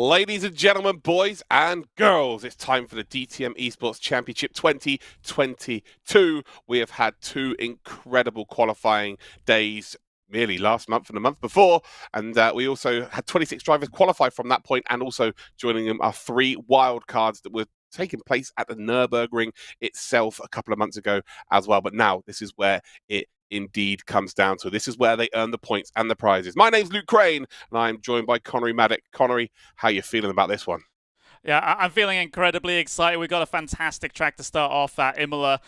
Ladies and gentlemen, boys and girls, it's time for the DTM Esports Championship 2022. We have had two incredible qualifying days merely last month and the month before, and we also had 26 drivers qualify from that point, and also joining them are three wild cards that were taking place at the Nürburgring itself a couple of months ago as well. But now this is where it indeed comes down to. This is where they earn the points and the prizes. My name's Luke Crane, and I'm joined by Connery Maddock. Connery, how are you feeling about this one? Yeah, I'm feeling incredibly excited. We've got a fantastic track to start off at Imola.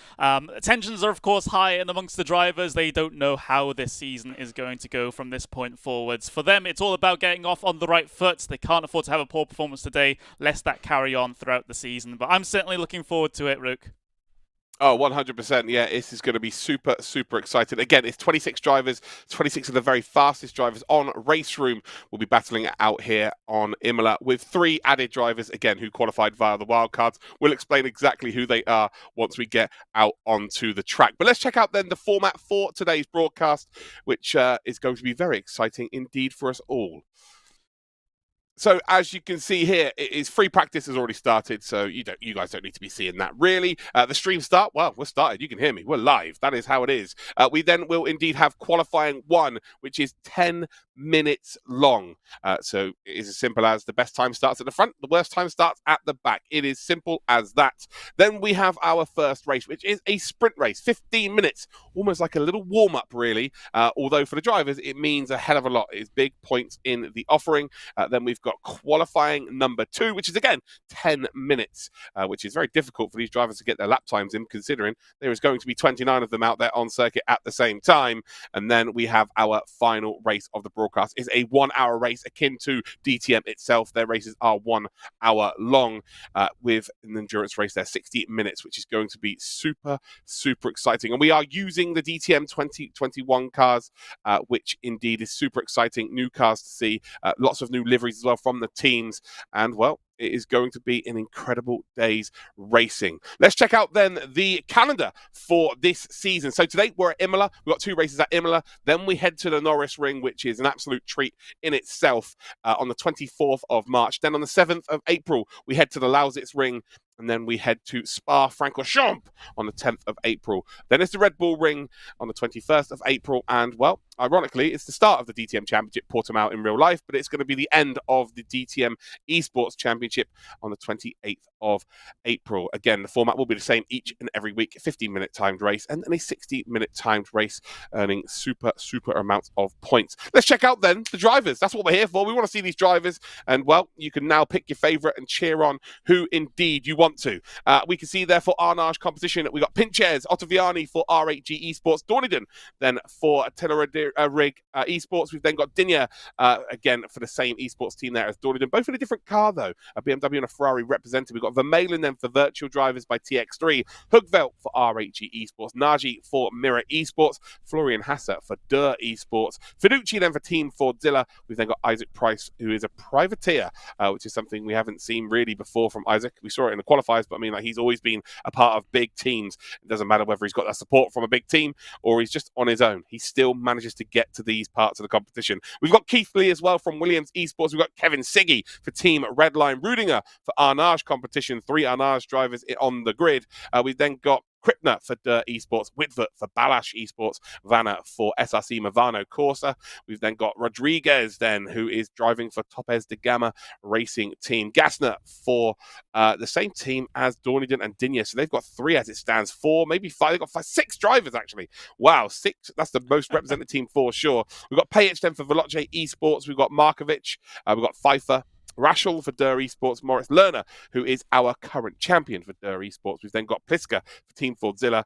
Tensions are, of course, high and amongst the drivers. They don't know how this season is going to go from this point forwards. For them, it's all about getting off on the right foot. They can't afford to have a poor performance today, lest that carry on throughout the season. But I'm certainly looking forward to it, Rook. Oh, 100%. Yeah, this is going to be super, super exciting. Again, it's 26 drivers, 26 of the very fastest drivers on RaceRoom will be battling it out here on Imola with three added drivers, again, who qualified via the wildcards. We'll explain exactly who they are once we get out onto the track. But let's check out then the format for today's broadcast, which is going to be very exciting indeed for us all. So as you can see here, it is free practice has already started, so you guys don't need to be seeing that really. The stream start, well, we're started. You can hear me. We're live. That is how it is. We then will indeed have qualifying one, which is 10 minutes long. So it is as simple as the best time starts at the front, the worst time starts at the back. It is simple as that. Then we have our first race, which is a sprint race, 15 minutes, almost like a little warm-up really. Although for the drivers, it means a hell of a lot. It's big points in the offering. Then we've got qualifying number 2, which is again 10 minutes, which is very difficult for these drivers to get their lap times in, considering there is going to be 29 of them out there on circuit at the same time. And then we have our final race of the broadcast. It's a 1-hour race akin to DTM itself. Their races are 1 hour long, with an endurance race there, 60 minutes, which is going to be super, super exciting. And we are using the DTM 2021 cars, which indeed is super exciting. New cars to see, lots of new liveries as well from the teams, and well, it is going to be an incredible day's racing. Let's check out then the calendar for this season. So today we're at Imola. We've got 2 races at Imola. Then we head to the Norris Ring, which is an absolute treat in itself, on the 24th of March. Then on the 7th of April, we head to the Lausitz Ring. And then we head to Spa-Francorchamps on the 10th of April. Then it's the Red Bull Ring on the 21st of April. And, well, ironically, it's the start of the DTM Championship, Portimao in real life, but it's going to be the end of the DTM Esports Championship on the 28th of April. Again, the format will be the same each and every week, a 15-minute timed race and then a 60-minute timed race, earning super, super amounts of points. Let's check out then the drivers. That's what we're here for. We want to see these drivers. And, well, you can now pick your favourite and cheer on who indeed you want to. We can see there for Arnage competition, we got Pinches, Ottaviani for R8G Esports, Dorniden then for Rig Esports. We've then got Dinya again for the same esports team there as Dorniden, both in a different car though, a BMW and a Ferrari represented. We've got Vermeulen then for Virtual Drivers by TX3, Hugveld for R8G Esports, Nagy for Mirror Esports, Florian Hasser for Der Esports, Fiducci then for Team Fordzilla. We've then got Isaac Price, who is a privateer, which is something we haven't seen really before from Isaac. We saw it in the qualifiers, but I mean, like, he's always been a part of big teams. It doesn't matter whether he's got that support from a big team or he's just on his own. He still manages to get to these parts of the competition. We've got Keith Lee as well from Williams Esports. We've got Kevin Siggy for Team Redline, Rudinger for Arnage competition, 3 Arnage drivers on the grid. We've then got Krippner for Der Esports, Whitford for Balash Esports, Vanna for SRC Movano Corsa. We've then got Rodriguez then, who is driving for Topes de Gama Racing Team. Gassner for the same team as Dorniden and Dinya. So they've got 3 as it stands, 4, maybe 5. They've got 6 drivers actually. Wow, 6. That's the most represented team for sure. We've got Pajic then for Veloce Esports. We've got Markovic. We've got Pfeiffer. Raschel for Der Esports, Morris Lerner, who is our current champion for Der Esports. We've then got Pliska for Team Fordzilla,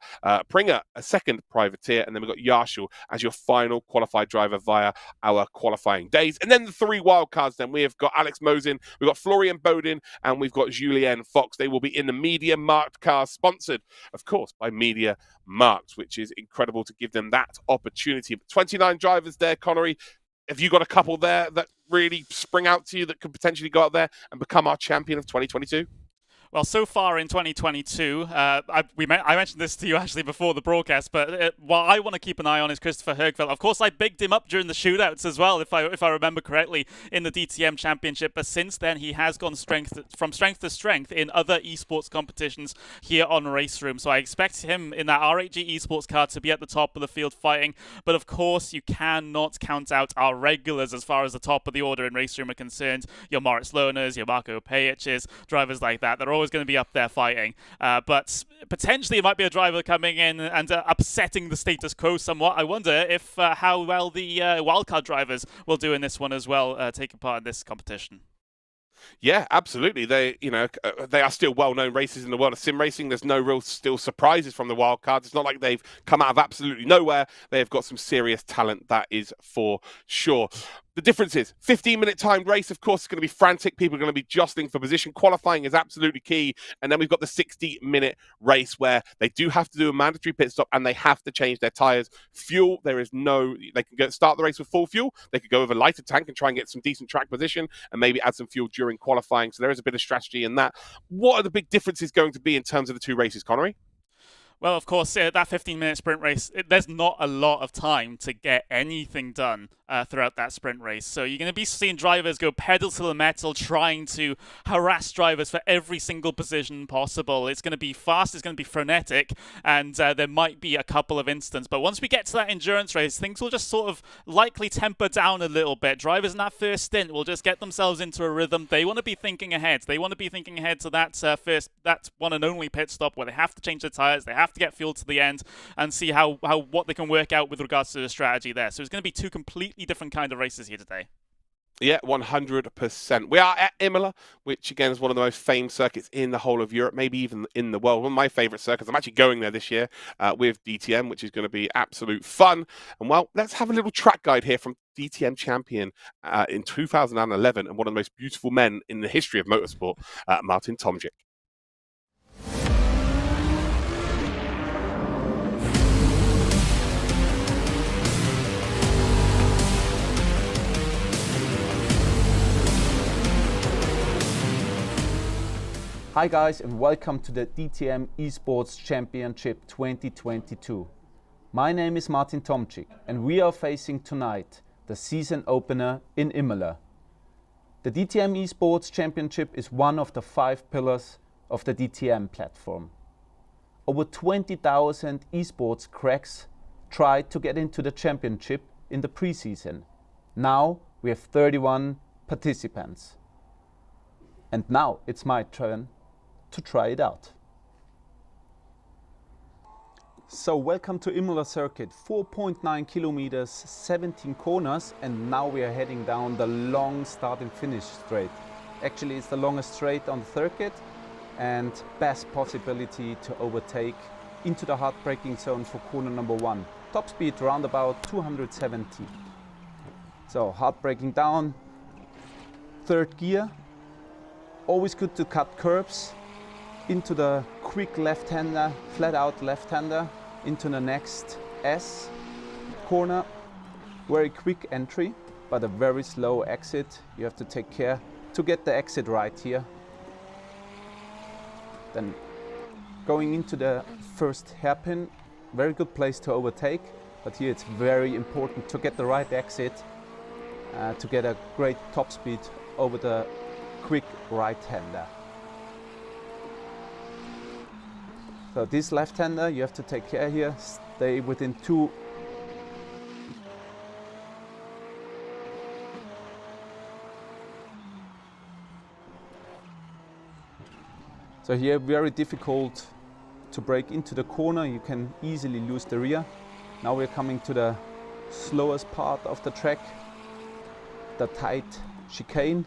Pringer, a second privateer, and then we've got Yarshul as your final qualified driver via our qualifying days. And then the 3 wildcards then. We have got Alex Mosin, we've got Florian Bodin, and we've got Julien Fox. They will be in the MediaMarkt cars, sponsored, of course, by MediaMarkt, which is incredible to give them that opportunity. But 29 drivers there, Connery. Have you got a couple there that really spring out to you that could potentially go out there and become our champion of 2022? Well, so far in 2022, I mentioned this to you actually before the broadcast, but what I want to keep an eye on is Christopher Hergveld. Of course, I bigged him up during the shootouts as well, if I remember correctly, in the DTM Championship. But since then, he has gone from strength to strength in other esports competitions here on RaceRoom. So I expect him in that RHG Esports car to be at the top of the field fighting. But of course, you cannot count out our regulars as far as the top of the order in RaceRoom are concerned. Your Moritz Lohners, your Marco Pejics, drivers like that. They're always going to be up there fighting. But potentially it might be a driver coming in and upsetting the status quo somewhat. I wonder if how well the wildcard drivers will do in this one as well, taking part in this competition. Yeah, absolutely. They are still well-known races in the world of sim racing. There's no real still surprises from the wildcards. It's not like they've come out of absolutely nowhere. They have got some serious talent, that is for sure. The difference is 15-minute timed race, of course, is going to be frantic. People are going to be jostling for position. Qualifying is absolutely key. And then we've got the 60-minute race where they do have to do a mandatory pit stop and they have to change their tyres. Fuel, they can start the race with full fuel. They could go with a lighter tank and try and get some decent track position and maybe add some fuel during qualifying. So there is a bit of strategy in that. What are the big differences going to be in terms of the two races, Connery? Well, of course, that 15-minute sprint race, there's not a lot of time to get anything done throughout that sprint race. So you're going to be seeing drivers go pedal to the metal, trying to harass drivers for every single position possible. It's going to be fast, it's going to be frenetic, and there might be a couple of incidents. But once we get to that endurance race, things will just sort of likely temper down a little bit. Drivers in that first stint will just get themselves into a rhythm. They want to be thinking ahead. They want to be thinking ahead to that one and only pit stop where they have to change their tires, they have to get fuel to the end and see what they can work out with regards to the strategy there. So it's going to be two completely different kind of races here today. Yeah, 100%. We are at Imola, which again is one of the most famed circuits in the whole of Europe, maybe even in the world. One of my favorite circuits. I'm actually going there this year with DTM, which is going to be absolute fun. And well, let's have a little track guide here from DTM champion in 2011 and one of the most beautiful men in the history of motorsport, Martin Tomczyk. Hi guys, and welcome to the DTM Esports Championship 2022. My name is Martin Tomczyk and we are facing tonight the season opener in Imola. The DTM Esports Championship is one of the 5 pillars of the DTM platform. Over 20,000 esports cracks tried to get into the championship in the preseason. Now we have 31 participants. And now it's my turn to try it out. So welcome to Imola circuit, 4.9 kilometers, 17 corners, and now we are heading down the long start and finish straight. Actually it's the longest straight on the circuit and best possibility to overtake into the hard braking zone for corner number 1. Top speed around about 270. So hard braking down, 3rd gear. Always good to cut curbs into the quick left-hander, flat-out left-hander, into the next S corner. Very quick entry, but a very slow exit. You have to take care to get the exit right here. Then going into the first hairpin, very good place to overtake, but here it's very important to get the right exit to get a great top speed over the quick right-hander. So this left-hander, you have to take care here, stay within 2. So here very difficult to break into the corner, you can easily lose the rear. Now we're coming to the slowest part of the track, the tight chicane.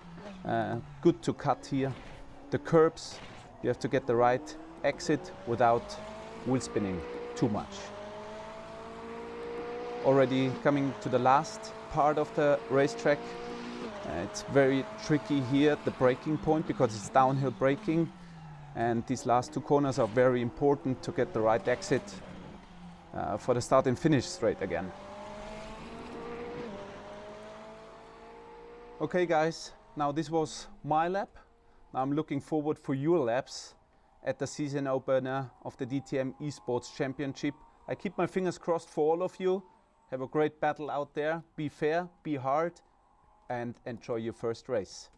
Good to cut here. The curbs, you have to get the right exit without wheel spinning too much. Already coming to the last part of the racetrack. It's very tricky here, the braking point, because it's downhill braking, and these last 2 corners are very important to get the right exit for the start and finish straight again. Okay guys, now this was my lap. Now I'm looking forward for your laps. at the season opener of the DTM Esports Championship. I keep my fingers crossed for all of you. Have a great battle out there. Be fair, be hard, and enjoy your first race.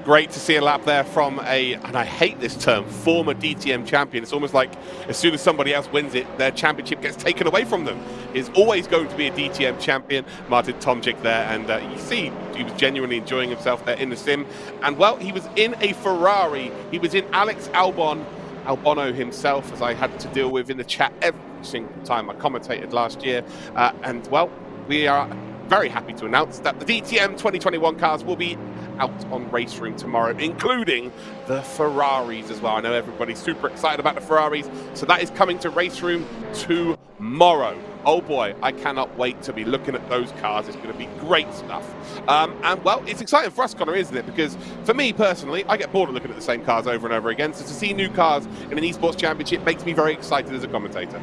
Great to see a lap there from and I hate this term, former DTM champion. It's almost like as soon as somebody else wins it, their championship gets taken away from them. It's always going to be a DTM champion, Martin Tomczyk there, and you see he was genuinely enjoying himself there in the sim. And well, he was in a Ferrari. He was in Alex Albano himself, as I had to deal with in the chat every single time I commentated last year. And well, we are very happy to announce that the DTM 2021 cars will be out on RaceRoom tomorrow, including the Ferraris as well. I know everybody's super excited about the Ferraris, so that is coming to RaceRoom tomorrow. Oh boy, I cannot wait to be looking at those cars. It's going to be great stuff. And well, it's exciting for us, Connor, isn't it? Because for me personally, I get bored of looking at the same cars over and over again. So to see new cars in an esports championship makes me very excited as a commentator.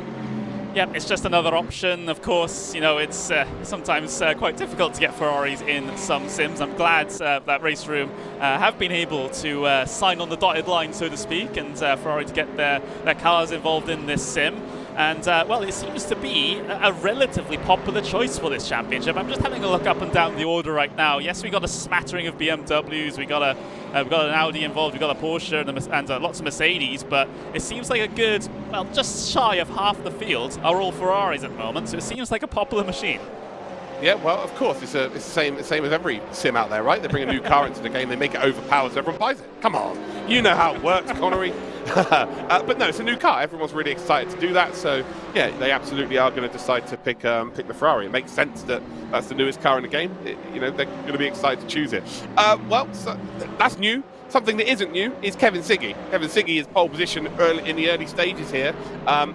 Yeah, it's just another option. Of course, you know, it's sometimes quite difficult to get Ferraris in some sims. I'm glad that RaceRoom have been able to sign on the dotted line, so to speak, and Ferrari to get their cars involved in this sim. And, well, it seems to be a relatively popular choice for this championship. I'm just having a look up and down the order right now. Yes, we got a smattering of BMWs, we got an Audi involved, we got a Porsche and lots of Mercedes, but it seems like a good, well, just shy of half the field are all Ferraris at the moment, so it seems like a popular machine. Yeah, well, of course, it's the same as every sim out there, right? They bring a new car into the game, they make it overpowered, so everyone buys it. Come on, you know how it works, Connery. But no, it's a new car. Everyone's really excited to do that. So yeah, they absolutely are going to decide to pick the Ferrari. It makes sense that that's the newest car in the game. You know, they're going to be excited to choose it. Well, so that's new. Something that isn't new is Kevin Siggy. Kevin Siggy is pole position in the early stages here.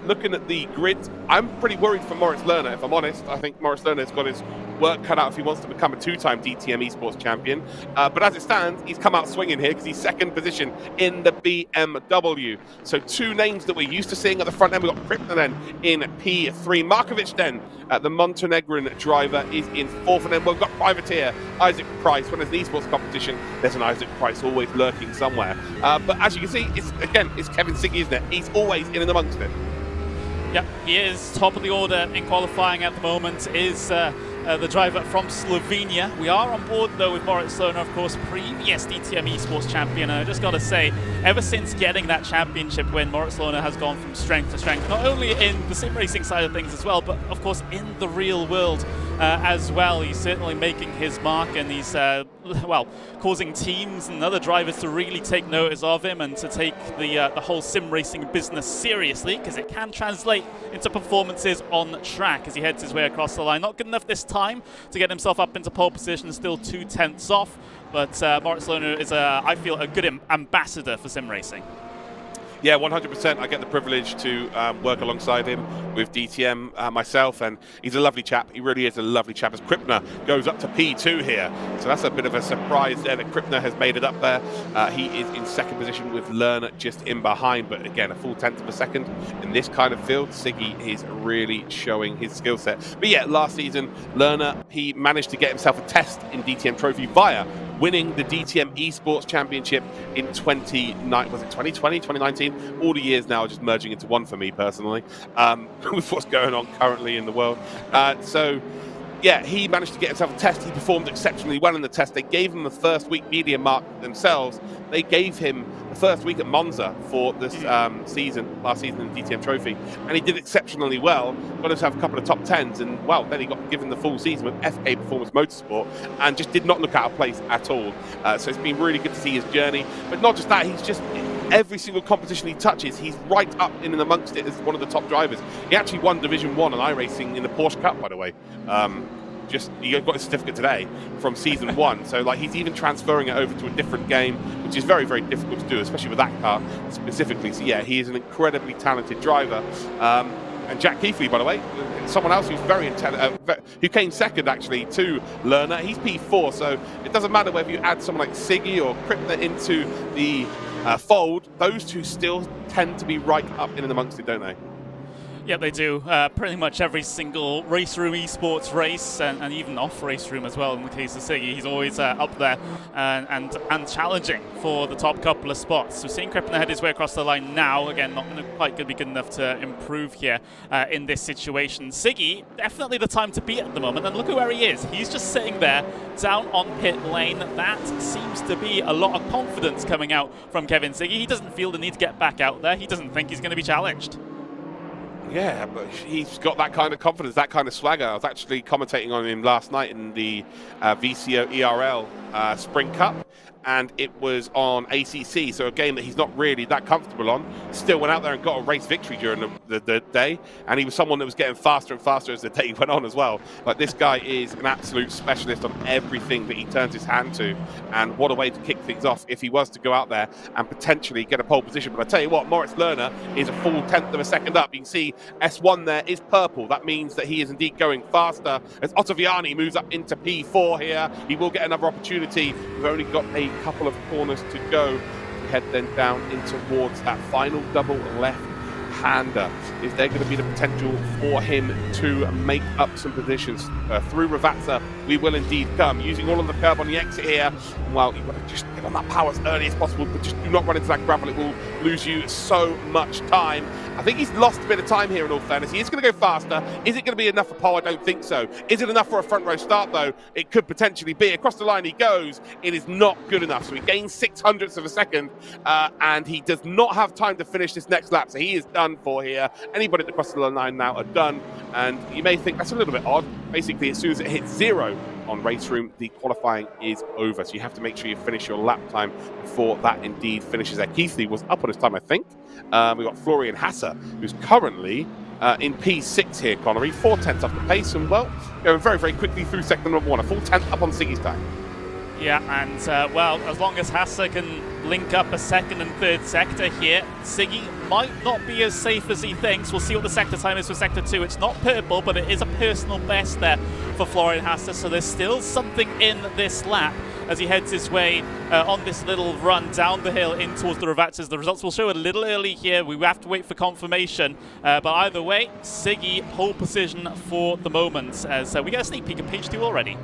Looking at the grid, I'm pretty worried for Moritz Lerner, if I'm honest. I think Moritz Lerner's got his work cut out if he wants to become a two-time DTM Esports champion. But as it stands, he's come out swinging here because he's second position in the BMW. So two names that we're used to seeing at the front end. We've got Kripner then in P3. Markovic then, the Montenegrin driver, is in fourth. And then we've got privateer Isaac Price. When there's an esports competition, there's an Isaac Price always lurking somewhere. But as you can see, it's Kevin Siggy, isn't it? He's always in and amongst it. Yeah, he is top of the order in qualifying at the moment, is the driver from Slovenia. We are on board, though, with Moritz Lerner, of course, previous DTM Esports champion. And I just got to say, ever since getting that championship win, Moritz Lerner has gone from strength to strength, not only in the sim racing side of things as well, but, of course, in the real world as well. He's certainly making his mark, and he's, well, causing teams and other drivers to really take notice of him and to take the whole sim racing business seriously, because it can translate into performances on track as he heads his way across the line. Not good enough this time to get himself up into pole position, still 2/10 off, but Moritz Lerner is, I feel, a good ambassador for sim racing. Yeah, 100%. I get the privilege to work alongside him with DTM myself, and he's a lovely chap. He really is a lovely chap. As Kripner goes up to P2 here, so that's a bit of a surprise there that Kripner has made it up there. He is in second position with Lerner just in behind, but again, a full tenth of a second in this kind of field. Siggy is really showing his skill set. But yeah, last season, Lerner, he managed to get himself a test in DTM Trophy via winning the DTM Esports Championship in 2019? All the years now are just merging into one for me personally, with what's going on currently in the world. So yeah, he managed to get himself a test. He performed exceptionally well in the test. They gave him the first week MediaMarkt themselves. They gave him the first week at Monza for this last season in the DTM Trophy, and he did exceptionally well. Got him to have a couple of top tens, and well, then he got given the full season with FK Performance Motorsport, and just did not look out of place at all. So it's been really good to see his journey. But not just that, he's just every single competition he touches, he's right up in and amongst it as one of the top drivers. He actually won Division 1 on iRacing in the Porsche Cup, by the way. He got his certificate today from season 1. So like, he's even transferring it over to a different game, which is very, very difficult to do, especially with that car specifically. So yeah, he is an incredibly talented driver. And Jack Keithley, by the way, someone else who's very who came second actually to Lerner. He's P4, so it doesn't matter whether you add someone like Siggy or Kripner into the fold, those two still tend to be right up in and amongst it, don't they? Yeah, they do. Pretty much every single RaceRoom Esports race, and even off RaceRoom as well. In the case of Siggy, he's always up there and challenging for the top couple of spots. So seeing Krippner head his way across the line now, again, not quite going to be good enough to improve here in this situation. Siggy, definitely the time to beat at the moment, and look at where he is. He's just sitting there down on pit lane. That seems to be a lot of confidence coming out from Kevin Siggy. He doesn't feel the need to get back out there. He doesn't think he's going to be challenged. Yeah, but he's got that kind of confidence, that kind of swagger. I was actually commentating on him last night in the VCO ERL Sprint Cup, and it was on ACC, so a game that he's not really that comfortable on. Still went out there and got a race victory during the day, and he was someone that was getting faster and faster as the day went on as well. Like, this guy is an absolute specialist on everything that he turns his hand to, and what a way to kick things off if he was to go out there and potentially get a pole position. But I tell you what, Moritz Lerner is a full 10th of a second up. You can see S1 there is purple. That means that he is indeed going faster as Ottaviani moves up into P4 here. He will get another opportunity. We've only got a couple of corners to go. We head then down in towards that final double left-hander. Is there going to be the potential for him to make up some positions? Through Ravazza, we will indeed come. Using all of the curb on the exit here. Well, you've got to just get on that power as early as possible, but just do not run into that gravel. It will lose you so much time. I think he's lost a bit of time here, in all fairness. He is going to go faster. Is it going to be enough for pole? I don't think so. Is it enough for a front row start, though? It could potentially be. Across the line he goes. It is not good enough. So he gains 600ths of a second, and he does not have time to finish this next lap. So he is done for here. Anybody that crosses the line now are done. And you may think that's a little bit odd. Basically, as soon as it hits 0 on RaceRoom, the qualifying is over. So you have to make sure you finish your lap time before that indeed finishes there. Keithley was up on his time, I think. We've got Florian Hasser, who's currently in P6 here, Connery. 4/10 off the pace, and well, going very, very quickly through sector number 1. A full 10th up on Siggy's time. Yeah, and well, as long as Hasser can link up a second and third sector here, Siggy might not be as safe as he thinks. We'll see what the sector time is for sector 2. It's not purple, but it is a personal best there for Florian Hasser, so there's still something in this lap as he heads his way on this little run down the hill in towards the Ravazzas. The results will show a little early here. We have to wait for confirmation, but either way, Siggy pole position for the moment, as we get a sneak peek at page 2 already.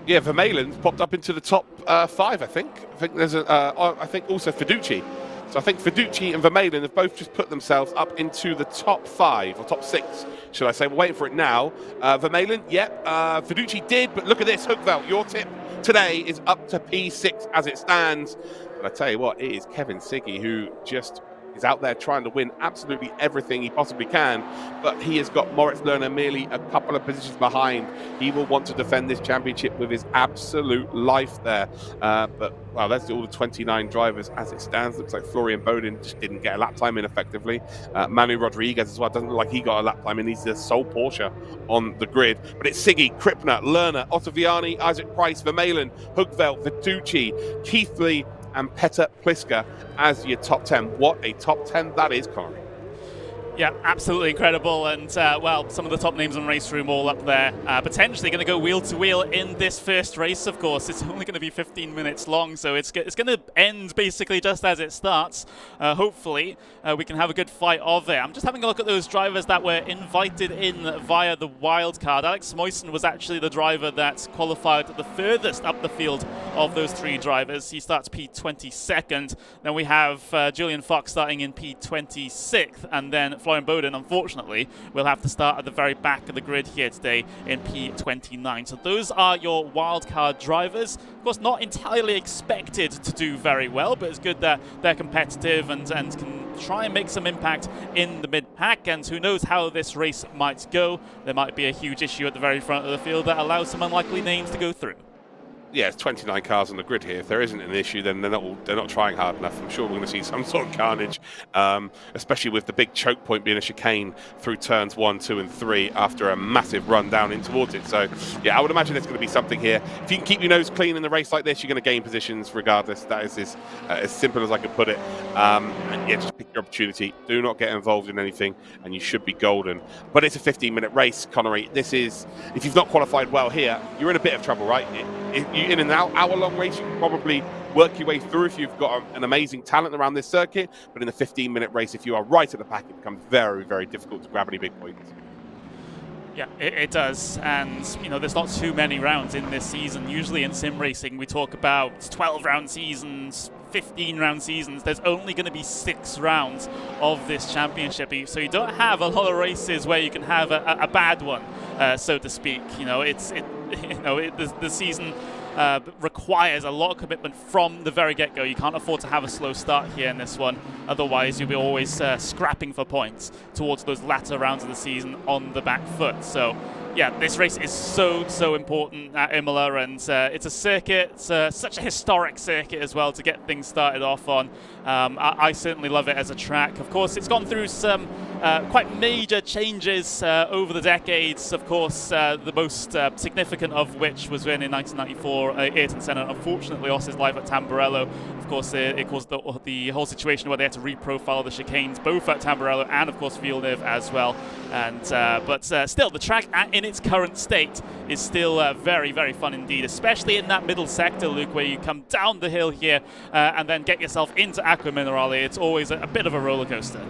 Yeah, Vermeulen's popped up into the top 5, I think. I think there's I think also Fiducci. So I think Fiducci and Vermeulen have both just put themselves up into the top 5, or top 6, should I say. We're waiting for it now. Vermeulen, yep. Fiducci did, but look at this, Hookveld. Your tip today is up to P6 as it stands. But I tell you what, it is Kevin Siggy who just is out there trying to win absolutely everything he possibly can, but he has got Moritz Lerner merely a couple of positions behind. He will want to defend this championship with his absolute life there. But, well, that's all the 29 drivers as it stands. Looks like Florian Bodin just didn't get a lap time in effectively. Manu Rodriguez as well, doesn't look like he got a lap time in. He's the sole Porsche on the grid. But it's Siggy, Krippner, Lerner, Ottaviani, Isaac Price, Vermeulen, Hookveld, Fiducci, Keithley, and Petter Pliska as your top 10. What a top 10 that is, Connery. Yeah, absolutely incredible, and well, some of the top names on RaceRoom all up there. Potentially going to go wheel to wheel in this first race, of course. It's only going to be 15 minutes long, so it's going to end basically just as it starts. Hopefully, we can have a good fight of it. I'm just having a look at those drivers that were invited in via the wild card. Alex Moysen was actually the driver that qualified the furthest up the field of those 3 drivers. He starts P22nd. Then we have Julian Fox starting in P26th, and then Florian Bodin, unfortunately, will have to start at the very back of the grid here today in P29. So those are your wildcard drivers. Of course, not entirely expected to do very well, but it's good that they're competitive and can try and make some impact in the mid-pack. And who knows how this race might go. There might be a huge issue at the very front of the field that allows some unlikely names to go through. Yeah, it's 29 cars on the grid here. If there isn't an issue, then they're not trying hard enough. I'm sure we're going to see some sort of carnage, especially with the big choke point being a chicane through turns 1, 2, and 3 after a massive run down in towards it. So, yeah, I would imagine there's going to be something here. If you can keep your nose clean in a race like this, you're going to gain positions regardless. That is as simple as I could put it. And yeah, just pick your opportunity. Do not get involved in anything, and you should be golden. But it's a 15-minute race, Connery. This is, if you've not qualified well here, you're in a bit of trouble, right? you in and out hour-long race, you can probably work your way through if you've got an amazing talent around this circuit. But in a 15-minute race, if you are right at the back, it becomes very, very difficult to grab any big points. Yeah, it does, and there's not too many rounds in this season. Usually in sim racing we talk about 12-round seasons, 15-round seasons. There's only going to be 6 rounds of this championship, so you don't have a lot of races where you can have a bad one, so to speak. The season requires a lot of commitment from the very get-go. You can't afford to have a slow start here in this one, otherwise you'll be always scrapping for points towards those latter rounds of the season on the back foot. So yeah, this race is so important at Imola, and it's a circuit, such a historic circuit as well to get things started off on. I certainly love it as a track. Of course, it's gone through some quite major changes over the decades. Of course, the most significant of which was when in 1994 Ayrton Senna unfortunately lost his life at Tamburello. Of course, it caused the whole situation where they had to reprofile the chicanes, both at Tamburello and of course Villeneuve as well. And but still, the track in its current state is still very, very fun indeed, especially in that middle sector, Luke, where you come down the hill here and then get yourself into Acqua Minerale. It's always a bit of a roller coaster.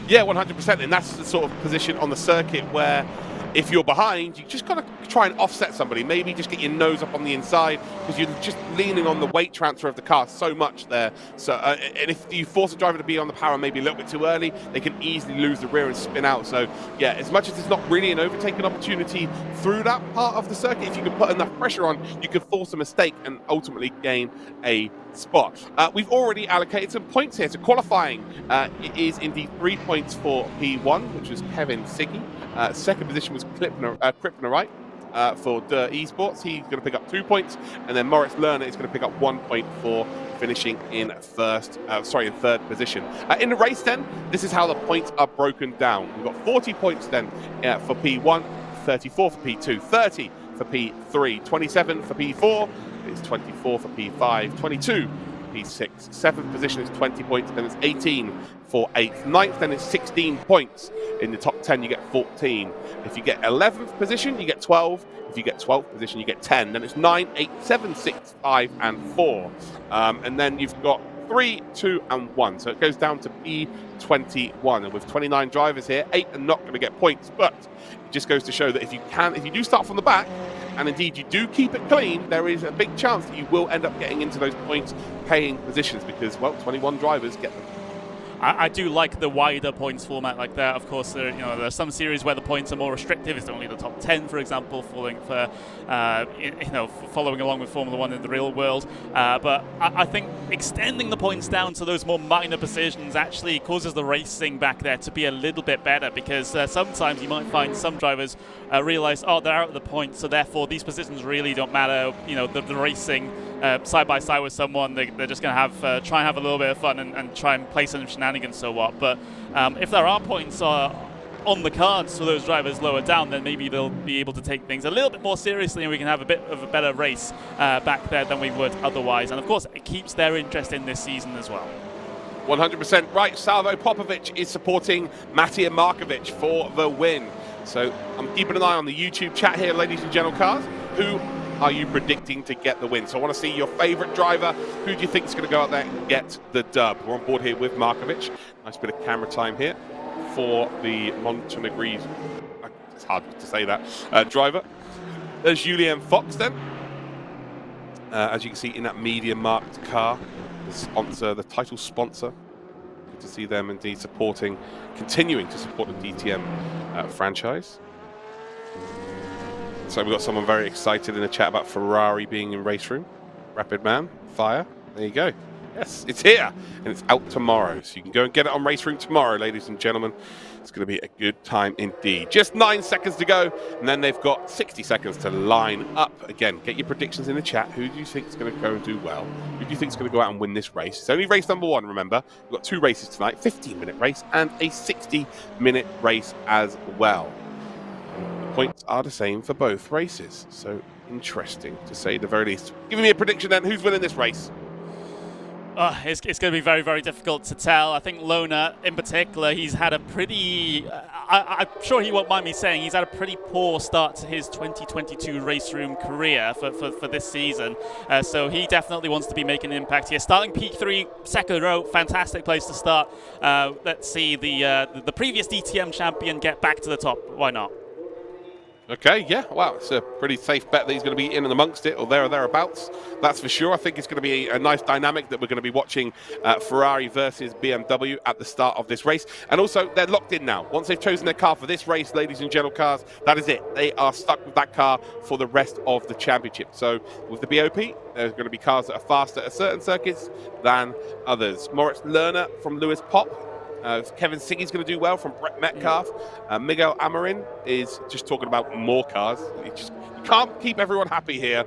Yeah, 100%, and that's the sort of position on the circuit where if you're behind, you just got to try and offset somebody. Maybe just get your nose up on the inside, because you're just leaning on the weight transfer of the car so much there. So, and if you force a driver to be on the power maybe a little bit too early, they can easily lose the rear and spin out. So, yeah, as much as it's not really an overtaking opportunity through that part of the circuit, if you can put enough pressure on, you can force a mistake and ultimately gain a spot. We've already allocated some points here. So qualifying it is indeed 3 points for P1, which was Kevin Siggy. Second position was Kryptonite for DTM Esports. He's going to pick up 2 points, and then Moritz Lerner is going to pick up 1 point for finishing in third position. In the race then, this is how the points are broken down. We've got 40 points then for P1, 34 for P2, 30 for P3, 27 for P4, it's 24 for P5, 22 for P6, 7th position is 20 points, then it's 18 for 8th, 9th, then it's 16 points. In the top 10 you get 14. If you get 11th position you get 12. If you get 12th position you get 10. Then it's 9, 8, 7, 6, 5 and 4. And then you've got 3, 2 and 1. So it goes down to P21. And with 29 drivers here, 8 are not going to get points, but it just goes to show that if you do start from the back, and indeed you do keep it clean, there is a big chance that you will end up getting into those points paying positions, because, well, 21 drivers get them. I do like the wider points format like that. Of course, there are some series where the points are more restrictive. It's only the top 10, for example, following along with Formula 1 in the real world. But I think extending the points down to those more minor positions actually causes the racing back there to be a little bit better, because sometimes you might find some drivers realize, oh, they're out of the points, so therefore these positions really don't matter. The racing side by side with someone, they're just going to try and have a little bit of fun and try and play some shenanigans, so what. But if there are points on the cards for those drivers lower down, then maybe they'll be able to take things a little bit more seriously, and we can have a bit of a better race back there than we would otherwise. And of course, it keeps their interest in this season as well. 100% right. Salvo Popovic is supporting Matija Markovic for the win. So I'm keeping an eye on the YouTube chat here, ladies and gentlemen. Cars, who are you predicting to get the win? So I want to see your favourite driver. Who do you think is going to go out there and get the dub? We're on board here with Markovic. Nice bit of camera time here for the Montenegrese, it's hard to say that, driver. There's Julien Fox then. As you can see in that MediaMarkt car, the sponsor, the title sponsor. Good to see them indeed continuing to support the DTM franchise. So we've got someone very excited in the chat about Ferrari being in RaceRoom. Rapid Man, Fire, there you go. Yes, it's here, and it's out tomorrow. So you can go and get it on RaceRoom tomorrow, ladies and gentlemen. It's going to be a good time indeed. Just 9 seconds to go, and then they've got 60 seconds to line up. Again, get your predictions in the chat. Who do you think is going to go and do well? Who do you think is going to go out and win this race? It's only race number 1, remember. We've got 2 races tonight, 15-minute race and a 60-minute race as well. Points are the same for both races, so interesting to say the very least. Give me a prediction then. Who's winning this race? It's going to be very, very difficult to tell. I think Lona, in particular, he's had a pretty... I'm sure he won't mind me saying he's had a pretty poor start to his 2022 RaceRoom career for this season. So he definitely wants to be making an impact here. Starting P3, second row, fantastic place to start. Let's see the previous DTM champion get back to the top. Why not? Okay, yeah, wow, it's a pretty safe bet that he's going to be in and amongst it, or there or thereabouts. That's for sure. I think it's going to be a nice dynamic that we're going to be watching Ferrari versus BMW at the start of this race. And also, they're locked in now. Once they've chosen their car for this race, ladies and gentlemen, cars, that is it. They are stuck with that car for the rest of the championship. So with the BOP, there's going to be cars that are faster at certain circuits than others. Moritz Lerner from Lewis Pop. Kevin Siggy's going to do well from Brett Metcalf. Miguel Amarin is just talking about more cars. You can't keep everyone happy here.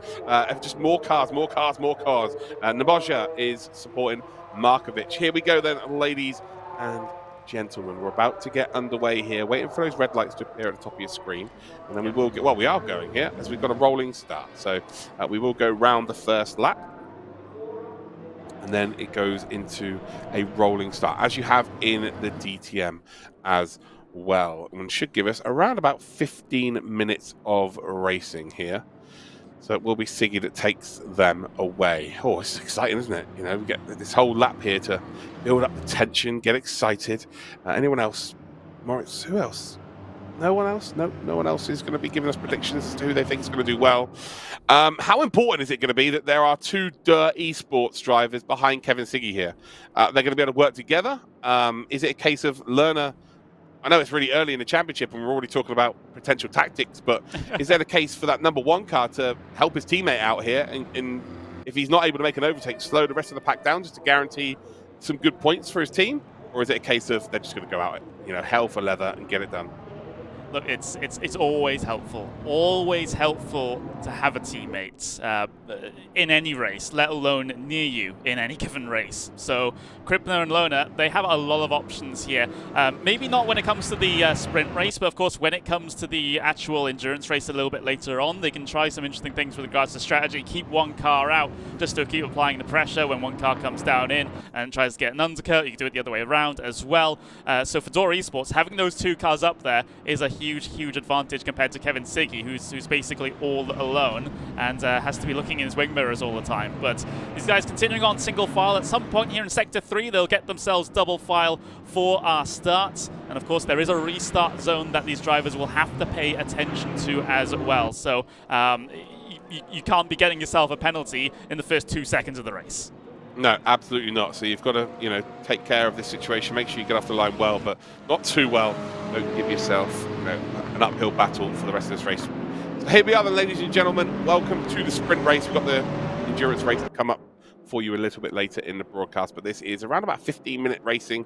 Just more cars, more cars, more cars. Naboja is supporting Markovic. Here we go then, ladies and gentlemen. We're about to get underway here, waiting for those red lights to appear at the top of your screen. And then we will get, well, we are going here as we've got a rolling start. So we will go round the first lap. And then it goes into a rolling start, as you have in the DTM as well. And should give us around about 15 minutes of racing here. So it will be Siggy that takes them away. Oh, it's exciting, isn't it? You know, we get this whole lap here to build up the tension, get excited. Anyone else? Moritz, who else? No one else? No one else is going to be giving us predictions as to who they think is going to do well. How important is it going to be that there are two Esports drivers behind Kevin Siggy here? They're going to be able to work together? Is it a case of Lerner? I know it's really early in the championship and we're already talking about potential tactics, but is there a case for that number one car to help his teammate out here? And if he's not able to make an overtake, slow the rest of the pack down just to guarantee some good points for his team? Or is it a case of they're just going to go out, you know, hell for leather and get it done? Look, it's always helpful to have a teammate in any race, let alone near you in any given race. So Krippner and Lohner, they have a lot of options here. Maybe not when it comes to the sprint race, but of course when it comes to the actual endurance race a little bit later on, they can try some interesting things with regards to strategy. Keep one car out just to keep applying the pressure when one car comes down in and tries to get an undercut. You can do it the other way around as well. So for DTM Esports, having those two cars up there is a huge advantage compared to Kevin Siggy, who's basically all alone and has to be looking in his wing mirrors all the time. But these guys continuing on single file. At some point here in Sector 3, they'll get themselves double file for our start. And of course, there is a restart zone that these drivers will have to pay attention to as well. So you can't be getting yourself a penalty in the first 2 seconds of the race. No, absolutely not. So you've got to, you know, take care of this situation. Make sure you get off the line well, but not too well. Don't give yourself, you know, an uphill battle for the rest of this race. So here we are, then, ladies and gentlemen. Welcome to the sprint race. We've got the endurance race to come up for you a little bit later in the broadcast, but this is around about 15-minute racing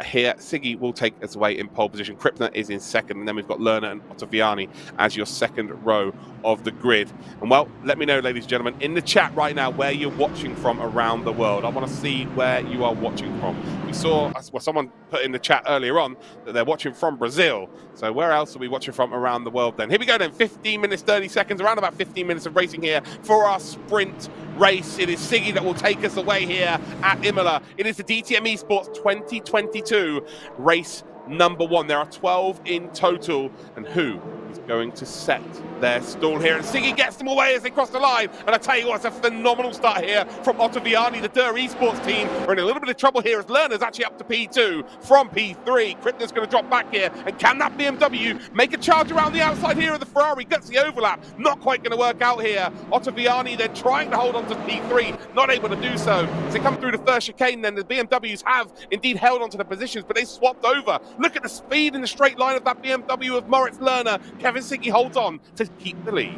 here. Siggy will take us away in pole position. Krippner is in second, and then we've got Lerner and Ottaviani as your second row of the grid. And well, let me know, ladies and gentlemen, in the chat right now where you're watching from around the world. I want to see where you are watching from. We saw, well, someone put in the chat earlier on that they're watching from Brazil. So where else are we watching from around the world then? Here we go then, 15 minutes, 30 seconds, around about 15 minutes of racing here for our sprint race. It is Siggy that will take us away here at Imola. It is the DTM Esports 2022 race number 1. There are 12 in total, and who is going to set their stall here? And Siggy gets them away as they cross the line. And I tell you what, it's a phenomenal start here from Ottaviani. The DTM Esports team are in a little bit of trouble here as Lerner's actually up to P2 from P3. Krippner's going to drop back here, and can that BMW make a charge around the outside here of the Ferrari? Gets the overlap, not quite going to work out here. Ottaviani then trying to hold on to P3, not able to do so. As they come through the first chicane, then the BMWs have indeed held onto the positions, but they swapped over. Look at the speed in the straight line of that BMW of Moritz Lerner. Kevin Siggy holds on to keep the lead.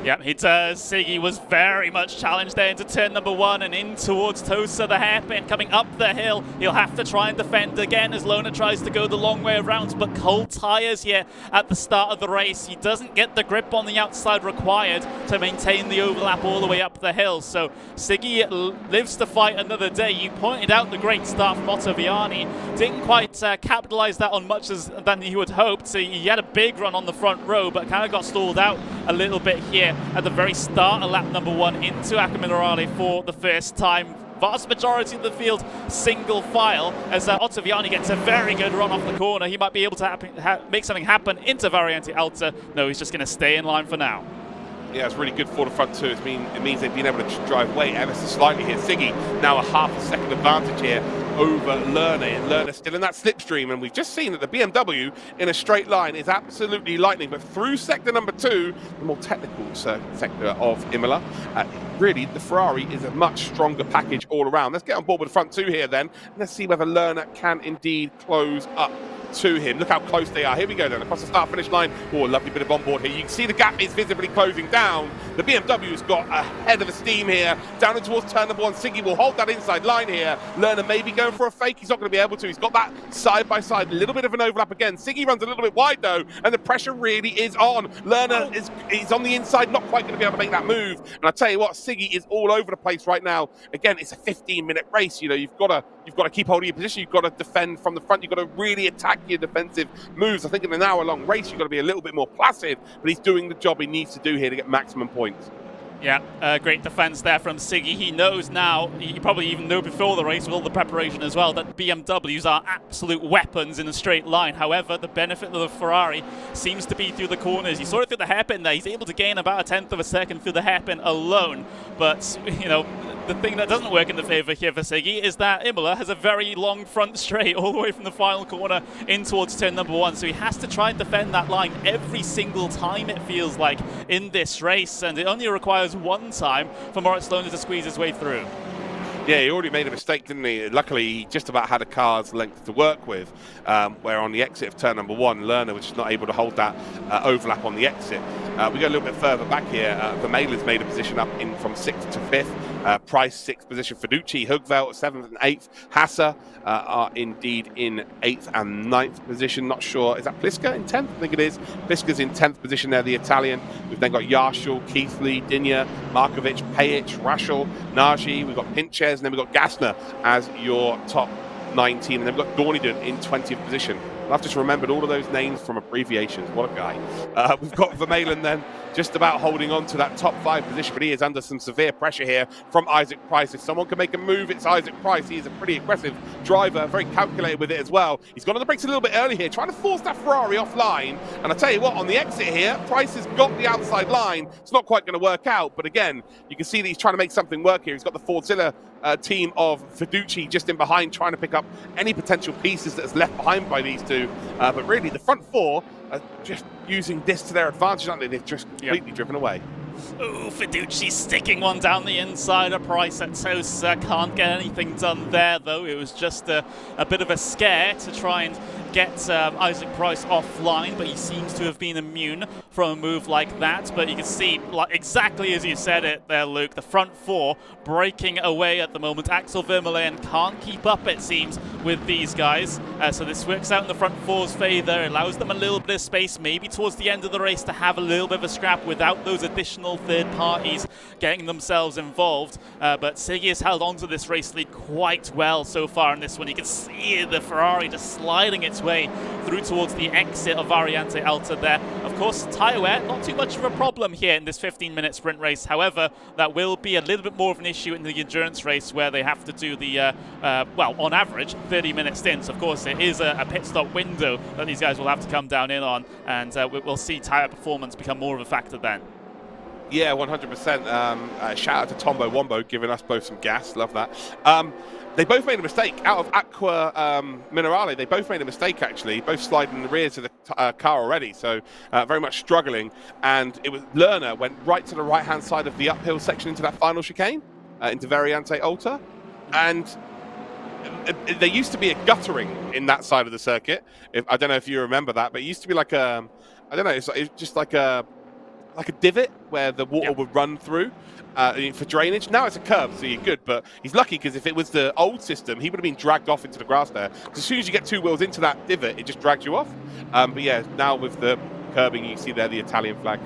Yeah, Siggy was very much challenged there into turn number 1 and in towards Tosa, the hairpin coming up the hill. He'll have to try and defend again as Lerner tries to go the long way around, but cold tyres here at the start of the race. He doesn't get the grip on the outside required to maintain the overlap all the way up the hill. So Siggy lives to fight another day. You pointed out the great start from Ottaviani. Didn't quite capitalize that on much than he would hoped. So he had a big run on the front row, but kind of got stalled out a little bit here at the very start of lap number 1 into Acca Minerale for the first time. vast majority of the field single file, as Ottaviani gets a very good run off the corner. He might be able to make something happen into Variante Alta. No, he's just going to stay in line for now. Yeah, it's really good for the front two. It means they've been able to drive away ever so slightly here. Siggy now a half a second advantage here over Lerner. Lerner still in that slipstream, and we've just seen that the BMW in a straight line is absolutely lightning. But through sector number 2, the more technical sector of Imola, really the Ferrari is a much stronger package all around. Let's get on board with the front two here then, and let's see whether Lerner can indeed close up to him. Look how close they are. Here we go then, across the start-finish line. Oh, a lovely bit of onboard here. You can see the gap is visibly closing down. The BMW's got a head of steam here, down towards turn number 1. Siggy will hold that inside line here. Lerner may be going for a fake. He's not going to be able to. He's got that side-by-side, a little bit of an overlap again. Siggy runs a little bit wide though, and the pressure really is on. Lerner is on the inside, not quite going to be able to make that move. And I tell you what, Siggy is all over the place right now. Again, it's a 15-minute race. You know, you've got to keep holding your position. You've got to defend from the front. You've got to really attack your defensive moves. I think in an hour-long race, you've got to be a little bit more placid, but he's doing the job he needs to do here to get maximum points. Yeah, great defense there from Siggy. He knows now, he probably even knew before the race with all the preparation as well, that BMWs are absolute weapons in a straight line. However, the benefit of the Ferrari seems to be through the corners. You saw it through the hairpin there. He's able to gain about a tenth of a second through the hairpin alone. But, you know, the thing that doesn't work in the favour here for Siggy is that Imola has a very long front straight all the way from the final corner in towards turn number 1. So he has to try and defend that line every single time, it feels like, in this race. And it only requires one time for Moritz Lerner to squeeze his way through. Yeah, he already made a mistake, didn't he? Luckily, he just about had a car's length to work with, where on the exit of turn number 1, Lerner was just not able to hold that overlap on the exit. We go a little bit further back here. Vermeulen's made a position up in from 6th to 5th. Price 6th position. Fiducci, Hugveld 7th and 8th. Hassa are indeed in 8th and 9th position. Not sure. Is that Pliska in 10th? I think it is. Pliska's in 10th position there, the Italian. We've then got Yarshall, Keithley, Dinya, Markovic, Pajic, Raschel, Nagy. We've got Pinches, and then we've got Gassner as your top 19. And then we've got Dorniden in 20th position. I've just remembered all of those names from abbreviations. What a guy. We've got Vermeulen then just about holding on to that top 5 position, but he is under some severe pressure here from Isaac Price. If someone can make a move, it's Isaac Price. He is a pretty aggressive driver, very calculated with it as well. He's gone on the brakes a little bit early here, trying to force that Ferrari offline. And I tell you what, on the exit here, Price has got the outside line. It's not quite going to work out, but again, you can see that he's trying to make something work here. He's got the Fordzilla team of Fiduci just in behind, trying to pick up any potential pieces that's left behind by these two. But really, the front 4 are just using this to their advantage, aren't they? They've just completely driven away. Ooh, Fiduci sticking one down the inside of Price at Sosa. Can't get anything done there, though. It was just a bit of a scare to try and get Isaac Price offline, but he seems to have been immune from a move like that. But you can see, like, exactly as you said it there, Luke, the front 4 breaking away at the moment. Axel Vermeulen can't keep up, it seems, with these guys. So this works out in the front 4's favour. It allows them a little bit of space, maybe towards the end of the race, to have a little bit of a scrap without those additional third parties getting themselves involved. But Siggy has held on to this race lead quite well so far in this one. You can see the Ferrari just sliding its way through towards the exit of Variante Alta there. Of course, tyre wear, not too much of a problem here in this 15-minute sprint race. However, that will be a little bit more of an issue in the endurance race, where they have to do the, well, on average, 30-minute stints. Of course, it is a pit stop window that these guys will have to come down in on, and we'll see tyre performance become more of a factor then. Yeah, 100%. Shout out to Tombo Wombo giving us both some gas. Love that. They both made a mistake. Out of Aqua Minerale, they both made a mistake, actually. Both sliding in the rears of the car already, so very much struggling. And it was Lerner went right to the right-hand side of the uphill section into that final chicane, into Variante Alta. And there used to be a guttering in that side of the circuit. I don't know if you remember that, but it used to be like a, I don't know, it's just like a divot where the water would run through for drainage. Now it's a curb, so you're good, but he's lucky, because if it was the old system, he would have been dragged off into the grass there. As soon as you get 2 wheels into that divot, it just drags you off. But yeah, now with the curbing, you see there the Italian flag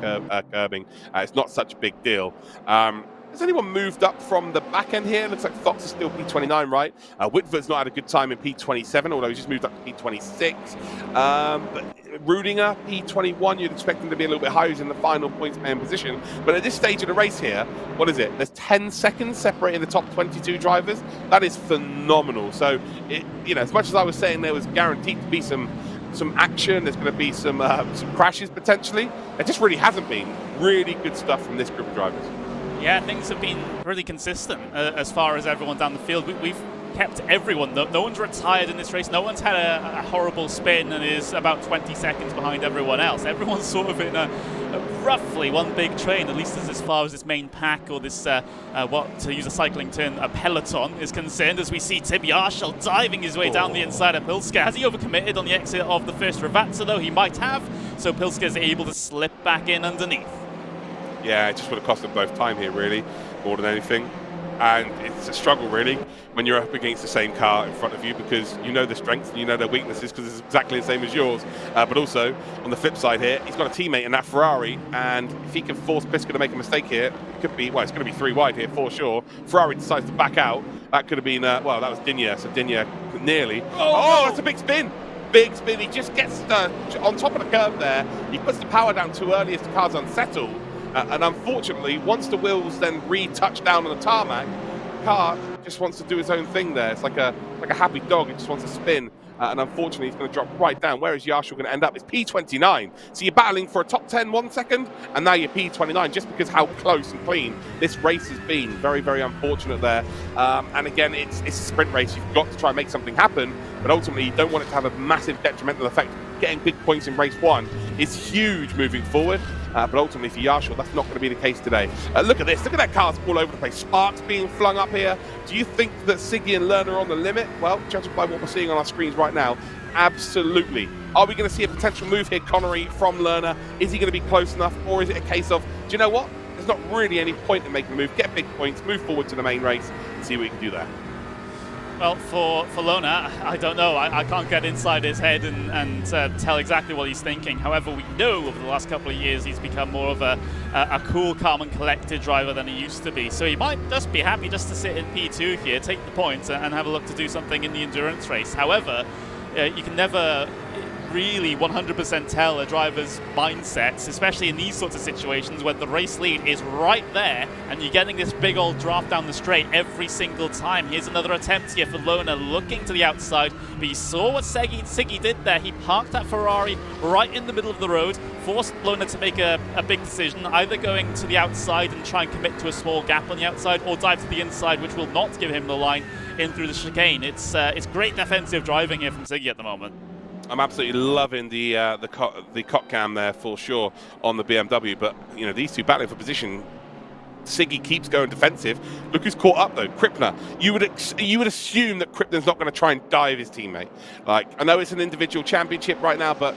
curbing, it's not such a big deal. Has anyone moved up from the back end here? Looks like Fox is still P29, right? Whitford's not had a good time in P27, although he's just moved up to P26. But Rudinger, P21, you'd expect him to be a little bit higher. He's in the final points man position. But at this stage of the race here, what is it? There's 10 seconds separating the top 22 drivers. That is phenomenal. So, as much as I was saying there was guaranteed to be some action, there's going to be some crashes potentially, there just really hasn't been. Really good stuff from this group of drivers. Yeah, things have been really consistent as far as everyone down the field. We've kept everyone. No one's retired in this race. No one's had a horrible spin and is about 20 seconds behind everyone else. Everyone's sort of in a roughly one big train, at least as far as this main pack or this, what, to use a cycling term, a peloton is concerned, as we see Tim Yarshall diving his way down the inside of Pilsker. Has he overcommitted on the exit of the first Ravazza, though? He might have, so Pilsker's able to slip back in underneath. Yeah, it just would have cost them both time here, really, more than anything. And it's a struggle, really, when you're up against the same car in front of you, because you know the strengths and you know their weaknesses, because it's exactly the same as yours. But also, on the flip side here, he's got a teammate in that Ferrari, and if he can force Pilsker to make a mistake here, it could be, well, it's going to be 3 wide here for sure. Ferrari decides to back out. That could have been, well, that was Dinya, so Dinya nearly. Oh, that's a big spin. Big spin. He just gets on top of the curve there. He puts the power down too early as the car's unsettled. And unfortunately, once the wheels then re-touch down on the tarmac, the car just wants to do its own thing there. It's like a happy dog. It just wants to spin. And unfortunately, it's going to drop right down. Where is Yarshall going to end up? It's P29. So you're battling for a top 10 1 second, and now you're P29, just because how close and clean this race has been. Very, very unfortunate there. And again, it's a sprint race. You've got to try and make something happen, but ultimately, you don't want it to have a massive detrimental effect. Getting big points in race 1 is huge moving forward. But ultimately for Yarshall, that's not going to be the case today. Look at this. Look at that cars all over the place. Sparks being flung up here. Do you think that Siggy and Lerner are on the limit? Well, judging by what we're seeing on our screens right now, absolutely. Are we going to see a potential move here, Connery, from Lerner? Is he going to be close enough? Or is it a case of, do you know what? There's not really any point in making a move. Get big points, move forward to the main race, and see what you can do there. Well, for Lerner, I don't know. I can't get inside his head and tell exactly what he's thinking. However, we know over the last couple of years he's become more of a cool, calm and collected driver than he used to be. So he might just be happy just to sit in P2 here, take the points and have a look to do something in the endurance race. However, you can never really 100% tell a driver's mindsets, especially in these sorts of situations when the race lead is right there and you're getting this big old draft down the straight every single time. Here's another attempt here for Lerner, looking to the outside, but you saw what Siggy did there. He parked that Ferrari right in the middle of the road, forced Lerner to make a big decision, either going to the outside and try and commit to a small gap on the outside, or dive to the inside, which will not give him the line in through the chicane. It's great defensive driving here from Siggy at the moment. I'm absolutely loving the cop cam there for sure on the BMW, but you know, these two battling for position. Siggy keeps going defensive. Look who's caught up though, Krippner. You would assume that Krippner's not going to try and dive his teammate. Like, I know it's an individual championship right now, but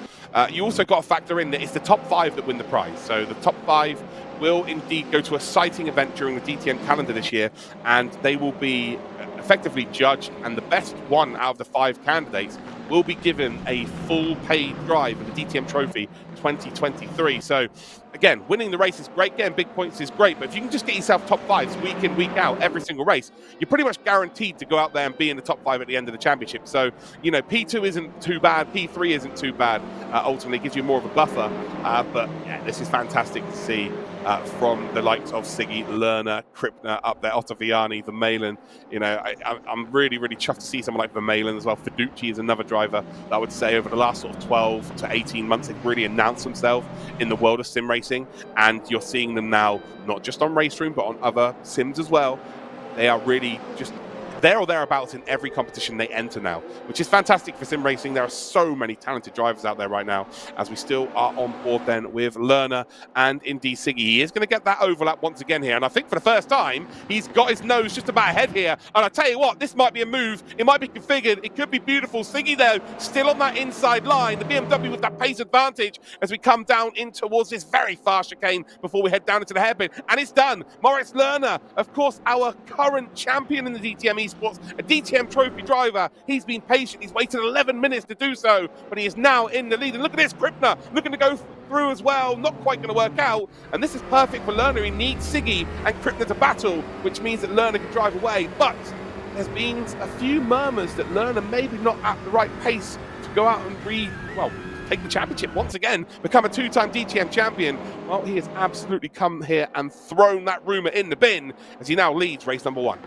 you also got to factor in that it's the top 5 that win the prize. So the top 5 will indeed go to a sighting event during the DTM calendar this year, and they will be effectively judged, and the best one out of the 5 candidates will be given a full paid drive of the DTM Trophy 2023. So again, winning the race is great, getting big points is great, but if you can just get yourself top 5s week in, week out, every single race, you're pretty much guaranteed to go out there and be in the top 5 at the end of the championship. So, you know, P2 isn't too bad, P3 isn't too bad. Ultimately, it gives you more of a buffer. But yeah, this is fantastic to see from the likes of Siggy, Lerner, Krippner up there, Ottaviani, Vermeulen. You know, I'm really, really chuffed to see someone like Vermeulen as well. Fiducci is another driver that I would say over the last sort of 12 to 18 months, they've really announced themselves in the world of sim racing. And you're seeing them now, not just on RaceRoom, but on other sims as well. They are really just there or thereabouts in every competition they enter now, which is fantastic for sim racing. There are so many talented drivers out there right now, as we still are on board then with Lerner and indeed Siggy. He is going to get that overlap once again here, and I think for the first time, he's got his nose just about ahead here. And I tell you what, this might be a move. It might be configured. It could be beautiful. Siggy, though, still on that inside line. The BMW with that pace advantage as we come down in towards this very fast chicane before we head down into the hairpin. And it's done. Moritz Lerner, of course, our current champion in the DTM Esports, a DTM trophy driver. He's been patient. He's waited 11 minutes to do so, but he is now in the lead. And look at this, Krippner looking to go through as well. Not quite going to work out. And this is perfect for Lerner. He needs Siggy and Krippner to battle, which means that Lerner can drive away. But there's been a few murmurs that Lerner maybe not at the right pace to go out and take the championship once again, become a 2-time DTM champion. Well, he has absolutely come here and thrown that rumour in the bin as he now leads race number 1.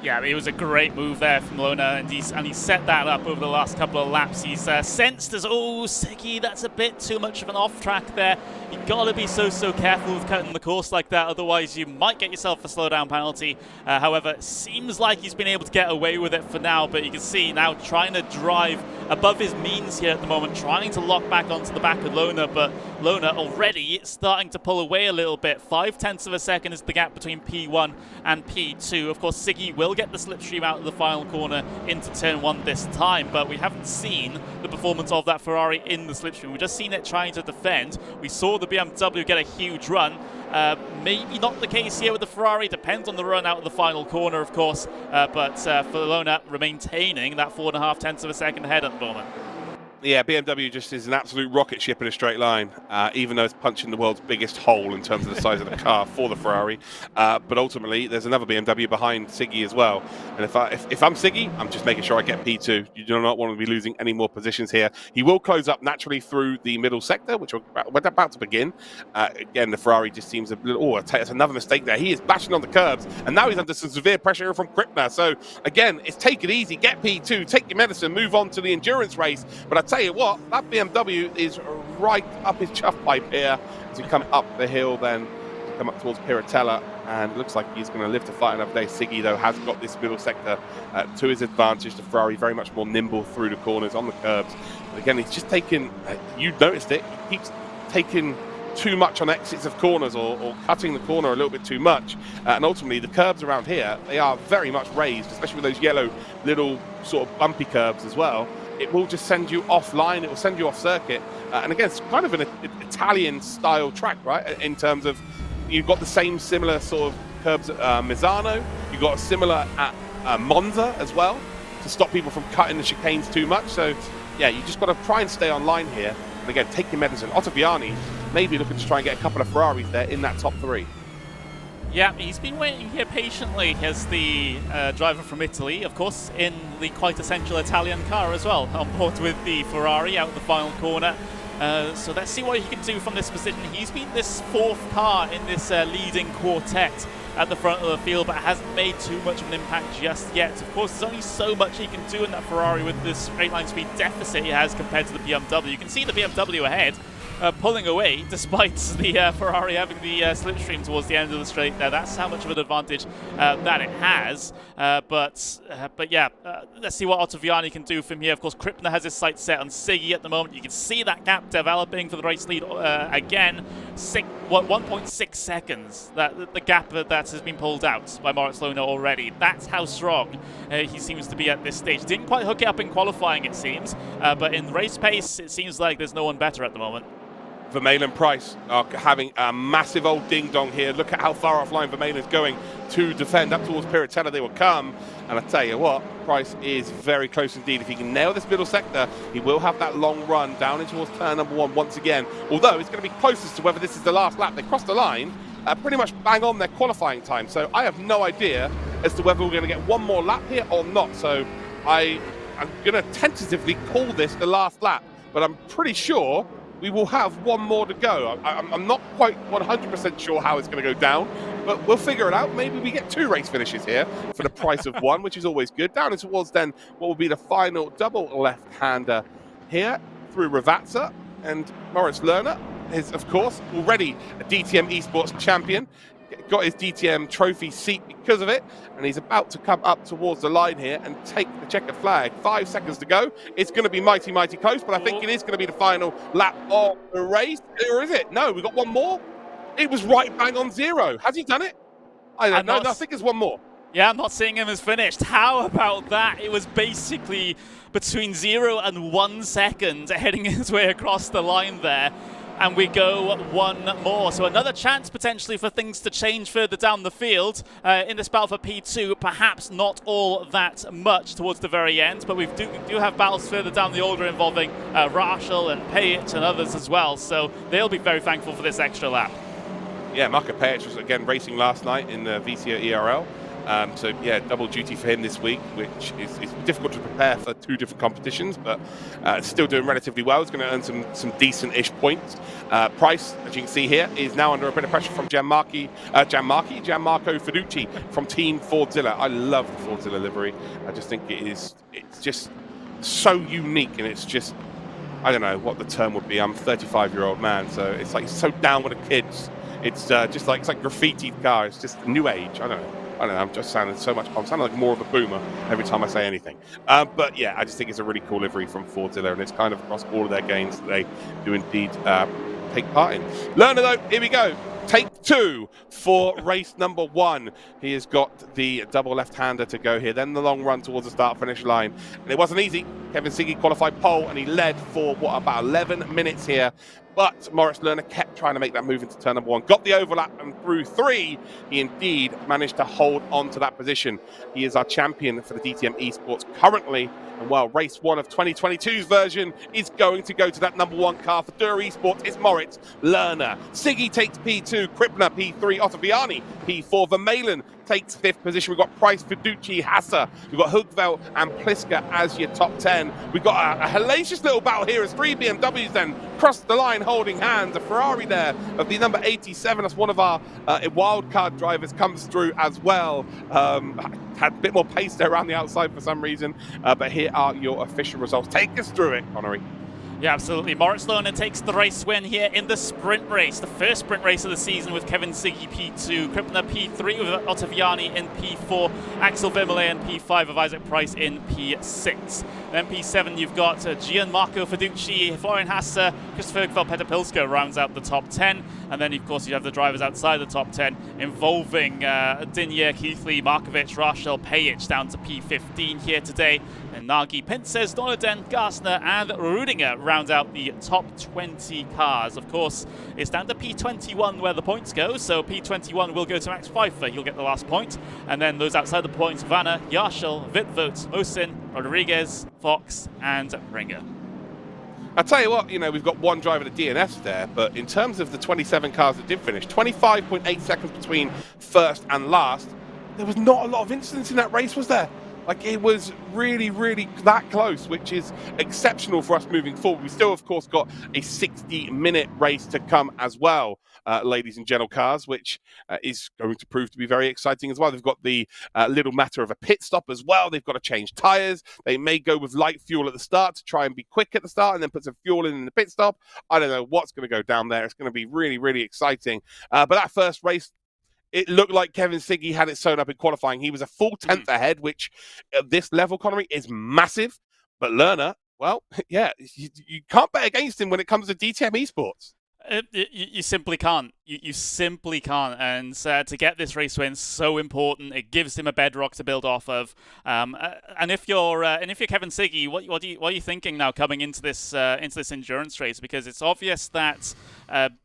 Yeah, it was a great move there from Lona, and he set that up over the last couple of laps. He's sensed as, oh, Siggy, that's a bit too much of an off-track there. You gotta be so careful with cutting the course like that, otherwise you might get yourself a slowdown penalty. However, it seems like he's been able to get away with it for now, but you can see now trying to drive above his means here at the moment, trying to lock back onto the back of Lona, but Lona already starting to pull away a little bit. 0.5 of a second is the gap between P1 and P2. Of course, Siggy will get the slipstream out of the final corner into turn 1 this time, but we haven't seen the performance of that Ferrari in the slipstream. We've just seen it trying to defend. We saw the BMW get a huge run. Maybe not the case here with the Ferrari, depends on the run out of the final corner, of course, but for Lona, maintaining that 4.5 of a second ahead at the moment. Yeah, BMW just is an absolute rocket ship in a straight line, even though it's punching the world's biggest hole in terms of the size of the car for the Ferrari. But ultimately, there's another BMW behind Siggy as well. And if I'm Siggy, I'm just making sure I get P2. You do not want to be losing any more positions here. He will close up naturally through the middle sector, which we're about to begin. Again, the Ferrari just seems a little... Oh, that's another mistake there. He is bashing on the curbs, and now he's under some severe pressure from Krippner. So, again, it's take it easy, get P2, take your medicine, move on to the endurance race. But I tell you what, that BMW is right up his chuff pipe here as we come up the hill, then come up towards Piratella, and it looks like he's going to live to fight another day. Siggy, though, has got this middle sector to his advantage. The Ferrari very much more nimble through the corners on the curbs. But again, he's just taking, you noticed it, he keeps taking too much on exits of corners or cutting the corner a little bit too much. And ultimately, the curbs around here, they are very much raised, especially with those yellow little sort of bumpy curbs as well. It will just send you offline, it will send you off circuit. And again, it's kind of an Italian-style track, right? In terms of, you've got the same similar sort of curbs at Misano, you've got a similar at Monza as well, to stop people from cutting the chicanes too much. So, yeah, you just got to try and stay online here. And again, take your medicine. Ottaviani maybe looking to try and get a couple of Ferraris there in that top 3. Yeah, he's been waiting here patiently as the driver from Italy, of course, in the quite essential Italian car as well, on board with the Ferrari out the final corner. So let's see what he can do from this position. He's been this 4th car in this leading quartet at the front of the field, but hasn't made too much of an impact just yet. Of course, there's only so much he can do in that Ferrari with this straight line speed deficit he has compared to the BMW. You can see the BMW ahead, pulling away despite the Ferrari having the slipstream towards the end of the straight there. That's how much of an advantage that it has. But yeah, let's see what Ottaviani can do from here. Of course, Krippner has his sights set on Siggy at the moment. You can see that gap developing for the race lead again. 1.6 seconds, the gap that has been pulled out by Moritz Lona already. That's how strong he seems to be at this stage. Didn't quite hook it up in qualifying, it seems, but in race pace, it seems like there's no one better at the moment. Vermeulen Price are having a massive old ding-dong here. Look at how far offline Vermeulen's going to defend up towards Piratella. They will come, and I tell you what, Price is very close indeed. If he can nail this middle sector, he will have that long run down in towards turn number 1 once again. Although it's going to be closest to whether this is the last lap. They crossed the line pretty much bang on their qualifying time, so I have no idea as to whether we're going to get one more lap here or not. So I'm going to tentatively call this the last lap, but I'm pretty sure we will have one more to go. I'm not quite 100% sure how it's going to go down, but we'll figure it out. Maybe we get 2 race finishes here for the price of 1, which is always good. Down in towards then what will be the final double left-hander here through Ravazza, and Moritz Lerner is, of course, already a DTM Esports champion. Got his DTM trophy seat because of it, and he's about to come up towards the line here and take the checkered flag. 5 seconds to go. It's going to be mighty close, but I think it is going to be the final lap of the race. Or is it? No, we got one more. It was right bang on 0. Has he done it? I don't know. No, I think there's one more. Yeah, I'm not seeing him as finished. How about that? It was basically between 0 and 1 second heading his way across the line there. And we go one more. So another chance potentially for things to change further down the field in this battle for P2. Perhaps not all that much towards the very end, but we do have battles further down the order involving Rachel and Payet and others as well. So they'll be very thankful for this extra lap. Yeah, Marko Payet was again racing last night in the VCO ERL. So yeah, double duty for him this week, which is difficult to prepare for 2 different competitions, but still doing relatively well. He's going to earn some decent-ish points. Price, as you can see here, is now under a bit of pressure from Gianmarco Fiducci from Team Fordzilla. I love the Fordzilla livery. I just think it's just so unique, and it's just, I don't know what the term would be. I'm a 35-year-old man, so it's like so down with the kids. It's just like, it's like graffiti car. It's just new age. I don't know. I'm just sounding so much. I'm sounding like more of a boomer every time I say anything. But yeah, I just think it's a really cool livery from Fordzilla, and it's kind of across all of their games that they do indeed take part in. Lerner, though, here we go. Take 2 for race number 1. He has got the double left-hander to go here, then the long run towards the start-finish line. And it wasn't easy. Kevin Siggy qualified pole, and he led for, what, about 11 minutes here. But Moritz Lerner kept trying to make that move into turn number 1. Got the overlap, and through 3, he indeed managed to hold on to that position. He is our champion for the DTM Esports currently. And while race 1 of 2022's version is going to go to that number 1 car for Dur Esports, it's Moritz Lerner. Siggy takes P2, Krippner P3, Ottaviani P4, Vermeulen takes 5th position. We've got Price, Fiducci, Hasser. We've got Hugveld and Pliska as your top 10. We've got a hellacious little battle here as 3 BMWs then cross the line holding hands. A Ferrari there of the number 87. That's one of our wildcard drivers comes through as well. Had a bit more pace there around the outside for some reason. But here are your official results. Take us through it, Connery. Yeah, absolutely. Moritz Lerner takes the race win here in the sprint race. The first sprint race of the season with Kevin Siggy P2, Krippner P3 with Ottaviani in P4, Axel Vermeulen P5 of Isaac Price in P6. Then P7 you've got Gianmarco Fiducci, Florian Hasser, Christopher Hugveld, Peter Pilsker rounds out the top 10. And then of course you have the drivers outside the top 10 involving Dinier, Keithley, Markovic, Rachel, Pejic down to P15 here today. And Nagy, Pinces, Donnerden, Garsner and Rudinger round out the top 20 cars. Of course, it's down to P21 where the points go, so P21 will go to Max Pfeiffer. He'll get the last point. And then those outside the points, Vanna, Yarshel, Wittvoet, Mosin, Rodriguez, Fox and Ringer. I'll tell you what, we've got one driver at DNF there, but in terms of the 27 cars that did finish, 25.8 seconds between first and last, there was not a lot of incidents in that race, was there? Like, it was really, really that close, which is exceptional for us moving forward. We still, of course, got a 60-minute race to come as well, ladies and gentle cars, which is going to prove to be very exciting as well. They've got the little matter of a pit stop as well. They've got to change tyres. They may go with light fuel at the start to try and be quick at the start and then put some fuel in the pit stop. I don't know what's going to go down there. It's going to be really, really exciting. But that first race, it looked like Kevin Siggy had it sewn up in qualifying. He was a full 10th ahead, which at this level, Connery, is massive. But Lerner, well, yeah, you can't bet against him when it comes to DTM Esports. You simply can't. You simply can't. And to get this race win, so important. It gives him a bedrock to build off of. And if you're Kevin Siggy, what are you thinking now coming into this endurance race? Because it's obvious that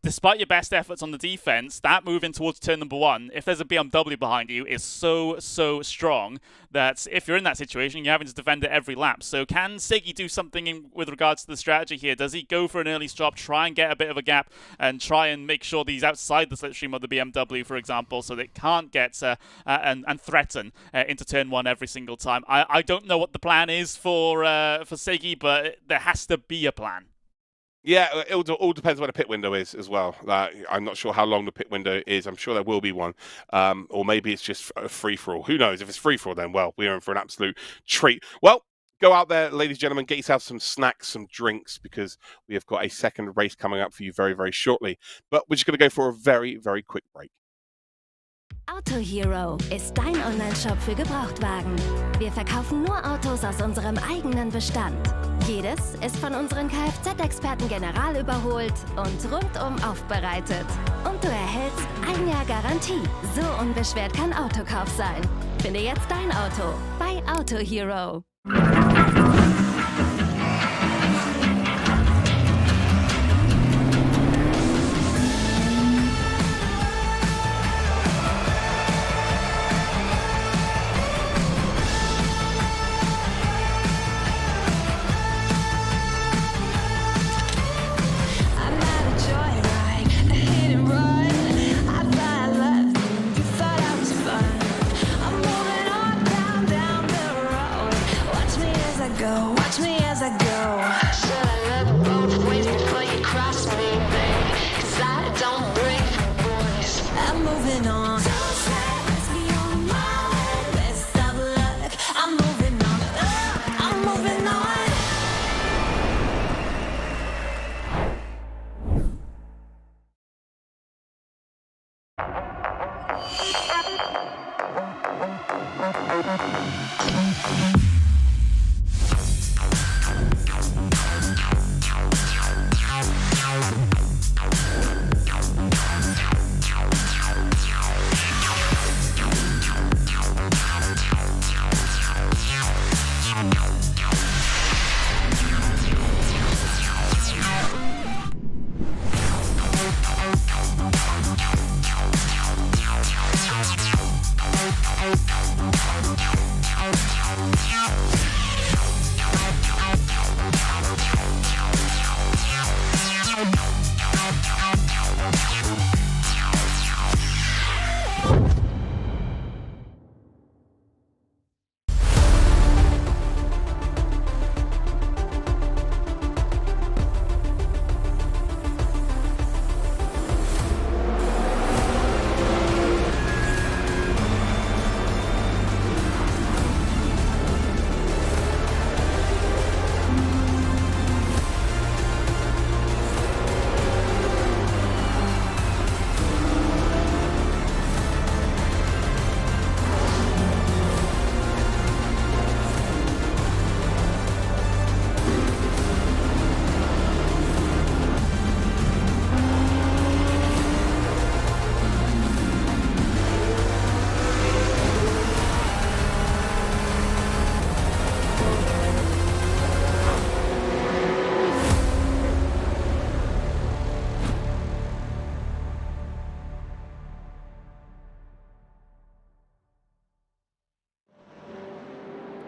despite your best efforts on the defense, that move in towards turn number 1, if there's a BMW behind you, is so strong that if you're in that situation, you're having to defend it every lap. So can Siggy do something with regards to the strategy here? Does he go for an early stop, try and get a bit of a gap, and try and make sure that he's outside the slipstream of the BMW, for example, so that it can't get and threaten into turn 1 every single time? I don't know what the plan is for Siggy, but there has to be a plan. Yeah, it all depends where the pit window is as well. I'm not sure how long the pit window is. I'm sure there will be one. Or maybe it's just a free-for-all. Who knows? If it's free-for-all, then, well, we're in for an absolute treat. Well, go out there, ladies and gentlemen, get yourself some snacks, some drinks, because we have got a second race coming up for you very, very shortly. But we're just going to go for a very, very quick break. Auto Hero ist dein Online-Shop für Gebrauchtwagen. Wir verkaufen nur Autos aus unserem eigenen Bestand. Jedes ist von unseren Kfz-Experten general überholt und rundum aufbereitet. Und du erhältst 1 Jahr Garantie. So unbeschwert kann Autokauf sein. Finde jetzt dein Auto bei Auto Hero. I'm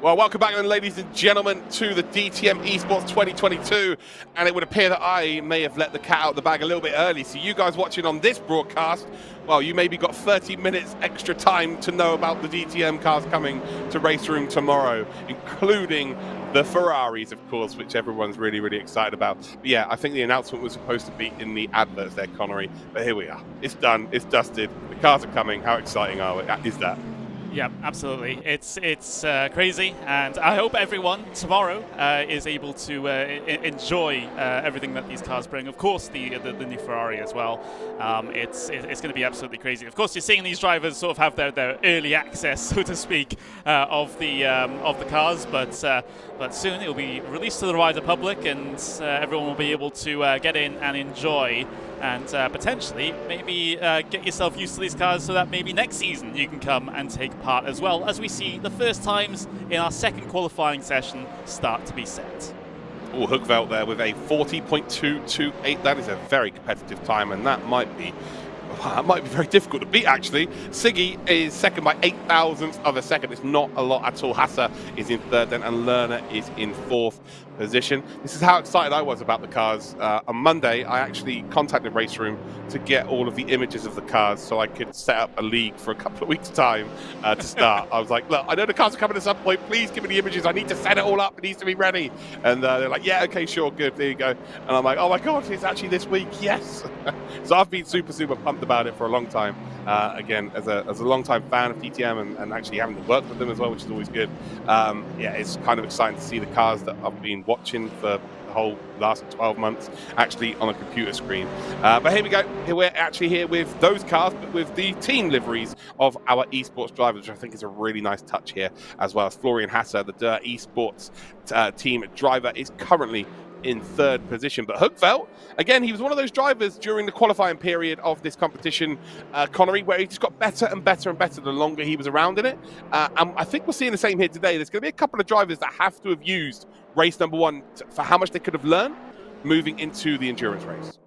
Well, welcome back then, ladies and gentlemen, to the DTM Esports 2022. And it would appear that I may have let the cat out of the bag a little bit early. So you guys watching on this broadcast, well, you maybe got 30 minutes extra time to know about the DTM cars coming to RaceRoom tomorrow, including the Ferraris, of course, which everyone's really, really excited about. But yeah, I think the announcement was supposed to be in the adverts there, Connery. But here we are. It's done. It's dusted. The cars are coming. How exciting is that? Yeah, absolutely. It's crazy, and I hope everyone tomorrow is able to enjoy everything that these cars bring. Of course, the new Ferrari as well. It's going to be absolutely crazy. Of course, you're seeing these drivers sort of have their early access, so to speak, of the cars, but soon it will be released to the wider public, and everyone will be able to get in and enjoy. And potentially, maybe get yourself used to these cars so that maybe next season you can come and take part as well, as we see the first times in our second qualifying session start to be set. Oh, Hookveld there with a 40.228. That is a very competitive time, and that might be very difficult to beat, actually. Siggy is second by 8 thousandths of a second. It's not a lot at all. Hassa is in third then, and Lerner is in fourth position. This is how excited I was about the cars. On Monday, I actually contacted RaceRoom to get all of the images of the cars so I could set up a league for a couple of weeks' time to start. I was like, look, I know the cars are coming at some point. Please give me the images. I need to set it all up. It needs to be ready. And they're like, yeah, okay, sure, good. There you go. And I'm like, oh my God, it's actually this week. Yes. So I've been super, super pumped about it for a long time. Again, as a long-time fan of DTM and actually having to work with them as well, which is always good. Yeah, it's kind of exciting to see the cars that I've been watching for the whole last 12 months actually on a computer screen. But here we go. We're actually here with those cars, but with the team liveries of our esports drivers, which I think is a really nice touch here, as well as Florian Hassa, the Dirt Esports team driver, is currently in third position. But Hookveld, again, he was one of those drivers during the qualifying period of this competition, Connery, where he just got better and better and better the longer he was around in it. And I think we're seeing the same here today. There's going to be a couple of drivers that have to have used race number one for how much they could have learned moving into the endurance race.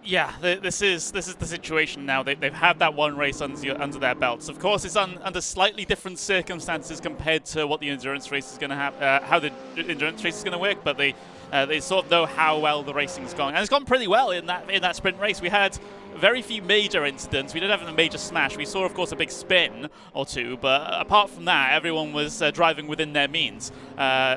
Yeah, this is the situation now. They've had that one race under their belts. Of course, it's under slightly different circumstances compared to what the endurance race is going to have, how the endurance race is going to work. But they sort of know how well the racing's gone, and it's gone pretty well in that sprint race. We had very few major incidents. We didn't have a major smash. We saw, of course, a big spin or two, but apart from that, everyone was driving within their means.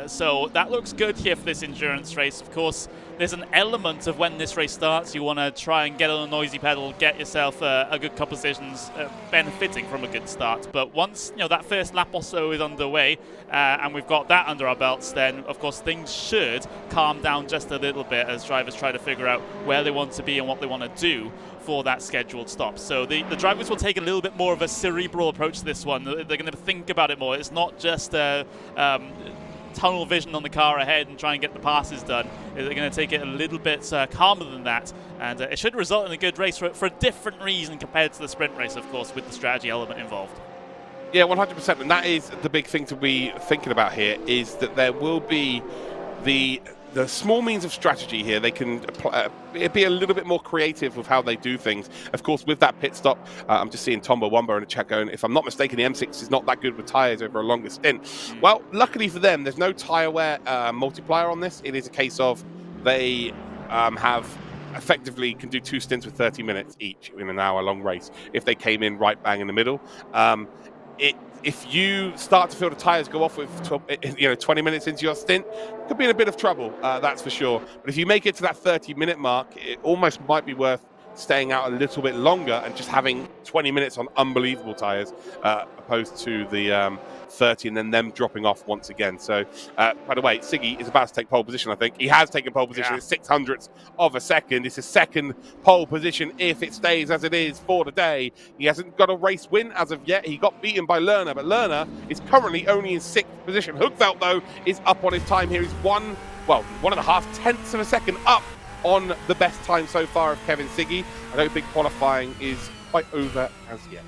So that looks good here for this endurance race. Of course, there's an element of when this race starts, you want to try and get on a noisy pedal, get yourself a good couple positions, benefiting from a good start. But once that first lap or so is underway, and we've got that under our belts, then of course things should calm down just a little bit as drivers try to figure out where they want to be and what they want to do for that scheduled stop. So the drivers will take a little bit more of a cerebral approach to this one. They're going to think about it more. It's not just tunnel vision on the car ahead and try and get the passes done. They're going to take it a little bit calmer than that, and it should result in a good race for a different reason compared to the sprint race, of course, with the strategy element involved. Yeah, 100%, and that is the big thing to be thinking about here, is that there will be the small means of strategy here. They can be a little bit more creative with how they do things. Of course, with that pit stop, I'm just seeing Tombo Wumbo in the chat going, if I'm not mistaken, the M6 is not that good with tyres over a longer stint. Well, luckily for them, there's no tyre wear multiplier on this. It is a case of they have effectively can do 2 stints with 30 minutes each in an hour-long race if they came in right bang in the middle. If you start to feel the tyres go off with 20 minutes into your stint, could be in a bit of trouble, that's for sure. But if you make it to that 30-minute mark, it almost might be worth staying out a little bit longer and just having 20 minutes on unbelievable tyres, opposed to the 30 and then them dropping off once again. So, by the way, Siggy is about to take pole position, I think. He has taken pole position at 600ths of a second. It's his second pole position if it stays as it is for the day. He hasn't got a race win as of yet. He got beaten by Lerner, but Lerner is currently only in 6th position. Hoogveld, though, is up on his time here. He's 1.5 tenths of a second up on the best time so far of Kevin Siggy. I don't think qualifying is quite over as yet.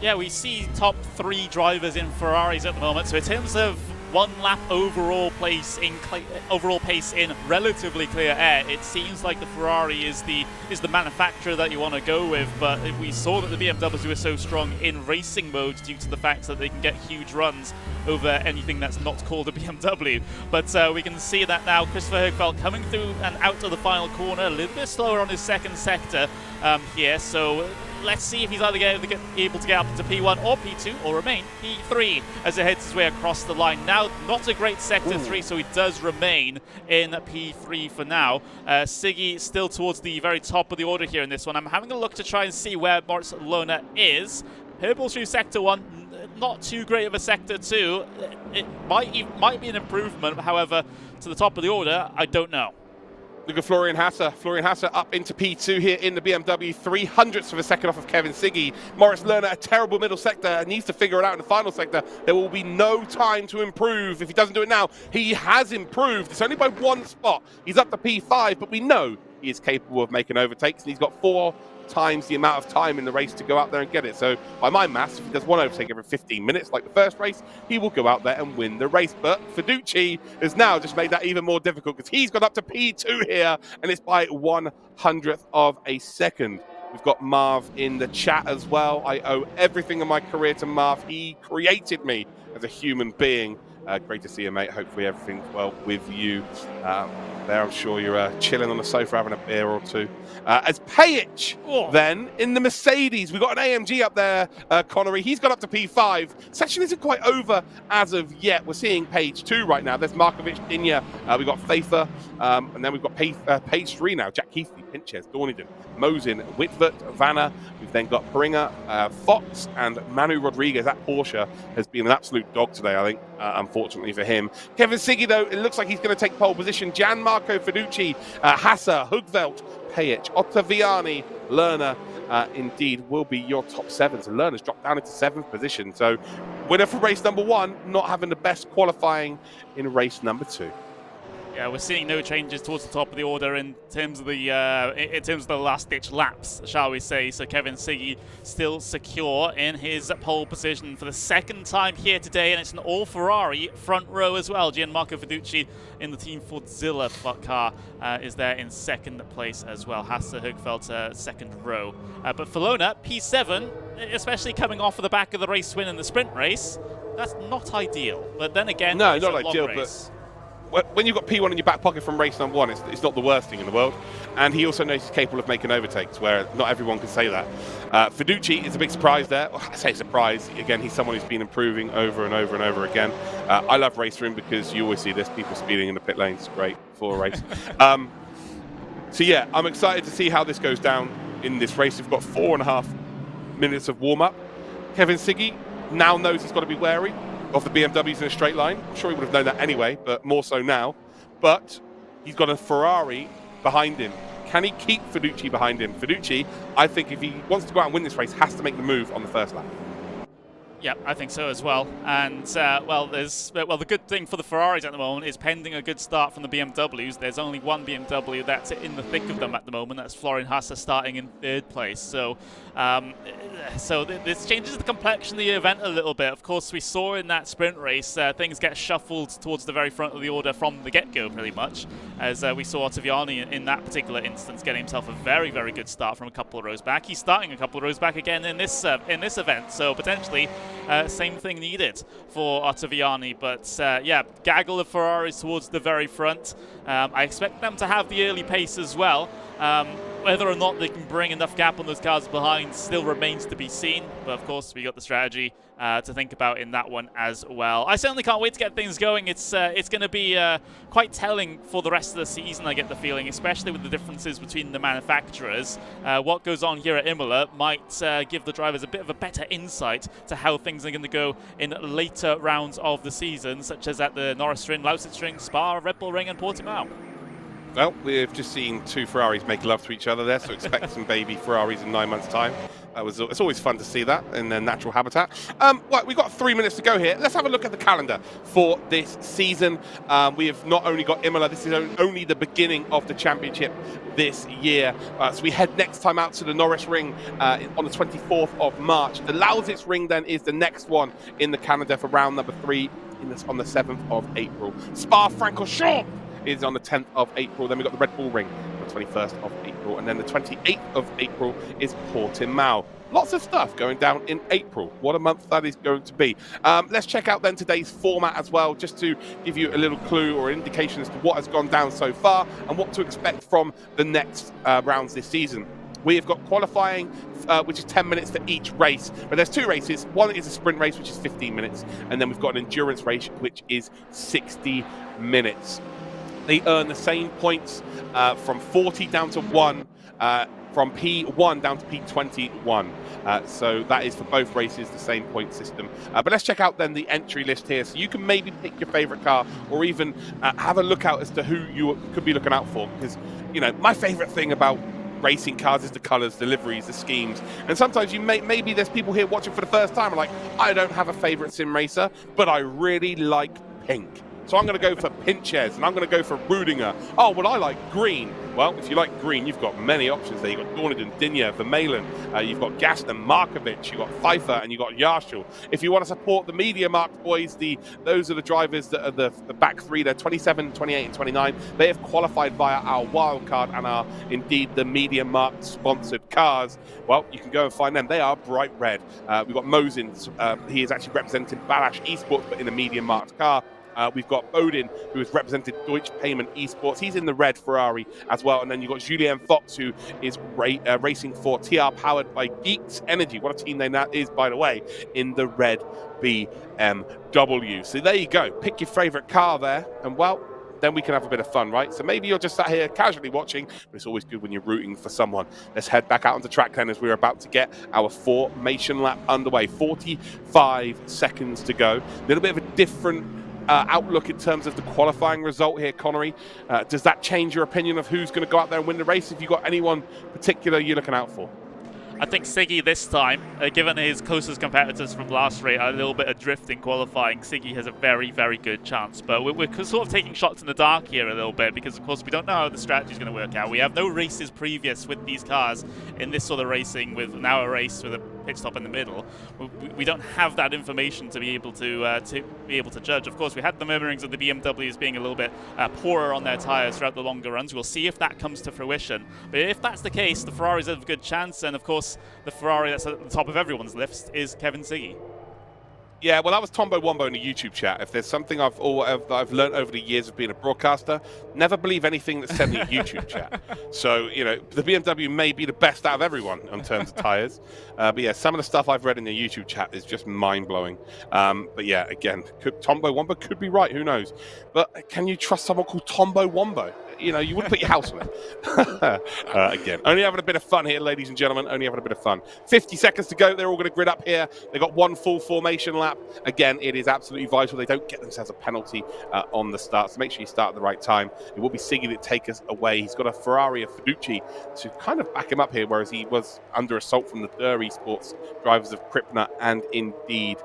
Yeah, we see top 3 drivers in Ferraris at the moment. So in terms of 1 lap overall pace in relatively clear air, it seems like the Ferrari is the manufacturer that you want to go with. But we saw that the BMWs were so strong in racing mode due to the fact that they can get huge runs over anything that's not called a BMW. But we can see that now. Christopher Hoogveld coming through and out of the final corner, a little bit slower on his second sector here. So let's see if he's either able to get up into P1 or P2 or remain P3 as he heads his way across the line. Now, not a great sector 3, so he does remain in P3 for now. Siggy still towards the very top of the order here in this one. I'm having a look to try and see where Moritz Lohner is. Purple through sector 1, not too great of a sector 2. It might be an improvement, however, to the top of the order, I don't know. Look at Florian Hasser. Florian Hasser up into P2 here in the BMW, 300ths of a second off of Kevin Siggy. Moritz Lohner, a terrible middle sector, needs to figure it out in the final sector. There will be no time to improve if he doesn't do it now. He has improved. It's only by 1 spot. He's up to P5, but we know he is capable of making overtakes, and he's got 4 times the amount of time in the race to go out there and get it. So by my maths, if he does 1 overtake every 15 minutes like the first race, he will go out there and win the race. But Fiducci has now just made that even more difficult because he's got up to P2 here, and it's by 100th of a second. We've got Marv in the chat as well. I owe everything in my career to Marv. He created me as a human being. Great to see you, mate. Hopefully everything's well with you there. I'm sure you're chilling on the sofa having a beer or 2. As Payich, then, in the Mercedes, we've got an AMG up there, Connery. He's got up to P5. Session isn't quite over as of yet. We're seeing page 2 right now. There's Markovic, Dinya. We've got Fafer, and then we've got page 3 now. Jack Keithley, Pinches, Dornington, Mosin, Whitvert, Vanna. We've then got Bringer, Fox, and Manu Rodriguez. That Porsche has been an absolute dog today, I think, unfortunately for him. Kevin Siggy, though, it looks like he's going to take pole position. Gianmarco Fiducci, Hasser, Hoogveld, Payich, Ottaviani, Lerner, indeed, will be your top 7. So Lerner's dropped down into 7th position. So winner for race number 1, not having the best qualifying in race number 2. Yeah, we're seeing no changes towards the top of the order in terms of the last-ditch laps, shall we say. So Kevin Siggy still secure in his pole position for the 2nd time here today, and it's an all-Ferrari front row as well. Gianmarco Fiducci in the Team Fordzilla car is there in 2nd place as well. Hasse Hoogveld 2nd row. But for Lohner, P7, especially coming off of the back of the race win in the sprint race, that's not ideal. But then again, no, it's not ideal, but when you've got P1 in your back pocket from race number 1, it's not the worst thing in the world. And he also knows he's capable of making overtakes, where not everyone can say that. Fiducci is a big surprise there. Well, I say surprise. Again, he's someone who's been improving over and over and over again. I love RaceRoom because you always see this, people speeding in the pit lanes. Great for a race. So yeah, I'm excited to see how this goes down in this race. We've got 4.5 minutes of warm-up. Kevin Siggy now knows he's got to be wary of the BMWs in a straight line. I'm sure he would have known that anyway, but more so now. But he's got a Ferrari behind him. Can he keep Fiducci behind him? Fiducci, I think if he wants to go out and win this race, has to make the move on the first lap. Yeah, I think so as well. And, the good thing for the Ferraris at the moment is pending a good start from the BMWs. There's only one BMW that's in the thick of them at the moment. That's Florian Hasse starting in 3rd place. So, this changes the complexion of the event a little bit. Of course, we saw in that sprint race, things get shuffled towards the very front of the order from the get-go, pretty much. As we saw Ottaviani in that particular instance getting himself a very, very good start from a couple of rows back. He's starting a couple of rows back again in this event. So, potentially, same thing needed for Ottaviani, but yeah, gaggle of Ferraris towards the very front. I expect them to have the early pace as well. Whether or not they can bring enough gap on those cars behind still remains to be seen, but of course we got the strategy to think about in that one as well. I certainly can't wait to get things going. It's going to be quite telling for the rest of the season, I get the feeling, especially with the differences between the manufacturers. What goes on here at Imola might give the drivers a bit of a better insight to how things are going to go in later rounds of the season, such as at the Norris Ring, Lausitz Ring, Spa, Red Bull Ring and Portimao. Well, we've just seen 2 Ferraris make love to each other there, so expect some baby Ferraris in 9 months' time. It's always fun to see that in their natural habitat. Well, we've got 3 minutes to go here. Let's have a look at the calendar for this season. We have not only got Imola, this is only the beginning of the championship this year. So we head next time out to the Norris Ring on the 24th of March. The Lausitz Ring then is the next one in the calendar for round number 3 on the 7th of April. Spa-Francorchamps is on the 10th of April. Then we've got the Red Bull Ring on the 21st of April. And then the 28th of April is Portimao. Lots of stuff going down in April. What a month that is going to be. Let's check out then today's format as well, just to give you a little clue or indication as to what has gone down so far and what to expect from the next rounds this season. We have got qualifying, which is 10 minutes for each race. But there's 2 races. One is a sprint race, which is 15 minutes. And then we've got an endurance race, which is 60 minutes. They earn the same points from 40 down to 1, from P1 down to P21. So that is for both races, the same point system. But let's check out then the entry list here. So you can maybe pick your favorite car or even have a look out as to who you could be looking out for. Because, you know, my favorite thing about racing cars is the colors, the liveries, the schemes. And sometimes maybe there's people here watching for the first time and like, I don't have a favorite sim racer, but I really like pink. So I'm going to go for Pinches, and I'm going to go for Rudinger. Oh, well, I like green. Well, if you like green, you've got many options there. You've got Dorniden, Dinya, Vermeulen, you've got Gaston, Markovic, you've got Pfeiffer, and you've got Yarshall. If you want to support the MediaMarkt boys, those are the drivers that are the back 3. They're 27, 28, and 29. They have qualified via our wildcard and are indeed the MediaMarkt sponsored cars. Well, you can go and find them. They are bright red. We've got Mosin. He is actually representing Balash Esports, but in a MediaMarkt car. We've got Odin, who has represented Deutsche Payment Esports. He's in the red Ferrari as well. And then you've got Julien Fox, who is racing for TR, powered by Geeks Energy. What a team name that is, by the way, in the red BMW. So there you go. Pick your favorite car there. And, well, then we can have a bit of fun, right? So maybe you're just sat here casually watching, but it's always good when you're rooting for someone. Let's head back out onto track then, as we're about to get our formation lap underway. 45 seconds to go. A little bit of a different outlook in terms of the qualifying result here, Connery. Does that change your opinion of who's going to go out there and win the race? Have you got anyone particular you're looking out for? I think Siggy this time, given his closest competitors from last race, a little bit adrift in qualifying, Siggy has a very, very good chance. But we're sort of taking shots in the dark here a little bit because, of course, we don't know how the strategy is going to work out. We have no races previous with these cars in this sort of racing, with now a race with a pit stop in the middle. We don't have that information to be able to judge. Of course, we had the murmurings of the BMWs being a little bit poorer on their tyres throughout the longer runs. We'll see if that comes to fruition. But if that's the case, the Ferraris have a good chance, and of course, the Ferrari that's at the top of everyone's list is Kevin Siggy. Yeah, well, that was Tombo Wombo in the YouTube chat. If there's something I've learned over the years of being a broadcaster, never believe anything that's said in the YouTube chat. So, you know, the BMW may be the best out of everyone in terms of tyres. But yeah, some of the stuff I've read in the YouTube chat is just mind-blowing. But yeah, again, Tombo Wombo could be right, who knows? But can you trust someone called Tombo Wombo? you know, you wouldn't put your house on it. Again, only having a bit of fun here, ladies and gentlemen, only having a bit of fun. 50 seconds to go. They're all going to grid up here. They've got one full formation lap. Again, it is absolutely vital they don't get themselves a penalty on the start, so make sure you start at the right time. It will be Siggy that take us away. He's got a Ferrari of Fiduci to kind of back him up here, whereas he was under assault from the DTM Esports drivers of Kripner and indeed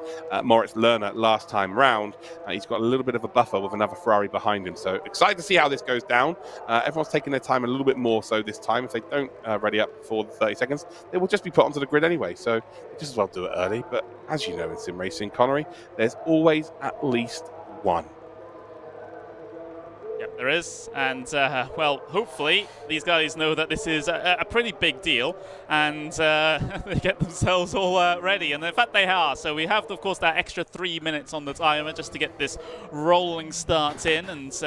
Moritz Lerner last time round. He's got a little bit of a buffer with another Ferrari behind him, so excited to see how this goes down. Everyone's taking their time a little bit more so this time. If they don't ready up before the 30 seconds, they will just be put onto the grid anyway, so just as well do it early. But as you know in sim racing, Connery, there's always at least one. Yep, there is, and well, hopefully these guys know that this is a pretty big deal, and they get themselves all ready, and in fact they are. So we have, of course, that extra 3 minutes on the timer just to get this rolling start in, and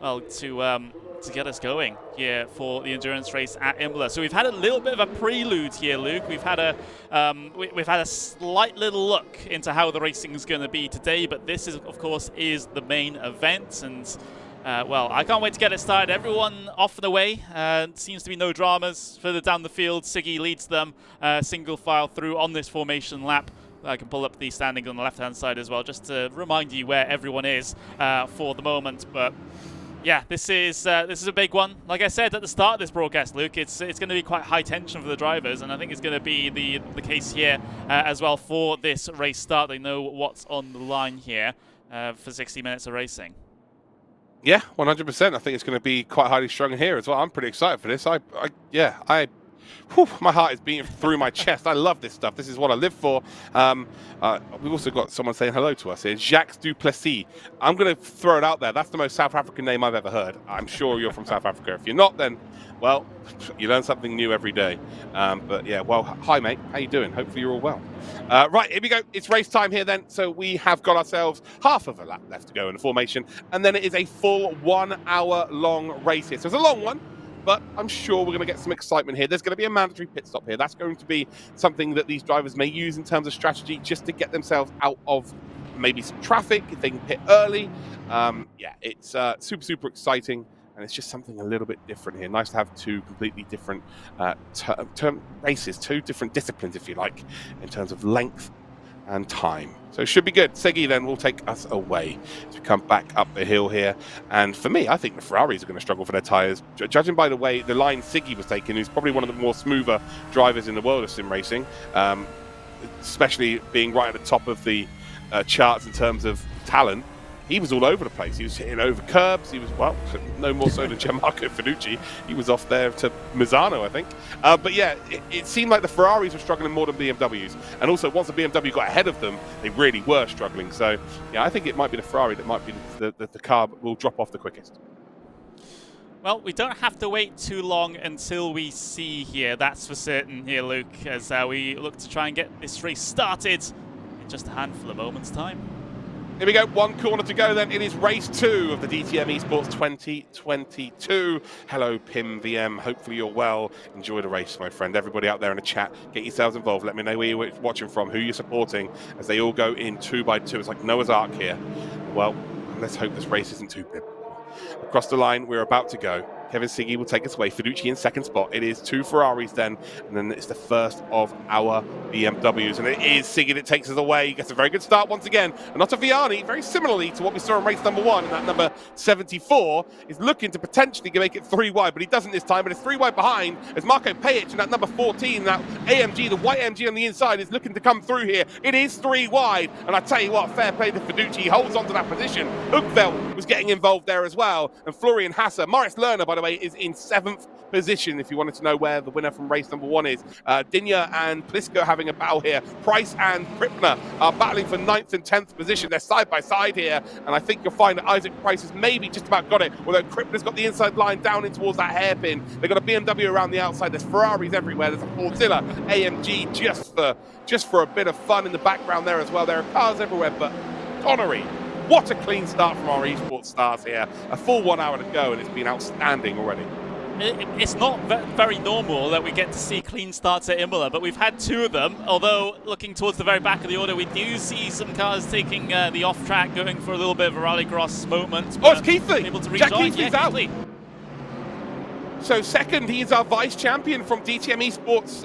well, to get us going here for the endurance race at Imola. So we've had a little bit of a prelude here, Luke. We've had a slight little look into how the racing is going to be today, but this is, of course, is the main event, and well, I can't wait to get it started. Everyone off and away. Seems to be no dramas further down the field. Siggy leads them single file through on this formation lap. I can pull up the standings on the left-hand side as well, just to remind you where everyone is for the moment. But yeah, this is a big one. Like I said at the start of this broadcast, Luke, it's going to be quite high tension for the drivers, and I think it's going to be the case here as well for this race start. They know what's on the line here for 60 minutes of racing. Yeah, 100%. I think it's going to be quite highly strung here as well. I'm pretty excited for this. Whew, my heart is beating through my chest. I love this stuff. This is what I live for. We've also got someone saying hello to us here. Jacques Duplessis. I'm going to throw it out there. That's the most South African name I've ever heard. I'm sure you're from South Africa. If you're not, then, well, you learn something new every day. But yeah, well, hi, mate. How you doing? Hopefully you're all well. Right, here we go. It's race time here then. So we have got ourselves half of a lap left to go in the formation. And then it is a full 1 hour long race here. So it's a long one, but I'm sure we're going to get some excitement here. There's going to be a mandatory pit stop here. That's going to be something that these drivers may use in terms of strategy just to get themselves out of maybe some traffic if they can pit early. Yeah, it's super, super exciting. And it's just something a little bit different here. Nice to have two completely different races, two different disciplines, if you like, in terms of length and time. So it should be good. Siggy then will take us away to come back up the hill here. And for me, I think the Ferraris are going to struggle for their tyres. Judging by the way the line Siggy was taking, who's probably one of the more smoother drivers in the world of sim racing, especially being right at the top of the charts in terms of talent. He was all over the place. He was hitting over curbs. He was, well, no more so than Gianmarco Fiduci. He was off there to Misano, I think. But yeah, it seemed like the Ferraris were struggling more than BMWs. And also, once the BMW got ahead of them, they really were struggling. So, yeah, I think it might be the Ferrari that might be the car that will drop off the quickest. Well, we don't have to wait too long until we see here. That's for certain here, Luke, as we look to try and get this race started in just a handful of moments' time. Here we go, one corner to go then. It is race 2 of the DTM Esports 2022. Hello, Pim VM. Hopefully you're well. Enjoy the race, my friend. Everybody out there in the chat, get yourselves involved. Let me know where you're watching from, who you're supporting, as they all go in 2 by 2. It's like Noah's Ark here. Well, let's hope this race isn't too biblical. Across the line, we're about to go. Kevin Siggy will take us away. Fiduci in second spot. It is 2 Ferraris then, and then it's the first of our BMWs. And it is Siggy that takes us away. He gets a very good start once again. And Ottaviani, very similarly to what we saw in race number 1, and that number 74 is looking to potentially make it 3 wide, but he doesn't this time. But it's 3 wide behind as Marco Pejic and that number 14, that AMG, the white AMG on the inside, is looking to come through here. It is 3 wide, and I tell you what, fair play to Fiduci. He holds on to that position. Hookveld was getting involved there as well, and Florian Hasser. Moritz Lerner, by the way, is in 7th position, if you wanted to know where the winner from race number 1 is. Dinya and Plisko having a battle here. Price and Kripner are battling for 9th and 10th position. They're side by side here, and I think you'll find that Isaac Price has maybe just about got it, although Kripner's got the inside line down in towards that hairpin. They've got a BMW around the outside. There's Ferraris everywhere. There's a Fortilla AMG just for a bit of fun in the background there as well. There are cars everywhere, but Connery, what a clean start from our esports stars here. A full 1 hour to go, and it's been outstanding already. It's not very normal that we get to see clean starts at Imola, but we've had 2 of them. Although, looking towards the very back of the order, we do see some cars taking the off-track, going for a little bit of a rallycross moment. Oh, it's Keithley! Able to Jack rejoin. Keithley's out! So second, he's our vice champion from DTM Esports,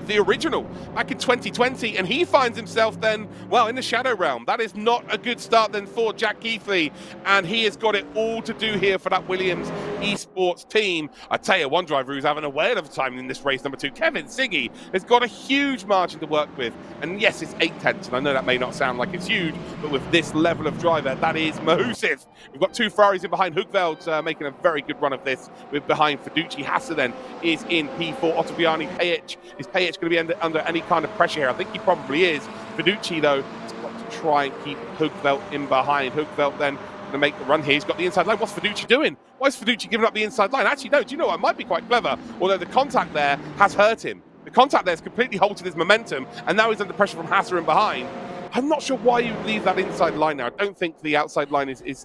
the original, back in 2020, and he finds himself then, well, in the shadow realm. That is not a good start then for Jack Keithley, and he has got it all to do here for that Williams Esports team. I tell you, one driver who's having a whale of a time in this race, number 2, Kevin Siggy, has got a huge margin to work with, and yes, it's 8/10, and I know that may not sound like it's huge, but with this level of driver, that is massive. We've got 2 Ferraris in behind Hugveld, making a very good run of this, with behind Fiducci. Hassa then is in P4. Ottaviani, Pajic. Is Pajic going to be under any kind of pressure here? I think he probably is. Fiducci, though, has got to try and keep Hugveld in behind. Hugveld then going to make the run here. He's got the inside line. What's Fiducci doing? Why is Fiducci giving up the inside line? Actually, no. Do you know what? It might be quite clever, although the contact there has hurt him. The contact there has completely halted his momentum, and now he's under pressure from Hassa in behind. I'm not sure why you leave that inside line now. I don't think the outside line is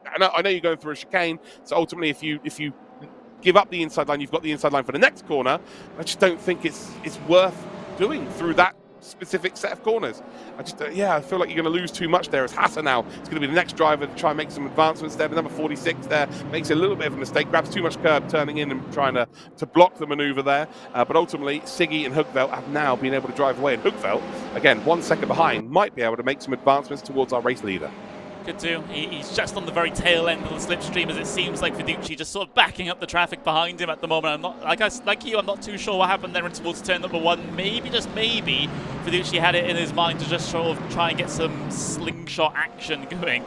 I know you're going through a chicane, so ultimately if you give up the inside line, you've got the inside line for the next corner. I just don't think it's worth doing through that specific set of corners. I feel like you're going to lose too much there. As Hassa now, it's going to be the next driver to try and make some advancements there. The number 46 there makes a little bit of a mistake, grabs too much curb turning in and trying to block the maneuver there. But ultimately, Siggy and Hugveld have now been able to drive away. And Hugveld, again, 1 second behind, might be able to make some advancements towards our race leader. Could do. He's just on the very tail end of the slipstream, as it seems like Fiducci just sort of backing up the traffic behind him at the moment. I'm not like you. I'm not too sure what happened there towards turn number 1. Maybe, just maybe, Fiducci had it in his mind to just sort of try and get some slingshot action going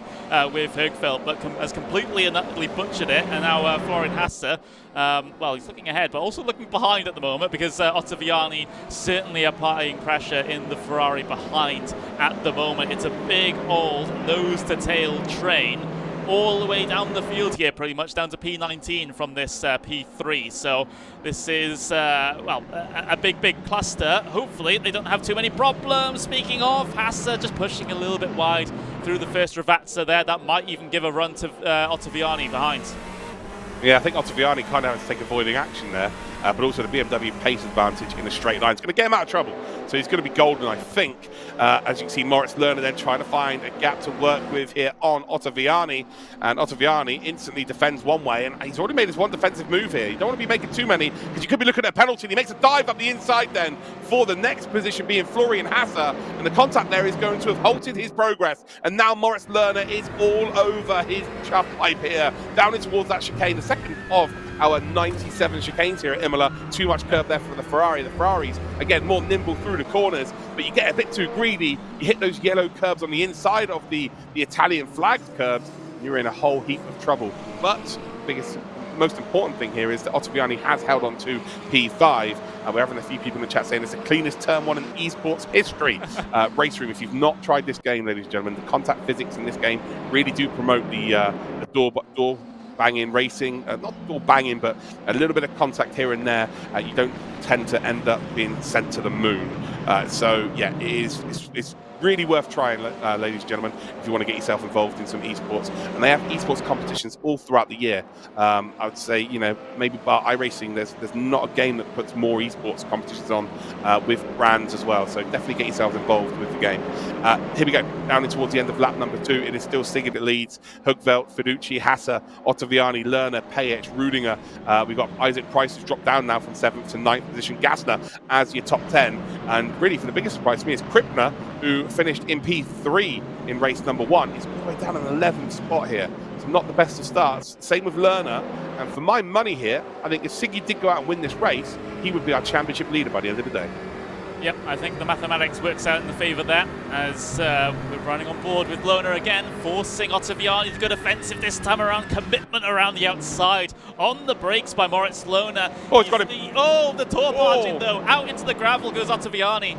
with Hugveld, but has completely and utterly butchered it. And now Florian Hassa, well, he's looking ahead, but also looking behind at the moment, because Ottaviani certainly applying pressure in the Ferrari behind at the moment. It's a big old nose-to-tail train all the way down the field here, pretty much down to P19 from this P3. So this is, well, a big cluster. Hopefully they don't have too many problems. Speaking of, Hassa just pushing a little bit wide through the first Ravazza there. That might even give a run to Ottaviani behind. Yeah, I think Ottaviani kind of has to take avoiding action there, but also the BMW pace advantage in a straight line is going to get him out of trouble. So he's going to be golden, I think. As you can see, Moritz Lerner then trying to find a gap to work with here on Ottaviani. And Ottaviani instantly defends one way, and he's already made his one defensive move here. You don't want to be making too many, because you could be looking at a penalty. And he makes a dive up the inside then for the next position being Florian Hassa. And the contact there is going to have halted his progress. And now Moritz Lerner is all over his chuff pipe here, down in towards that chicane. The second of our 97 chicanes here at Imola. Too much curb there for the Ferrari. The Ferraris, again, more nimble through the corners, but you get a bit too greedy. You hit those yellow curbs on the inside of the Italian flagged curbs, and you're in a whole heap of trouble. But most important thing here is that Ottaviani has held on to P5. We're having a few people in the chat saying it's the cleanest turn 1 in esports history. RaceRoom, if you've not tried this game, ladies and gentlemen, the contact physics in this game really do promote the door banging racing, not door banging, but a little bit of contact here and there. You don't tend to end up being sent to the moon. So yeah, it's really worth trying, ladies and gentlemen, if you want to get yourself involved in some esports. And they have esports competitions all throughout the year. I would say, you know, maybe bar iRacing, there's not a game that puts more esports competitions on with brands as well. So definitely get yourself involved with the game. Here we go, down in towards the end of lap number 2. It is still Siggy that leads. Hugveld, Fiducci, Hassa, Ottaviani, Lerner, Pajic, Rudinger. We've got Isaac Price, who's dropped down now from 7th to 9th position. Gassner as your top 10. And really, for the biggest surprise to me, is Krippner, who finished in P3 in race number 1. He's all the way down an 11th spot here. So not the best of starts. Same with Lerner. And for my money here, I think if Siggy did go out and win this race, he would be our championship leader by the end of the day. Yep, I think the mathematics works out in the favour there, as we're running on board with Lerner again, forcing Ottaviani to go defensive this time around. Commitment around the outside, on the brakes by Moritz Lerner. Oh, he's got him. Oh, the tour margin though. Out into the gravel goes Ottaviani.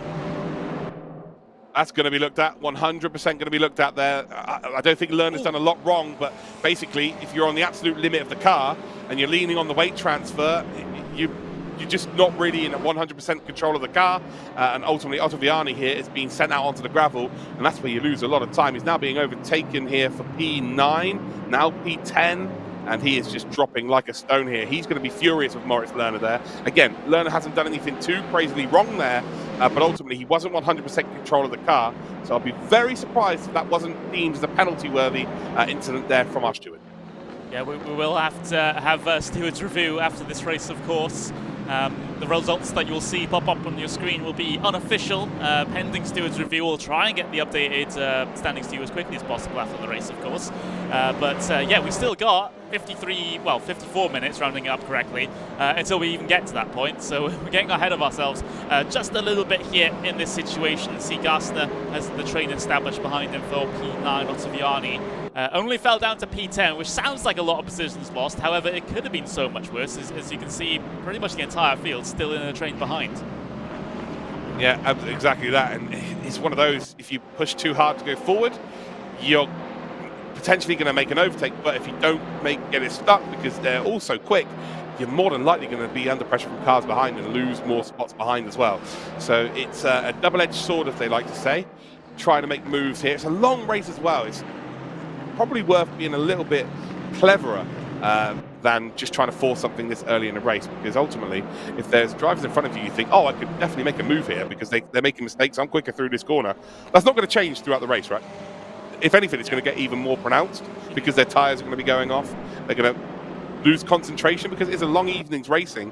That's going to be looked at, 100% going to be looked at there. I don't think Lerner's done a lot wrong, but basically, if you're on the absolute limit of the car and you're leaning on the weight transfer, you're just not really in 100% control of the car, and ultimately Ottaviani here is being sent out onto the gravel, and that's where you lose a lot of time. He's now being overtaken here for P9, now P10, and he is just dropping like a stone here. He's going to be furious with Moritz Lerner there. Again, Lerner hasn't done anything too crazily wrong there, but ultimately he wasn't 100% control of the car, so I'll be very surprised if that wasn't deemed as a penalty-worthy incident there from our steward. Yeah, we will have to have stewards review after this race, of course. The results that you'll see pop up on your screen will be unofficial. Pending stewards review, we'll try and get the updated standings to you as quickly as possible after the race, of course. Yeah, we still got 54 minutes, rounding it up correctly, until we even get to that point. So we're getting ahead of ourselves just a little bit here in this situation. See Gassner has the train established behind him for P9. Ottaviani only fell down to P10, which sounds like a lot of positions lost. However, it could have been so much worse. As you can see, pretty much the entire field still in a train behind. Yeah, exactly that. And it's one of those, if you push too hard to go forward, you're potentially going to make an overtake. But if you don't get it stuck because they're all so quick, you're more than likely going to be under pressure from cars behind and lose more spots behind as well. So it's a double-edged sword, as they like to say, trying to make moves here. It's a long race as well. It's probably worth being a little bit cleverer than just trying to force something this early in the race, because ultimately, if there's drivers in front of you, you think, oh, I could definitely make a move here because they're making mistakes, I'm quicker through this corner. That's not going to change throughout the race, right? If anything, it's going to get even more pronounced because their tyres are going to be going off. They're going to lose concentration because it's a long evening's racing.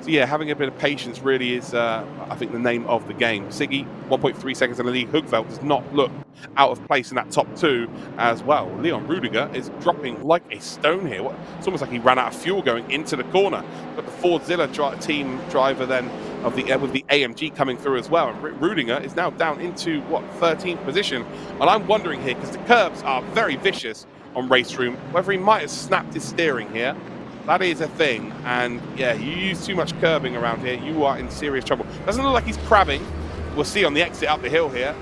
So yeah, having a bit of patience really is, I think, the name of the game. Siggy, 1.3 seconds in the lead. Hugveld does not look out of place in that top two as well. Leon Rudiger is dropping like a stone here. It's almost like he ran out of fuel going into the corner. But the Fordzilla team driver then of with the AMG coming through as well. And Rudiger is now down into, 13th position. And I'm wondering here, because the curbs are very vicious on RaceRoom, whether he might have snapped his steering here. That is a thing, and yeah, you use too much curbing around here, you are in serious trouble. Doesn't look like he's crabbing. We'll see on the exit up the hill here.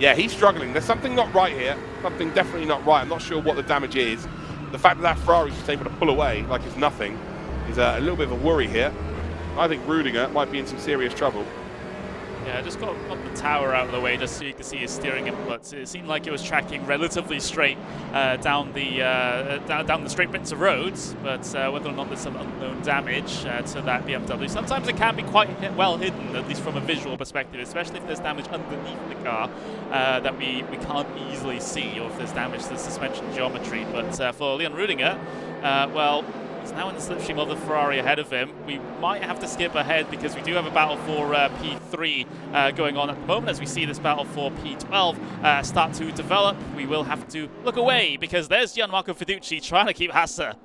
Yeah, he's struggling. There's something not right here. Something definitely not right. I'm not sure what the damage is. The fact that Ferrari is just able to pull away like it's nothing is a little bit of a worry here. I think Rudiger might be in some serious trouble. Yeah, just got the tower out of the way just so you can see his steering inputs. It seemed like it was tracking relatively straight down the straight bits of roads, but whether or not there's some unknown damage to that BMW. Sometimes it can be quite well hidden, at least from a visual perspective, especially if there's damage underneath the car that we can't easily see, or if there's damage to the suspension geometry. But for Leon Rudiger, well, he's now in the slipstream of the Ferrari ahead of him. We might have to skip ahead because we do have a battle for P3 going on at the moment. As we see this battle for P12 start to develop, we will have to look away because there's Gianmarco Fiducci trying to keep Hassa.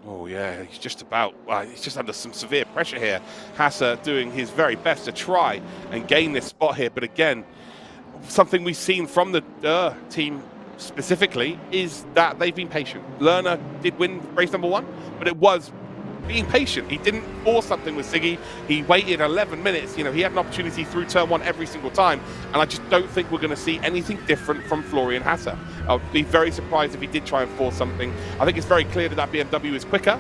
Oh yeah, he's just about, he's just under some severe pressure here. Hassa doing his very best to try and gain this spot here. But again, something we've seen from the team specifically is that they've been patient. Lerner did win race number 1, but it was being patient. He didn't force something with Siggy. He waited 11 minutes. You know, he had an opportunity through turn 1 every single time, and I just don't think we're going to see anything different from Florian Hassa. I'll be very surprised if he did try and force something. I think it's very clear that BMW is quicker.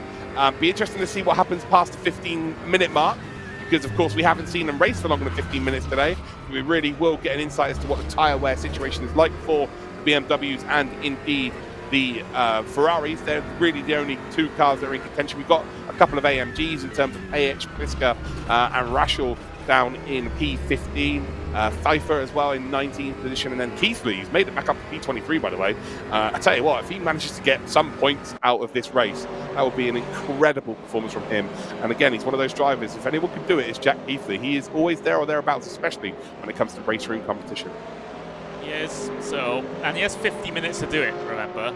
Be interesting to see what happens past the 15-minute mark, because of course we haven't seen them race for longer than 15 minutes today. We really will get an insight as to what the tyre wear situation is like for BMWs and indeed the Ferraris. They're really the only two cars that are in contention. We've got a couple of AMGs in terms of AH, Pliska and Raschel down in P15. Pfeiffer as well in 19th position, and then Keithley, he's made it back up to P23, by the way. I tell you what, if he manages to get some points out of this race, that would be an incredible performance from him. And again, he's one of those drivers, if anyone can do it, it's Jack Keithley. He is always there or thereabouts, especially when it comes to RaceRoom competition. Yes, so, and he has 50 minutes to do it, remember.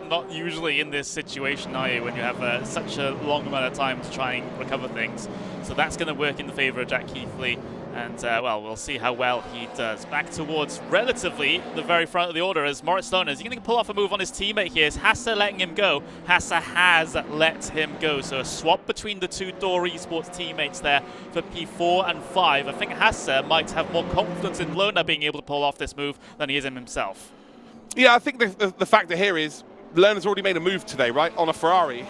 Not usually in this situation, are you, when you have such a long amount of time to try and recover things. So that's going to work in the favour of Jack Keithley. And, well, we'll see how well he does. Back towards relatively the very front of the order as Moritz Lerner. Is he going to pull off a move on his teammate here? Is Hassa letting him go? Hassa has let him go. So a swap between the two Door Esports teammates there for P4 and 5. I think Hassa might have more confidence in Lerner being able to pull off this move than he is in himself. Yeah, I think the factor here is Lerner's already made a move today, right, on a Ferrari.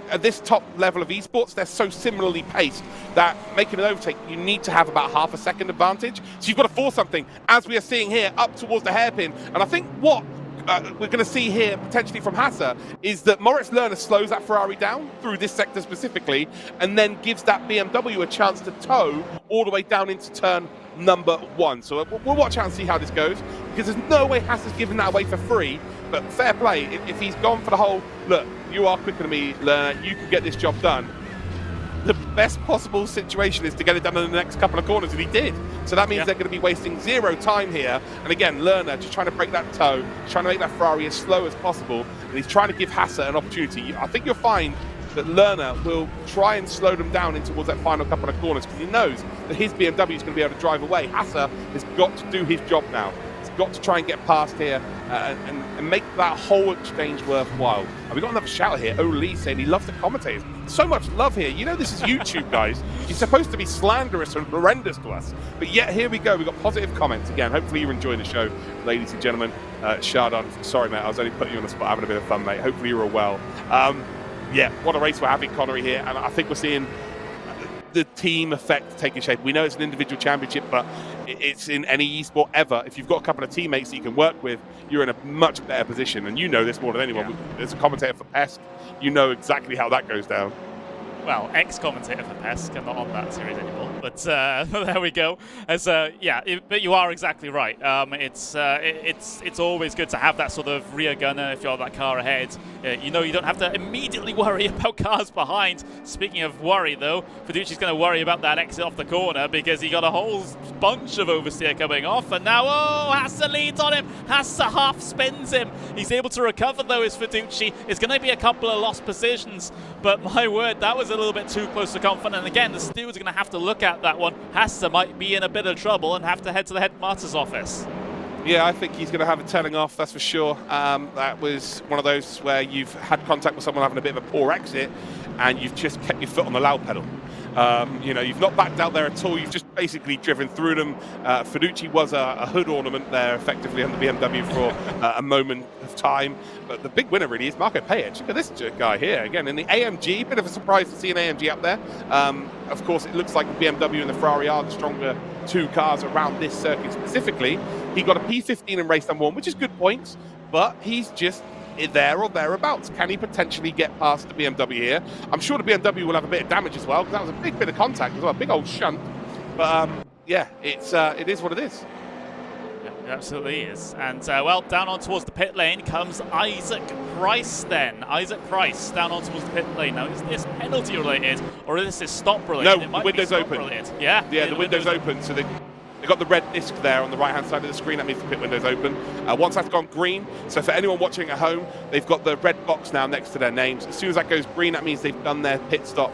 At this top level of esports, they're so similarly paced that making an overtake, you need to have about half a second advantage. So you've got to force something, as we are seeing here, up towards the hairpin. And I think what we're going to see here, potentially from Hassa, is that Moritz Lerner slows that Ferrari down through this sector specifically, and then gives that BMW a chance to tow all the way down into turn number 1. So we'll watch out and see how this goes, because there's no way Hasser's giving that away for free. But fair play, if he's gone for the whole, look, you are quicker than me, Lerner, you can get this job done. The best possible situation is to get it done in the next couple of corners, and he did. So that means they're going to be wasting 0 time here. And again, Lerner just trying to break that toe, trying to make that Ferrari as slow as possible, and he's trying to give Hasser an opportunity. I think you'll find that Lerner will try and slow them down in towards that final couple of corners, because he knows that his BMW is going to be able to drive away. Hasser has got to do his job now. He's got to try and get past here and make that whole exchange worthwhile. And we got another shout here. Oli saying he loves the commentators. So much love here. You know this is YouTube, guys. You're supposed to be slanderous and horrendous to us. But yet, here we go. We've got positive comments. Again, hopefully you're enjoying the show, ladies and gentlemen. Shardon, sorry, mate. I was only putting you on the spot, having a bit of fun, mate. Hopefully you're all well. Yeah, what a race we're having, Connery, here. And I think we're seeing the team effect taking shape. We know it's an individual championship, but it's in any esport ever. If you've got a couple of teammates that you can work with, you're in a much better position. And you know this more than anyone. Yeah. As a commentator for PESC, you know exactly how that goes down. Well, ex-commentator for PESC. I'm not on that series anymore, but there we go. But you are exactly right. It's always good to have that sort of rear gunner if you're that car ahead. You know, you don't have to immediately worry about cars behind. Speaking of worry, though, Fiduci's going to worry about that exit off the corner because he got a whole bunch of oversteer coming off, and now, Hasser leads on him. Hasser half spins him. He's able to recover, though, is Fiduci. It's going to be a couple of lost positions, but my word, that was a little bit too close to confident. And again, the stewards are going to have to look at that one. Hasser might be in a bit of trouble and have to head to the headmaster's office. Yeah, I think he's going to have a telling off, that's for sure. That was one of those where you've had contact with someone having a bit of a poor exit and you've just kept your foot on the loud pedal. You know, you've not backed out there at all. You've just basically driven through them. Fiduci was a hood ornament there, effectively, on the BMW for a moment of time. But the big winner really is Marco Pajic. Look at this guy here. Again, in the AMG, bit of a surprise to see an AMG up there. Of course, it looks like the BMW and the Ferrari are the stronger two cars around this circuit specifically. He got a P15 in race number 1, which is good points, but he's just there or thereabouts. Can he potentially get past the BMW here? I'm sure the BMW will have a bit of damage as well, because that was a big bit of contact as well, a big old shunt. But yeah, it is what it is. It absolutely is. And well, down on towards the pit lane comes Isaac Price then. Isaac Price down on towards the pit lane. Now, is this penalty related or is this stop related? No, the window's open. Related. Yeah, the window's open. So they've got the red disc there on the right-hand side of the screen. That means the pit window's open. Once that's gone green, so for anyone watching at home, they've got the red box now next to their names. As soon as that goes green, that means they've done their pit stop.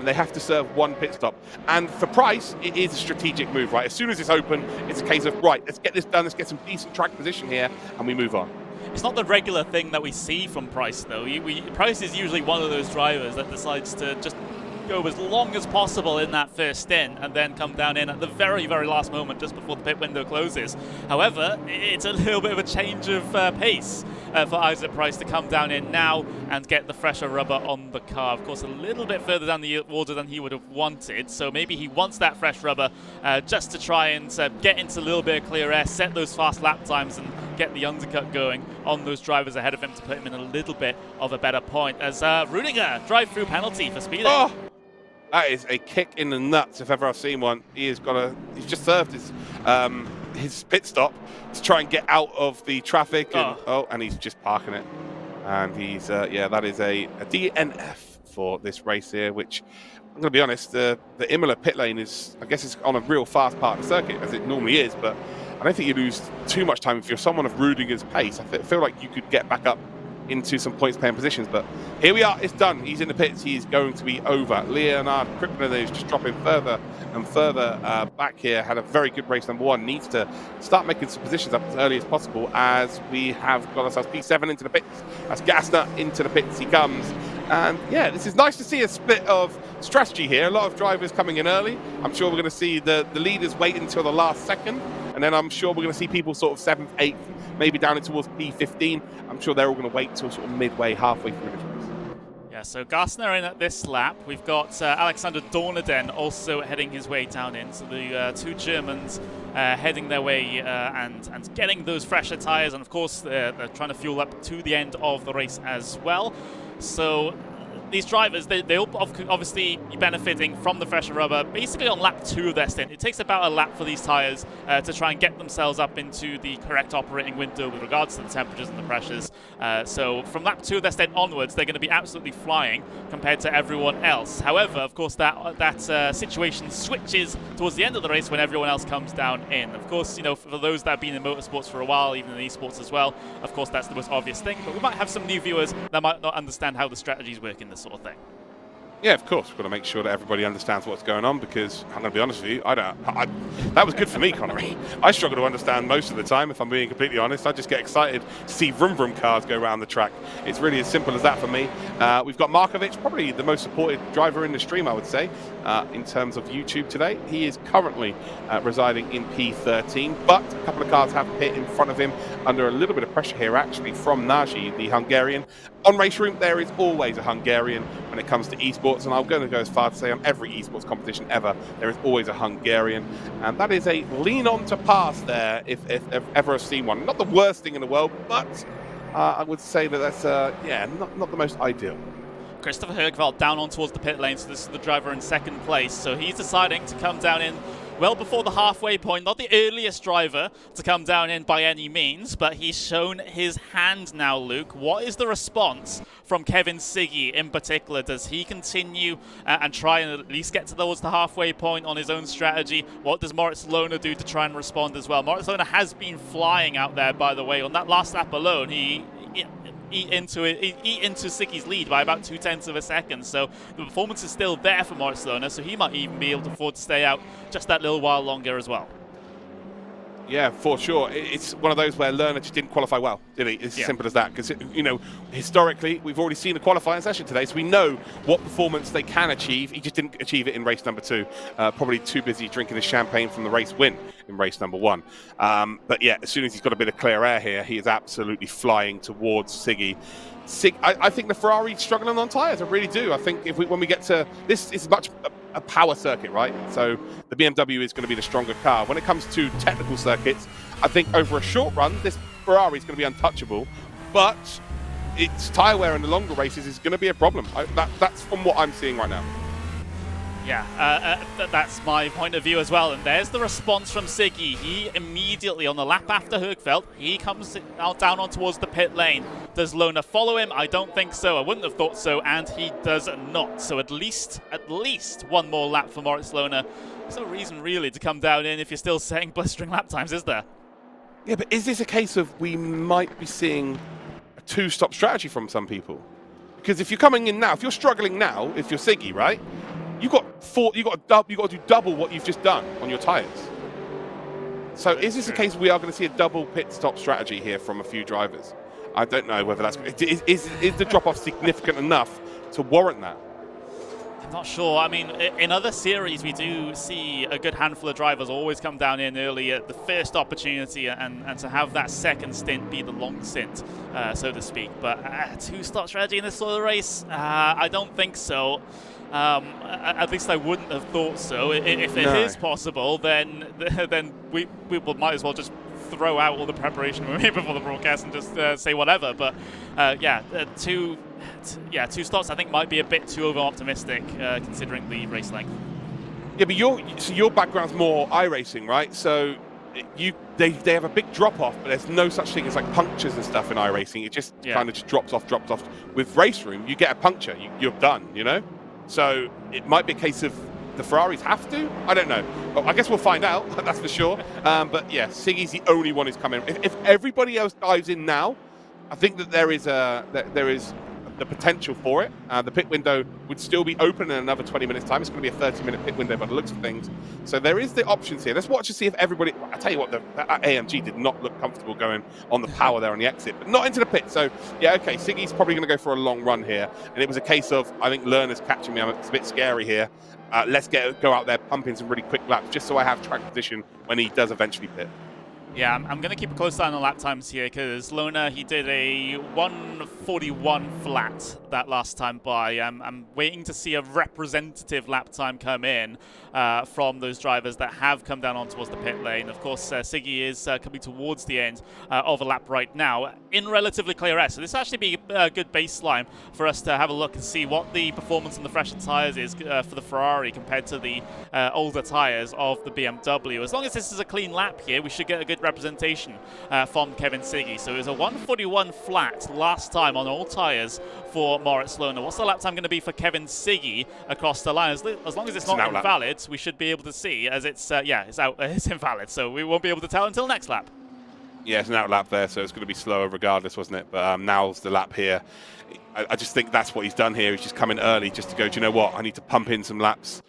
They have to serve 1 pit stop. And for Price, it is a strategic move, right? As soon as it's open, it's a case of, right, let's get this done, let's get some decent track position here, and we move on. It's not the regular thing that we see from Price, though. Price is usually one of those drivers that decides to just go as long as possible in that first stint and then come down in at the very, very last moment just before the pit window closes. However, it's a little bit of a change of pace for Isaac Price to come down in now and get the fresher rubber on the car. Of course, a little bit further down the order than he would have wanted, so maybe he wants that fresh rubber just to try and get into a little bit of clear air, set those fast lap times and get the undercut going on those drivers ahead of him to put him in a little bit of a better point. As Rudiger, drive-through penalty for speeding. Oh! That is a kick in the nuts if ever I've seen one. He's just served his pit stop to try and get out of the traffic. And he's just parking it. And he's, that is a DNF for this race here, which, I'm going to be honest, the Imola pit lane is, I guess it's on a real fast part of the circuit, as it normally is, but I don't think you lose too much time if you're someone of Rudiger's pace. I feel like you could get back up into some points paying positions, but here we are, it's done. He's in the pits, he's going to be over. Leonard Krippner is just dropping further and further back here. Had a very good race number 1, needs to start making some positions up as early as possible, as we have got ourselves P7 into the pits. That's Gassner into the pits he comes. And yeah, this is nice to see a split of strategy here. A lot of drivers coming in early. I'm sure we're going to see the leaders wait until the last second, and then I'm sure we're going to see people sort of 7th, 8th, maybe down in towards P15. I'm sure they're all going to wait till sort of midway, halfway through this race. Yeah, so Gassner in at this lap. We've got Alexander Dornaden also heading his way down in. So the 2 Germans heading their way and getting those fresher tyres. And of course, they're trying to fuel up to the end of the race as well. So these drivers, they'll obviously be benefiting from the fresher rubber basically on lap 2 of their stint. It takes about a lap for these tyres to try and get themselves up into the correct operating window with regards to the temperatures and the pressures. So from lap 2 of their stint onwards, they're going to be absolutely flying compared to everyone else. However, of course, that situation switches towards the end of the race when everyone else comes down in. Of course, you know, for those that have been in motorsports for a while, even in esports as well, of course, that's the most obvious thing. But we might have some new viewers that might not understand how the strategies work in this sort of thing. Yeah, of course. We've got to make sure that everybody understands what's going on, because I'm going to be honest with you, that was good for me, Connery. I struggle to understand most of the time, if I'm being completely honest. I just get excited to see vroom vroom cars go around the track. It's really as simple as that for me. We've got Markovic, probably the most supported driver in the stream, I would say, in terms of YouTube today. He is currently residing in P13, but a couple of cars have hit in front of him under a little bit of pressure here, actually, from Nagy, the Hungarian. On RaceRoom, there is always a Hungarian when it comes to esports, and I'm going to go as far to say on every esports competition ever, there is always a Hungarian, and that is a lean on to pass there, if ever I've seen one. Not the worst thing in the world, but I would say that that's, yeah, not the most ideal. Christopher Högveld down on towards the pit lane, so this is the driver in second place. So he's deciding to come down in well before the halfway point. Not the earliest driver to come down in by any means, but he's shown his hand now, Luke. What is the response from Kevin Siggy in particular? Does he continue and try and at least get towards the halfway point on his own strategy? What does Moritz Lohner do to try and respond as well? Moritz Lohner has been flying out there, by the way. On that last lap alone, he eat into Siggy's lead by about 0.2 of a second. So the performance is still there for Moritz Lohner, so he might even be able to afford to stay out just that little while longer as well. Yeah, for sure. It's one of those where Lerner just didn't qualify well, did he? It's as simple as that. Because, you know, historically, we've already seen the qualifying session today, so we know what performance they can achieve. He just didn't achieve it in race number 2. Probably too busy drinking his champagne from the race win in race number 1. But yeah, as soon as he's got a bit of clear air here, he is absolutely flying towards Siggy. I think the Ferrari's struggling on tyres. I really do. I think when we get to this, is much a power circuit, right? So the BMW is going to be the stronger car. When it comes to technical circuits, I think over a short run, this Ferrari is going to be untouchable. But its tyre wear in the longer races is going to be a problem. That's from what I'm seeing right now. Yeah, that's my point of view as well. And there's the response from Siggy. He immediately, on the lap after Högveld, he comes down on towards the pit lane. Does Lohner follow him? I don't think so. I wouldn't have thought so, and he does not. So at least one more lap for Moritz Lohner. There's no reason really to come down in if you're still setting blistering lap times, is there? Yeah, but is this a case of we might be seeing a 2-stop strategy from some people? Because if you're coming in now, if you're struggling now, if you're Siggy, right? You've got to do double what you've just done on your tyres. So is this a case we are going to see a double pit stop strategy here from a few drivers? I don't know whether that's is the drop off significant enough to warrant that. I'm not sure. I mean, in other series, we do see a good handful of drivers always come down in early at the first opportunity, and to have that second stint be the long stint, so to speak. But a 2-stop strategy in this sort of race, I don't think so. At least I wouldn't have thought so. If it is possible, then we might as well just throw out all the preparation we made before the broadcast and just say whatever. But yeah, two stops I think might be a bit too over-optimistic considering the race length. Yeah, but your background's more iRacing, right? So they have a big drop-off, but there's no such thing as like punctures and stuff in iRacing. It just kind of just drops off. With RaceRoom, you get a puncture, you're done, you know? So it might be a case of the Ferraris have to? I don't know. Well, I guess we'll find out, that's for sure. But yeah, Siggy's the only one who's coming. If everybody else dives in now, I think that there is the potential for it. The pit window would still be open in another 20 minutes time. It's going to be a 30-minute pit window by the looks of things. So there is the options here. Let's watch and see if everybody... I tell you what, that AMG did not look comfortable going on the power there on the exit, but not into the pit. So yeah, okay, Siggy's probably going to go for a long run here. And it was a case of, I think Lerner's catching me. It's a bit scary here. Let's go out there pumping some really quick laps just so I have track position when he does eventually pit. Yeah, I'm going to keep a close eye on the lap times here because Lona, he did a 1:41 flat that last time by. I'm waiting to see a representative lap time come in from those drivers that have come down on towards the pit lane. Of course, Siggy is coming towards the end of a lap right now in relatively clear air. So this will actually be a good baseline for us to have a look and see what the performance on the fresher tyres is for the Ferrari compared to the older tyres of the BMW. As long as this is a clean lap here, we should get a good representation from Kevin Siggy. So it was a 1:41 flat last time on all tyres for Moritz Lona. What's the lap time going to be for Kevin Siggy across the line? As long as it's not invalid, we should be able to see, as it's it's invalid, so we won't be able to tell until next lap. Yeah, it's an out lap there, so it's going to be slower regardless, wasn't it? But now's the lap here. I just think that's what he's done here. He's just come in early just to go, do you know what? I need to pump in some laps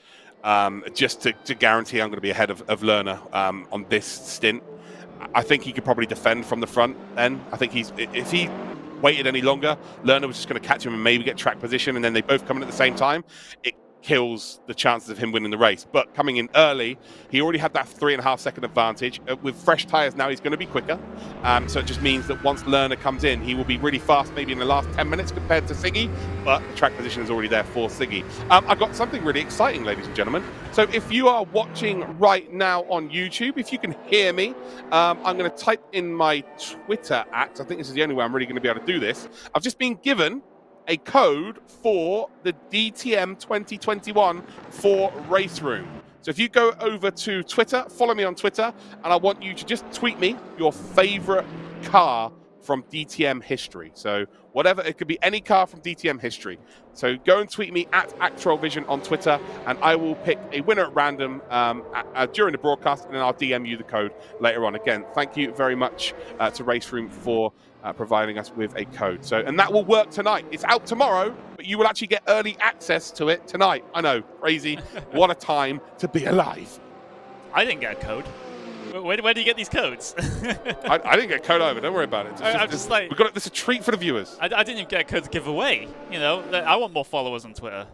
just to guarantee I'm going to be ahead of Lerner on this stint. I think he could probably defend from the front then. I think if he waited any longer, Lerner was just going to catch him and maybe get track position, and then they both come in at the same time. It kills the chances of him winning the race. But coming in early, he already had that 3.5 second advantage. With fresh tyres now, he's going to be quicker. So it just means that once Lerner comes in, he will be really fast maybe in the last 10 minutes compared to Siggy, but the track position is already there for Siggy. I've got something really exciting, ladies and gentlemen. So if you are watching right now on YouTube, if you can hear me, I'm going to type in my Twitter @ I think this is the only way I'm really going to be able to do this. I've just been given a code for the DTM 2021 for RaceRoom. So if you go over to Twitter, follow me on Twitter, and I want you to just tweet me your favorite car from DTM history. So whatever, it could be any car from DTM history. So go and tweet me @ ActrolVision on Twitter, and I will pick a winner at random during the broadcast, and then I'll DM you the code later on. Again, thank you very much to RaceRoom for providing us with a code. So, and that will work tonight. It's out tomorrow, but you will actually get early access to it tonight. I know, crazy. What a time to be alive. I didn't get a code. Where do you get these codes? I didn't get a code over. Don't worry about it. I'm just like, we've got it. This is a treat for the viewers. I didn't even get a code to give away. You know, I want more followers on Twitter.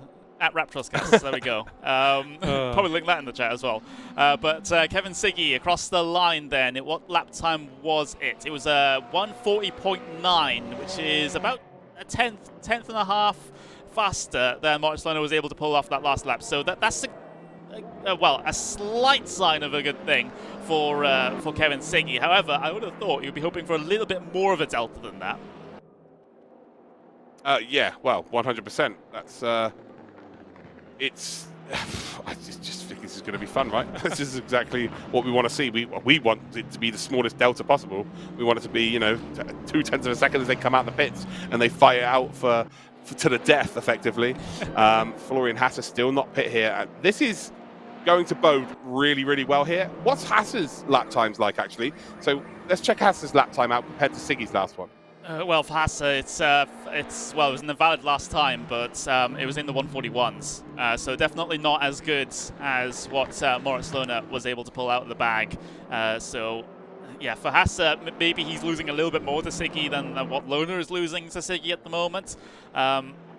@RapTrustcast, there we go. Probably link that in the chat as well. But Kevin Siggy across the line then. What lap time was it? It was 1:40.9, which is about a tenth and a half faster than Moritz Lona was able to pull off that last lap. So that's a slight sign of a good thing for Kevin Siggy. However, I would have thought you'd be hoping for a little bit more of a delta than that. Yeah, well, 100%. That's I just think this is going to be fun, right? This is exactly what we want to see. We want it to be the smallest delta possible. We want it to be, you know, 0.2 of a second as they come out the pits and they fight it out to the death, effectively. Florian Hasser still not pit here. This is going to bode really, really well here. What's Hasser's lap times like, actually? So let's check Hasser's lap time out compared to Siggy's last one. Well, for Hasser, it was invalid last time, but it was in the 1:41s. So definitely not as good as what Moritz Lona was able to pull out of the bag. So yeah, for Hasser, maybe he's losing a little bit more to Siggy than what Lona is losing to Siggy at the moment.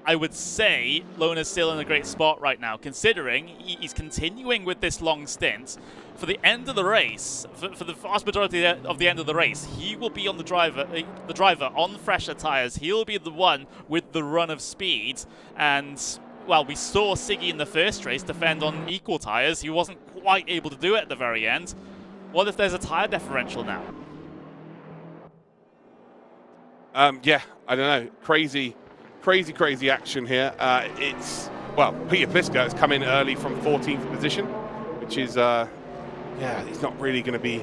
I would say Lona's still in a great spot right now, considering he's continuing with this long stint. For the end of the race, for the vast majority of the end of the race, he will be on the driver on fresher tyres. He'll be the one with the run of speed. And, well, we saw Siggy in the first race defend on equal tyres. He wasn't quite able to do it at the very end. What if there's a tyre differential now? Yeah, I don't know. Crazy action here. Peter Pliska has come in early from 14th position, which is, he's not really going to be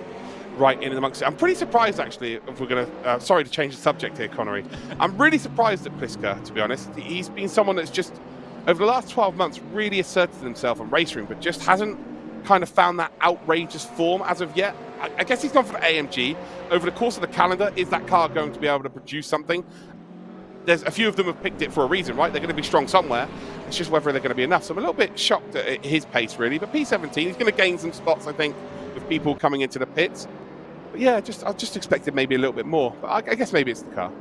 right in amongst it. I'm pretty surprised, actually, if we're going to, sorry to change the subject here, Connery. I'm really surprised at Pliska, to be honest. He's been someone that's just, over the last 12 months, really asserted himself on RaceRoom, but just hasn't kind of found that outrageous form as of yet. I guess he's gone for the AMG. Over the course of the calendar, is that car going to be able to produce something? There's a few of them have picked it for a reason, right? They're going to be strong somewhere. It's just whether they're going to be enough. So I'm a little bit shocked at his pace, really. But P17, he's going to gain some spots, I think, with people coming into the pits. But yeah, I just expected maybe a little bit more. But I guess maybe it's the car.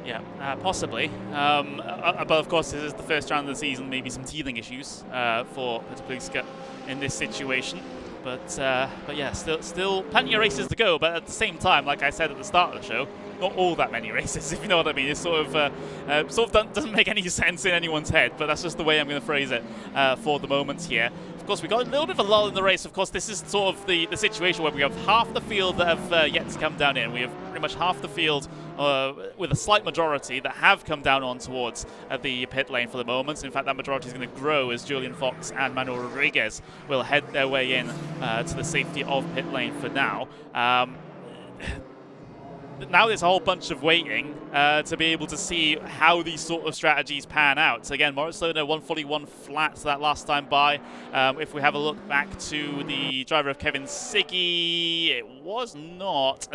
Yeah, possibly. But of course, this is the first round of the season. Maybe some teething issues for Peter Pliska in this situation. But yeah, still plenty of races to go. But at the same time, like I said at the start of the show, not all that many races, if you know what I mean. It's sort of doesn't make any sense in anyone's head, but that's just the way I'm going to phrase it for the moment here. Of course, we got a little bit of a lull in the race. Of course, this is sort of the situation where we have half the field that have yet to come down in. We have pretty much half the field with a slight majority that have come down on towards the pit lane for the moment. In fact, that majority is going to grow as Julian Fox and Manuel Rodriguez will head their way in to the safety of pit lane for now. Now there's a whole bunch of waiting to be able to see how these sort of strategies pan out. So again, Moritz Lohner 141 flat that last time by. If we have a look back to the driver of Kevin Siggy, it was not.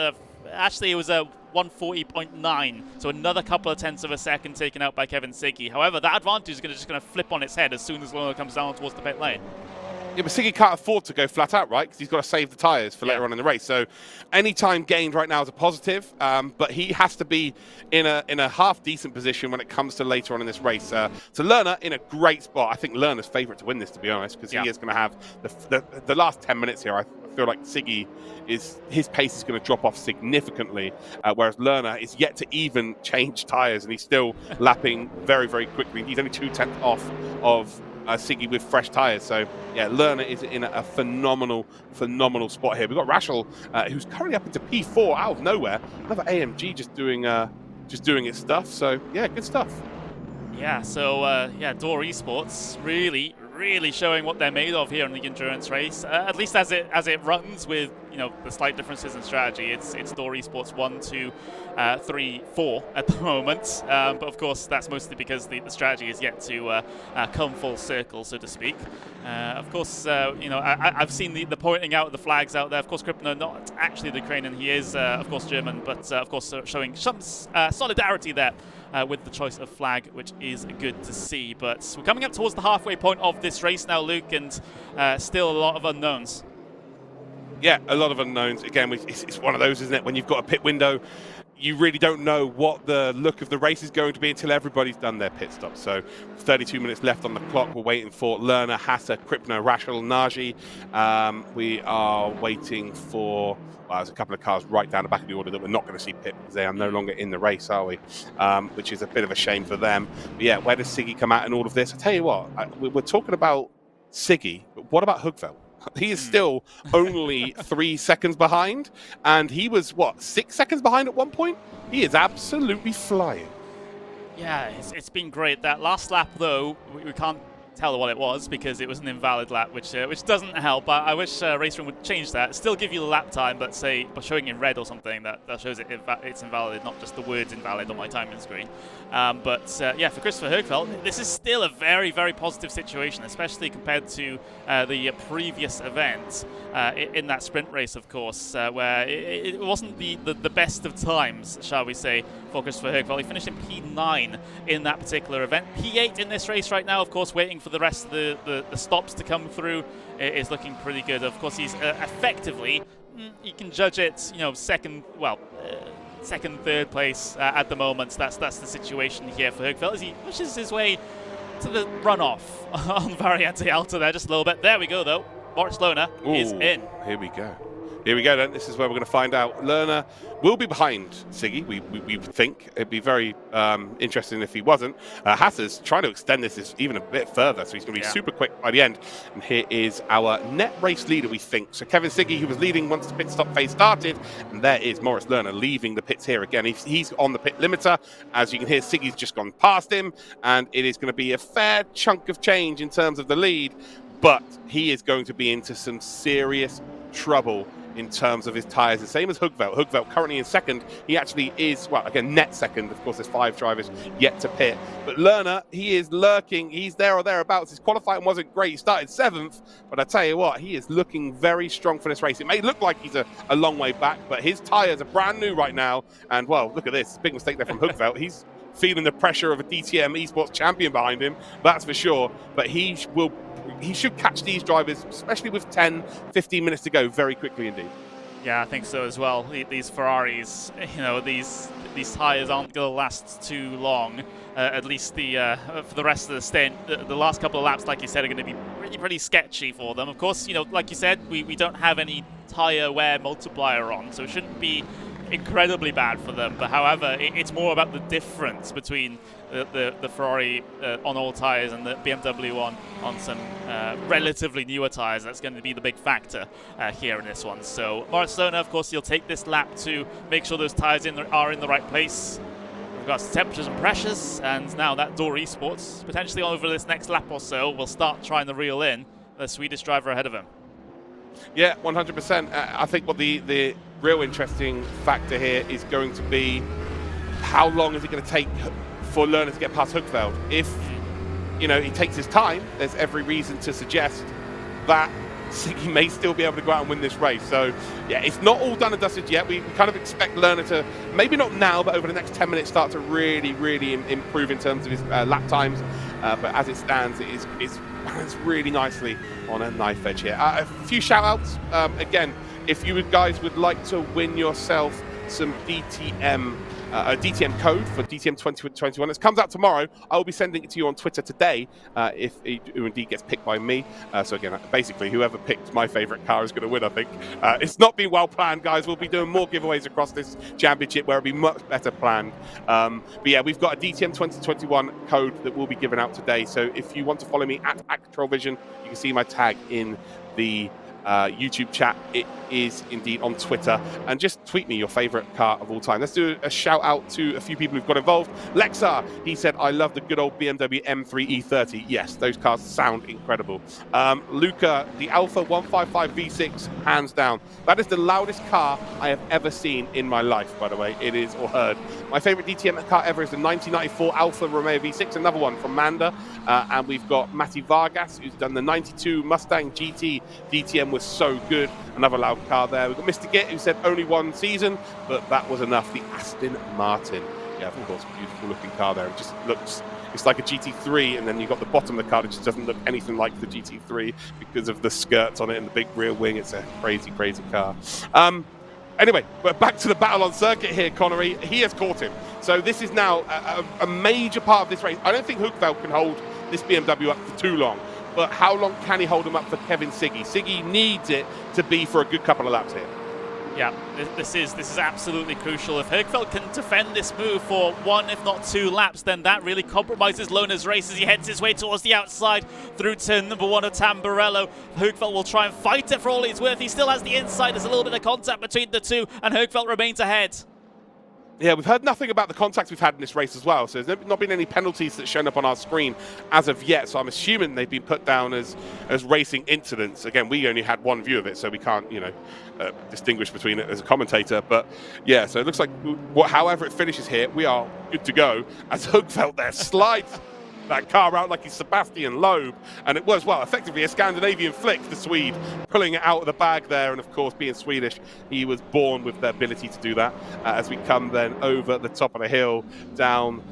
Actually, it was a 140.9, so another couple of tenths of a second taken out by Kevin Siggy. However, that advantage is just going to flip on its head as soon as Lohner comes down towards the pit lane. Yeah, but Siggy can't afford to go flat out, right? Because he's got to save the tyres for later on in the race. So any time gained right now is a positive, but he has to be in a half-decent position when it comes to later on in this race. So Lohner in a great spot. I think Lerner's favourite to win this, to be honest, because he is going to have the last 10 minutes here. I feel like Siggy his pace is going to drop off significantly, whereas Lohner is yet to even change tyres, and he's still lapping very, very quickly. He's only 2/10 off of Siggy with fresh tyres. So yeah, Lohner is in a phenomenal spot here. We've got Rachel, who's currently up into P4 out of nowhere. Another AMG just doing its stuff. So yeah, good stuff. Yeah, so yeah, Door Esports really showing what they're made of here in the endurance race. At least as it runs, with the slight differences in strategy. It's Door Esports 1, 2, 3, 4 at the moment. But of course, that's mostly because the strategy is yet to come full circle, so to speak. Of course, I've seen the pointing out of the flags out there. Of course, Kripner not actually the Ukrainian. He is, of course, German, but of course showing some solidarity there with the choice of flag, which is good to see. But we're coming up towards the halfway point of this race now, Luke, and still a lot of unknowns. Yeah, a lot of unknowns. Again, it's one of those, isn't it? When you've got a pit window, you really don't know what the look of the race is going to be until everybody's done their pit stop. So 32 minutes left on the clock. We're waiting for Lerner, Hasser, Kripner, Rachel, Nagy. We are waiting for... Well, there's a couple of cars right down the back of the order that we're not going to see pit because they are no longer in the race, are we? Which is a bit of a shame for them. But yeah, where does Siggy come out in all of this? I tell you what, we're talking about Siggy, but what about Hugveld? He is still only 3 seconds behind, and he was, 6 seconds behind at one point? He is absolutely flying. Yeah, it's been great. That last lap, though, we can't tell what it was because it was an invalid lap, which doesn't help. I wish RaceRoom would change that. Still give you the lap time, but say by showing in red or something that shows it's invalid, not just the words invalid on my timing screen. Yeah, for Christopher Hugveld, this is still a very, very positive situation, especially compared to the previous event in that sprint race, of course, where it wasn't the best of times, shall we say, for Christopher Hugveld. He finished in P9 in that particular event. P8 in this race right now, of course, waiting for the rest of the stops to come through. It is looking pretty good. Of course, he's effectively, you can judge it, second, third place at the moment. That's the situation here for Hugveld as he pushes his way to the runoff on Variante Alta there just a little bit. There we go, though. Moritz Lohner is in. Here we go. Here we go, then. This is where we're going to find out. Lerner will be behind Siggy, we think. It'd be very interesting if he wasn't. Hasser's trying to extend this even a bit further, so he's going to be super quick by the end. And here is our net race leader, we think. So Kevin Siggy, who was leading once the pit stop phase started, and there is Moritz Lerner leaving the pits here again. He's on the pit limiter. As you can hear, Siggy's just gone past him, and it is going to be a fair chunk of change in terms of the lead, but he is going to be into some serious trouble in terms of his tyres, the same as Hugveld. Hugveld currently in second. He actually is, again, net second. Of course, there's 5 drivers yet to pit. But Lerner, he is lurking. He's there or thereabouts. His qualifying wasn't great. He started 7th, but I tell you what, he is looking very strong for this race. It may look like he's a long way back, but his tyres are brand new right now. And, well, look at this. Big mistake there from Hugveld. He's feeling the pressure of a DTM Esports champion behind him, that's for sure. But he should catch these drivers, especially with 10, 15 minutes to go, very quickly indeed. Yeah, I think so as well. These Ferraris, these tyres aren't going to last too long. At least for the rest of the stint, the last couple of laps, like you said, are going to be pretty sketchy for them. Of course, like you said, we don't have any tyre wear multiplier on, so it shouldn't be incredibly bad for them. But however, it's more about the difference between the Ferrari on all tyres and the BMW on some relatively newer tyres. That's going to be the big factor here in this one. So Moritz Lohner, of course, he'll take this lap to make sure those tyres are in the right place. We've got temperatures and pressures, and now that DTM Esports, potentially over this next lap or so, will start trying to reel in the Swedish driver ahead of him. Yeah, 100%. I think what the real interesting factor here is going to be how long is it going to take for Lohner to get past Högfeldt. If, he takes his time, there's every reason to suggest that Siggy may still be able to go out and win this race. So, yeah, it's not all done and dusted yet. We kind of expect Lohner to, maybe not now, but over the next 10 minutes, start to really improve in terms of his lap times. But as it stands, it's balanced really nicely on a knife edge here. A few shout-outs. Again, if you guys would like to win yourself some DTM code for DTM 2021. It comes out tomorrow. I will be sending it to you on Twitter today if it indeed gets picked by me. So again, basically, whoever picked my favorite car is going to win, I think. It's not been well planned, guys. We'll be doing more giveaways across this championship where it'll be much better planned. But yeah, we've got a DTM 2021 code that will be given out today. So if you want to follow me at ActroVision, you can see my tag in the YouTube chat. It is indeed on Twitter, and just tweet me your favorite car of all time. Let's do a shout out to a few people who've got involved. Lexar, he said, I love the good old BMW M3 E30. Yes, those cars sound incredible. Luca, the Alpha 155 V6, hands down. That is the loudest car I have ever seen in my life, by the way. It is, or heard. My favorite DTM car ever is the 1994 Alfa Romeo V6, another one from Manda. And we've got Matti Vargas, who's done the 92 Mustang GT. DTM was so good. Another loud car there. We've got Mr. Git, who said only one season, but that was enough. The Aston Martin. Yeah, of course, beautiful looking car there. It just looks, it's like a GT3, and then you've got the bottom of the car that just doesn't look anything like the GT3 because of the skirts on it and the big rear wing. It's a crazy car. Anyway, we're back to the battle on circuit here, Connery. He has caught him. So this is now a major part of this race. I don't think Högfeldt can hold this BMW up for too long. But how long can he hold him up for Kevin Siggy? Siggy needs it to be for a good couple of laps here. Yeah, this is absolutely crucial. If Högfeldt can defend this move for one, if not two laps, then that really compromises Lohner's race as he heads his way towards the outside through turn number 1 of Tamburello. Högfeldt will try and fight it for all he's worth. He still has the inside. There's a little bit of contact between the two, and Högfeldt remains ahead. Yeah, we've heard nothing about the contacts we've had in this race as well, so there's not been any penalties that's shown up on our screen as of yet, so I'm assuming they've been put down as racing incidents. Again, we only had one view of it, so we can't, distinguish between it as a commentator, but yeah, so it looks like however it finishes here, we are good to go, as Högfeldt there slides that car out like he's Sebastian Loeb, and it was, well, effectively a Scandinavian flick, the Swede, pulling it out of the bag there, and of course, being Swedish, he was born with the ability to do that. As we come then over the top of the hill, down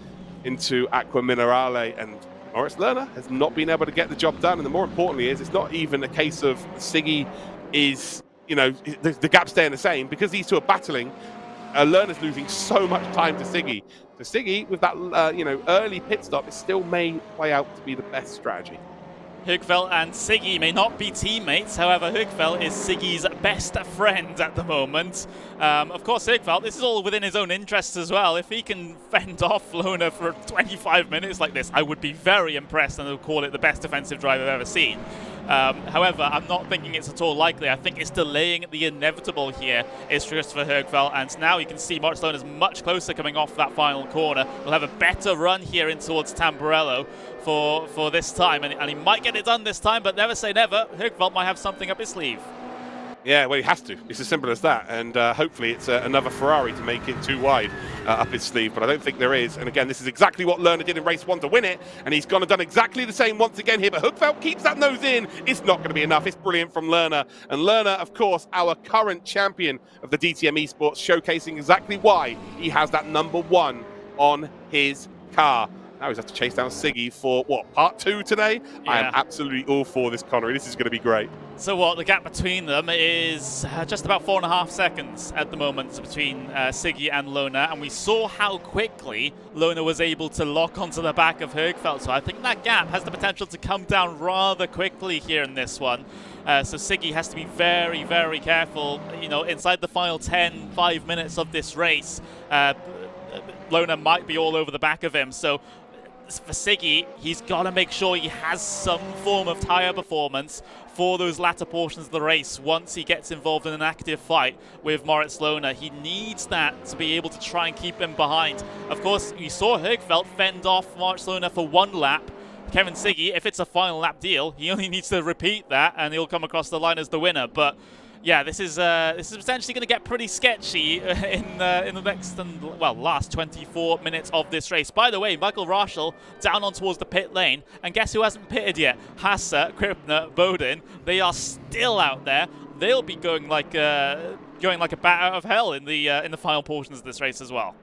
into Acqua Minerale, and Moritz Lohner has not been able to get the job done, and the more importantly is, it's not even a case of Siggy is, the gap staying the same, because these two are battling. Lohner's losing so much time to Siggy. So Siggy, with that early pit stop, it still may play out to be the best strategy. Högfeldt and Siggy may not be teammates, however, Högfeldt is Siggy's best friend at the moment. Of course, Högfeldt, this is all within his own interests as well. If he can fend off Lohner for 25 minutes like this, I would be very impressed, and I would call it the best defensive drive I've ever seen. However, I'm not thinking it's at all likely. I think it's delaying the inevitable here is Christopher Högfeldt, and now you can see Moritz Lohner is much closer coming off that final corner. We'll have a better run here in towards Tamburello for this time, and he might get it done this time, but never say never. Högfeldt might have something up his sleeve. Yeah, well, he has to. It's as simple as that. And hopefully it's another Ferrari to make it too wide up his sleeve. But I don't think there is. And again, this is exactly what Lohner did in race 1 to win it. And he's gone and done exactly the same once again here. But Högfeldt keeps that nose in. It's not going to be enough. It's brilliant from Lohner. And Lohner, of course, our current champion of the DTM Esports, showcasing exactly why he has that number 1 on his car. Now he's have to chase down Siggy for, what, part 2 today? Yeah. I am absolutely all for this, Connery. This is going to be great. So what, the gap between them is just about 4.5 seconds at the moment between Siggy and Lona, and we saw how quickly Lona was able to lock onto the back of Högfeldt, so I think that gap has the potential to come down rather quickly here in this one. So Siggy has to be very, very careful, you know, inside the final 5 minutes of this race. Lona might be all over the back of him, so for Siggy, he's got to make sure he has some form of tyre performance for those latter portions of the race. Once he gets involved in an active fight with Moritz Lona, he needs that to be able to try and keep him behind. Of course, we saw Högfeldt fend off Moritz Lona for 1 lap. Kevin Siggy, if it's a final lap deal, he only needs to repeat that and he'll come across the line as the winner. But yeah, this is potentially going to get pretty sketchy in the next last 24 minutes of this race. By the way, Michael Rachel down on towards the pit lane, and guess who hasn't pitted yet? Hasse, Krippner, Bodin. They are still out there. They'll be going like a bat out of hell in the final portions of this race as well.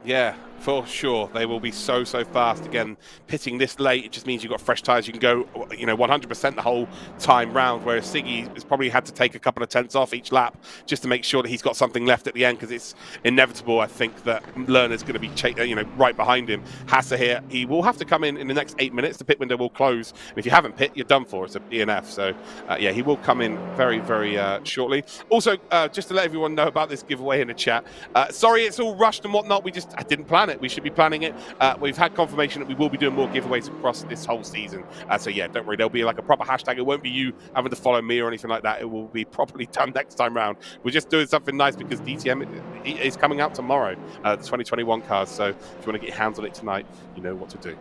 Yeah, for sure. They will be so fast. Again, pitting this late, it just means you've got fresh tyres. You can go, 100% the whole time round, whereas Siggy has probably had to take a couple of tenths off each lap just to make sure that he's got something left at the end, because it's inevitable, I think, that Lerner's going to be right behind him. Hasse here, he will have to come in the next 8 minutes. The pit window will close. And if you haven't pit, you're done for. It's a DNF. So, yeah, he will come in very, very shortly. Also, just to let everyone know about this giveaway in the chat, sorry it's all rushed and whatnot. I didn't plan it. We should be planning it. We've had confirmation that we will be doing more giveaways across this whole season. So yeah, don't worry. There'll be like a proper hashtag. It won't be you having to follow me or anything like that. It will be properly done next time round. We're just doing something nice because DTM is coming out tomorrow, the 2021 cars. So if you want to get your hands on it tonight, you know what to do.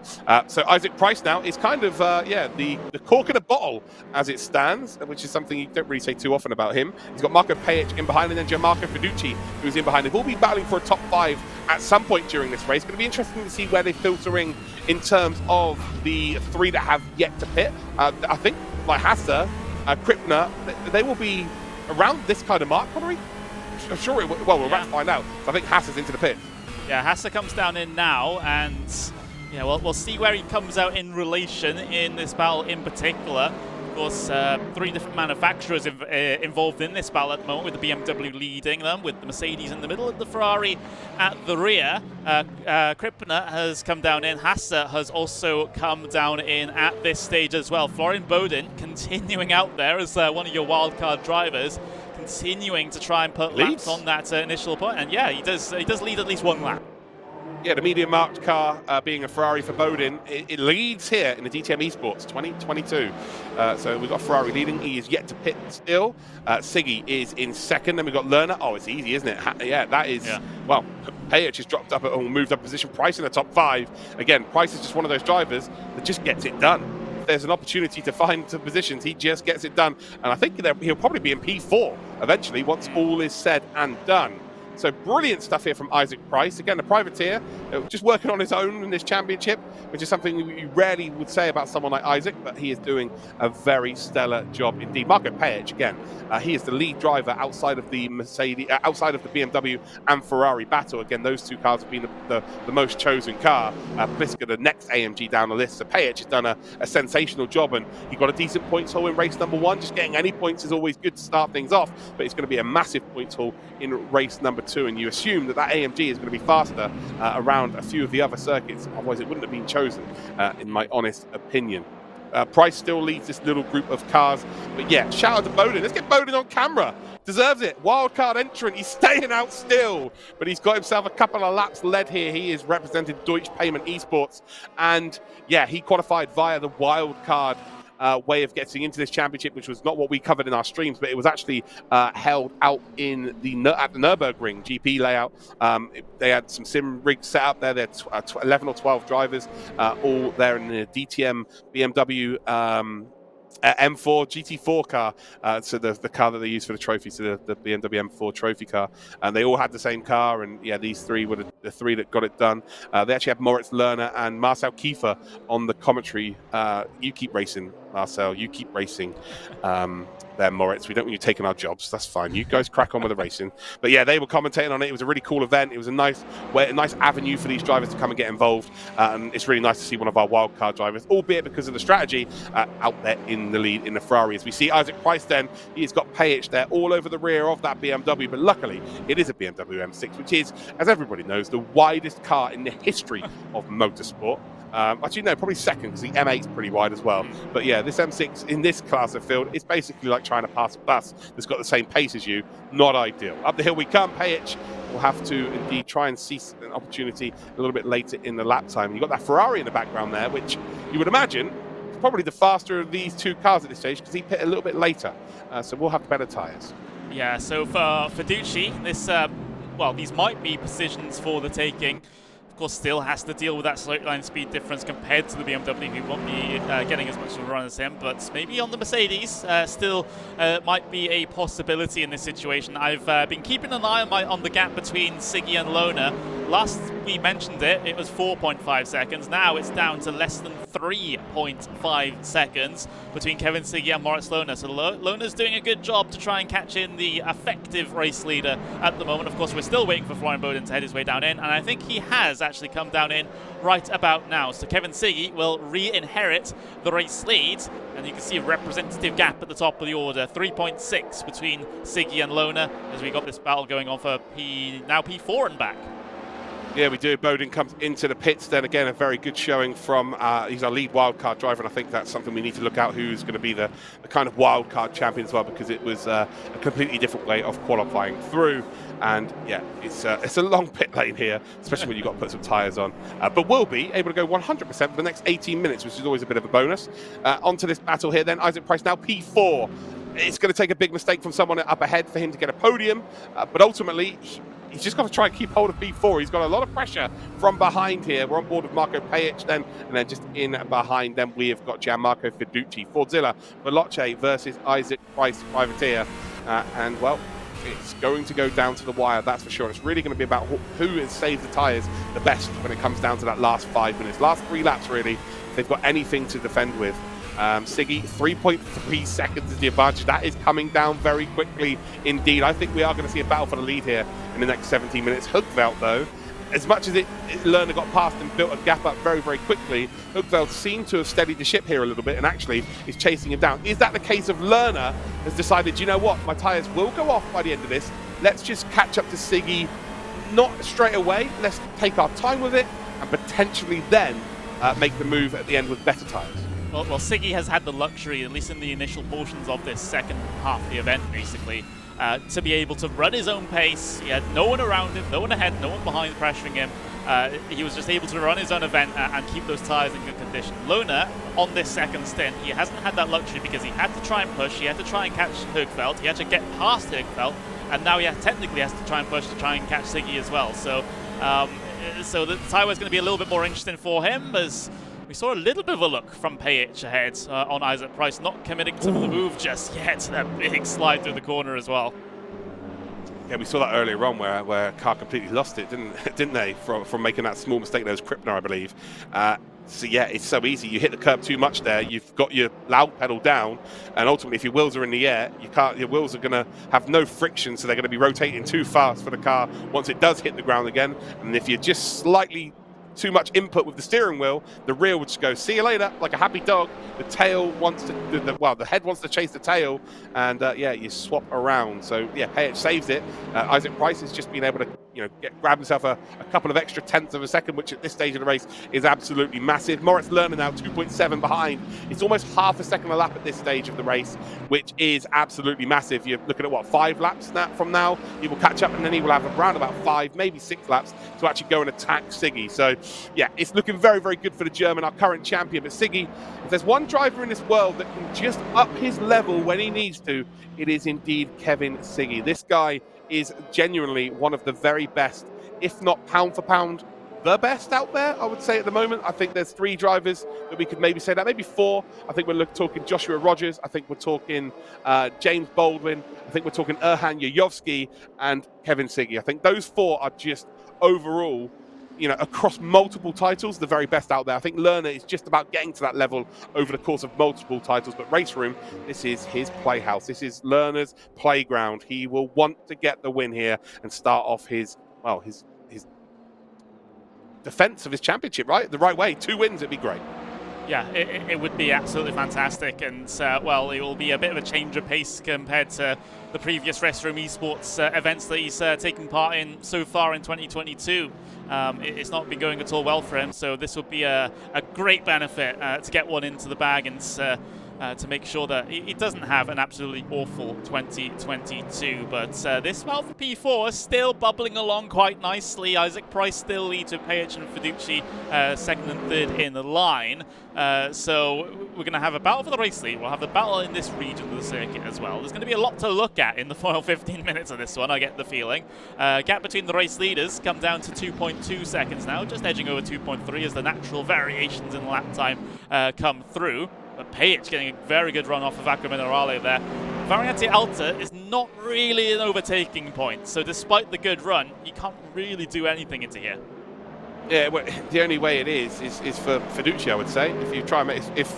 So Isaac Price now is kind of, the cork in a bottle as it stands, which is something you don't really say too often about him. He's got Marco Pajic in behind, and then Gianmarco Fiducci, who's in behind. They'll all be battling for a top 5 at some point during this race. It's going to be interesting to see where they filtering in terms of the 3 that have yet to pit. I think like Hasse, Krippner, they will be around this kind of mark, Connery. I'm sure it will. Well, we're about to find out. So I think Hasse's into the pit. Yeah, Hasse comes down in now, and yeah, we'll see where he comes out in relation in this battle in particular. Of course, 3 different manufacturers involved in this battle at the moment, with the BMW leading them, with the Mercedes in the middle and the Ferrari at the rear. Krippner has come down in. Hasse has also come down in at this stage as well. Florian Bodin continuing out there as one of your wildcard drivers, continuing to try and put laps on that initial point. And yeah, he does lead at least 1 lap. Yeah, the MediaMarkt car being a Ferrari for Bodin, it leads here in the DTM Esports 2022. So we've got Ferrari leading. He is yet to pit still. Siggy is in second. Then we've got Lerner. Oh, it's easy, isn't it? Yeah, that is, well, Pajic has dropped up or moved up position. Price in the top 5. Again, Price is just one of those drivers that just gets it done. If there's an opportunity to find some positions, he just gets it done. And I think he'll probably be in P4 eventually once all is said and done. So brilliant stuff here from Isaac Price. Again, the privateer, just working on his own in this championship, which is something you rarely would say about someone like Isaac, but he is doing a very stellar job indeed. Marco Pajic, again, he is the lead driver outside of the Mercedes, outside of the BMW and Ferrari battle. Again, those 2 cars have been the most chosen car. Pliska, the next AMG down the list. So Pajic has done a sensational job, and he got a decent points haul in race number 1. Just getting any points is always good to start things off, but it's going to be a massive points haul in race number 2, and you assume that AMG is going to be faster around a few of the other circuits, otherwise it wouldn't have been chosen, in my honest opinion. Price still leads this little group of cars, but yeah, shout out to Bodin. Let's get Bodin on camera. Deserves it. Wildcard entrant. He's staying out still, but he's got himself a couple of laps led here. He is representing Deutsche Payment Esports, and yeah, he qualified via the wildcard way of getting into this championship, which was not what we covered in our streams, but it was actually held out in at the Nürburgring GP layout. They had some sim rigs set up there. They had 11 or 12 drivers, all there in the DTM BMW M4 GT4 car, so the car that they use for the trophy, so the BMW M4 trophy car, and they all had the same car, and yeah, these 3 were the 3 that got it done. They actually had Moritz Lerner and Marcel Kiefer on the commentary. You keep racing. Marcel, you keep racing there, Moritz. We don't want you taking our jobs. That's fine. You guys crack on with the racing. But yeah, they were commentating on it. It was a really cool event. It was a nice avenue for these drivers to come and get involved. It's really nice to see one of our wildcard drivers, albeit because of the strategy, out there in the lead in the Ferrari. As we see Isaac Price then, he's got Payich there all over the rear of that BMW, but luckily it is a BMW M6, which is, as everybody knows, the widest car in the history of motorsport. Actually, no, probably second, because the M8 is pretty wide as well. But yeah, this M6 in this class of field, it's basically like trying to pass a bus that's got the same pace as you. Not ideal. Up the hill we come. Payich will have to indeed try and seize an opportunity a little bit later in the lap time. You've got that Ferrari in the background there, which you would imagine is probably the faster of these two cars at this stage, because he pit a little bit later. So we'll have better tyres. Yeah, so for Ducci, this, well, these might be positions for the taking. Of course, still has to deal with that straight line speed difference compared to the BMW. He won't be getting as much of a run as him, but maybe on the Mercedes still might be a possibility in this situation. I've been keeping an eye on the gap between Siggy and Lohner. Last we mentioned it was 4.5 seconds. Now it's down to less than 3.5 seconds between Kevin Siggy and Moritz Lohner. So Lohner's doing a good job to try and catch in the effective race leader at the moment. Of course, we're still waiting for Florian Bowden to head his way down in, and I think he has actually come down in right about now. So Kevin Siggy will re-inherit the race lead, and you can see a representative gap at the top of the order, 3.6 between Siggy and Lohner, as we got this battle going on for now P4 and back. Yeah, we do. Bowden comes into the pits. Then again, a very good showing from, he's our lead wildcard driver, and I think that's something we need to look out, who's going to be the kind of wildcard champion as well, because it was a completely different way of qualifying through. And yeah, it's a long pit lane here, especially when you've got to put some tyres on. But we'll be able to go 100% for the next 18 minutes, which is always a bit of a bonus. Onto this battle here then, Isaac Price now P4. It's going to take a big mistake from someone up ahead for him to get a podium, but ultimately, he's just got to try and keep hold of P4. He's got a lot of pressure from behind here. We're on board with Marco Payich then, and then just in behind them we have got Gianmarco Fiducci, Fordzilla, Veloce versus Isaac Price Privateer. And well, it's going to go down to the wire, that's for sure. And it's really going to be about who saves the tyres the best when it comes down to that last 5 minutes. Last 3 laps, really, if they've got anything to defend with. Siggy, 3.3 seconds is the advantage. That is coming down very quickly indeed. I think we are going to see a battle for the lead here in the next 17 minutes. Hoogveld, though, as much as Lerner got past and built a gap up very, very quickly, Hoogveld seemed to have steadied the ship here a little bit and actually is chasing him down. Is that the case of Lerner has decided, you know what, my tyres will go off by the end of this. Let's just catch up to Siggy, not straight away. Let's take our time with it and potentially then make the move at the end with better tyres. Well, Siggy has had the luxury, at least in the initial portions of this second half of the event, basically, to be able to run his own pace. He had no one around him, no one ahead, no one behind pressuring him. He was just able to run his own event and keep those tyres in good condition. Lohner, on this second stint, he hasn't had that luxury because he had to try and push, he had to try and catch Hoogveld, he had to get past Hoogveld, and now he technically has to try and push to try and catch Siggy as well. So, so the tyre was going to be a little bit more interesting for him, as we saw a little bit of a look from Payich ahead on Isaac Price, not committing to the move just yet. That big slide through the corner as well. Yeah, we saw that earlier on where a car completely lost it, didn't they, from making that small mistake. There was Krippner, I believe. So yeah, it's so easy. You hit the curb too much there. You've got your loud pedal down, and ultimately, if your wheels are in the air, your wheels are going to have no friction, so they're going to be rotating too fast for the car once it does hit the ground again. And if you're just slightly too much input with the steering wheel, the rear would just go, see you later, like a happy dog. The tail wants to, the head wants to chase the tail, and yeah, you swap around. So yeah, Payich saves it. Isaac Price has just been able to, grab himself a couple of extra tenths of a second, which at this stage of the race is absolutely massive. Moritz Lerner now 2.7 behind. It's almost half a second a lap at this stage of the race, which is absolutely massive. You're looking at, 5 laps from now? He will catch up, and then he will have around about 5, maybe 6 laps to actually go and attack Siggy. So yeah, it's looking very, very good for the German, our current champion. But Siggy, if there's one driver in this world that can just up his level when he needs to, it is indeed Kevin Siggy. This guy is genuinely one of the very best, if not pound for pound, the best out there, I would say at the moment. I think there's 3 drivers that we could maybe say that, maybe 4. I think we're talking Joshua Rogers. I think we're talking James Baldwin. I think we're talking Erhan Yayovsky and Kevin Siggy. I think those 4 are just overall, you know, across multiple titles, the very best out there. I think Lerner is just about getting to that level over the course of multiple titles. But RaceRoom, this is his playhouse. This is Lerner's playground. He will want to get the win here and start off his, well, his defense of his championship, right? The right way. 2 wins, it'd be great. Yeah, it would be absolutely fantastic, and well, it will be a bit of a change of pace compared to the previous RaceRoom Esports events that he's taken part in so far in 2022. It's not been going at all well for him, so this would be a great benefit to get one into the bag and to make sure that he doesn't have an absolutely awful 2022. But this Valve P4 is still bubbling along quite nicely. Isaac Price still leads with Pajic and Fiducci second and third in the line. So we're going to have a battle for the race lead. We'll have the battle in this region of the circuit as well. There's going to be a lot to look at in the final 15 minutes of this one, I get the feeling. Gap between the race leaders come down to 2.2 seconds now, just edging over 2.3 as the natural variations in lap time come through. But Pajic getting a very good run off of Acro Minerale there. Variante Alta is not really an overtaking point, so despite the good run, you can't really do anything into here. Yeah, well, the only way it is for Fiducci, I would say. If you try and if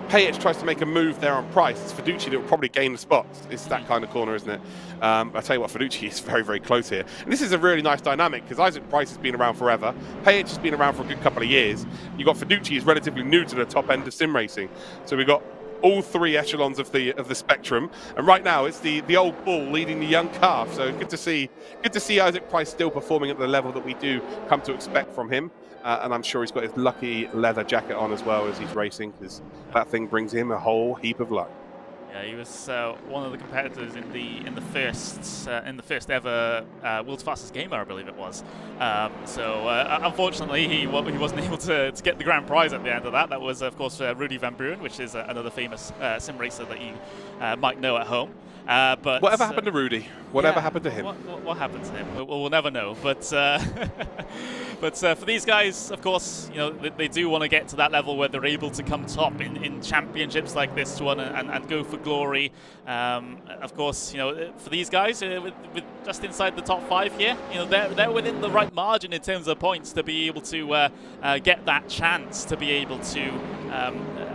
Pajic tries to make a move there on Price, it's Fiducci that will probably gain the spots. It's that kind of corner, isn't it? I tell you what, Fiducci is very, very close here. And this is a really nice dynamic because Isaac Price has been around forever. Pajic has been around for a good couple of years. You've got Fiducci, who's relatively new to the top end of sim racing. So we've got all 3 echelons of the spectrum, and right now it's the old bull leading the young calf. So good to see Isaac Price still performing at the level that we do come to expect from him. And I'm sure he's got his lucky leather jacket on as well as he's racing, because that thing brings him a whole heap of luck. Yeah, he was one of the competitors in the first ever World's Fastest Gamer, I believe it was. So unfortunately, he wasn't able to get the grand prize at the end of that. That was, of course, Rudy Van Buren, which is another famous sim racer that you might know at home. But whatever happened to Rudy? Whatever happened to him? What happened to him? We'll never know. But but for these guys, of course, you know, they do want to get to that level where they're able to come top in championships like this one and go for glory. Of course, you know, for these guys with just inside the top 5 here, you know, they're within the right margin in terms of points to be able to get that chance to be able to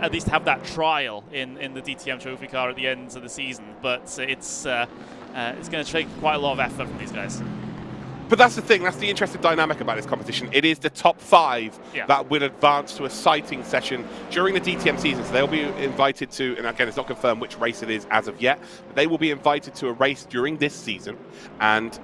at least have that trial in the DTM trophy car at the end of the season. But it's going to take quite a lot of effort from these guys. But that's the thing, that's the interesting dynamic about this competition. It is the top 5 that will advance to a sighting session during the DTM season. So they'll be invited to, and again, it's not confirmed which race it is as of yet, but they will be invited to a race during this season. And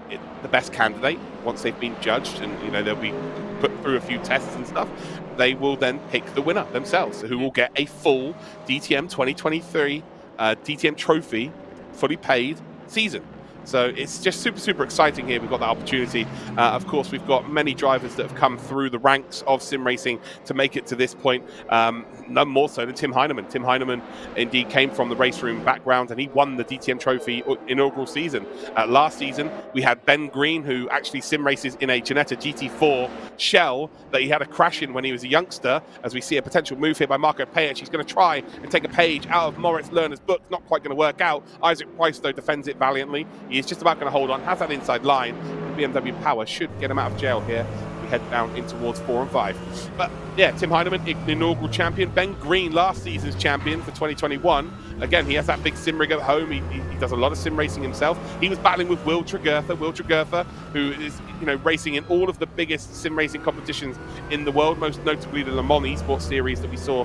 the best candidate, once they've been judged and, you know, they'll be put through a few tests and stuff, they will then pick the winner themselves, who will get a full DTM 2023 DTM trophy, fully paid season. So it's just super, super exciting here. We've got that opportunity. Of course, we've got many drivers that have come through the ranks of sim racing to make it to this point. None more so than Tim Heineman. Tim Heineman indeed came from the RaceRoom background, and he won the DTM trophy inaugural season. Last season, we had Ben Green, who actually sim races in a Ginetta GT4 shell that he had a crash in when he was a youngster. As we see a potential move here by Marco Pajic, he's going to try and take a page out of Moritz Lerner's book. Not quite going to work out. Isaac Price, though, defends it valiantly. He is just about going to hold on, has that inside line. The BMW power should get him out of jail here. We head down in towards 4 and 5. But yeah, Tim Heineman, inaugural champion. Ben Green, last season's champion for 2021. Again, he has that big sim rig at home. He does a lot of sim racing himself. He was battling with Will Tregurtha, who is, you know, racing in all of the biggest sim racing competitions in the world, most notably the Le Mans Esports series that we saw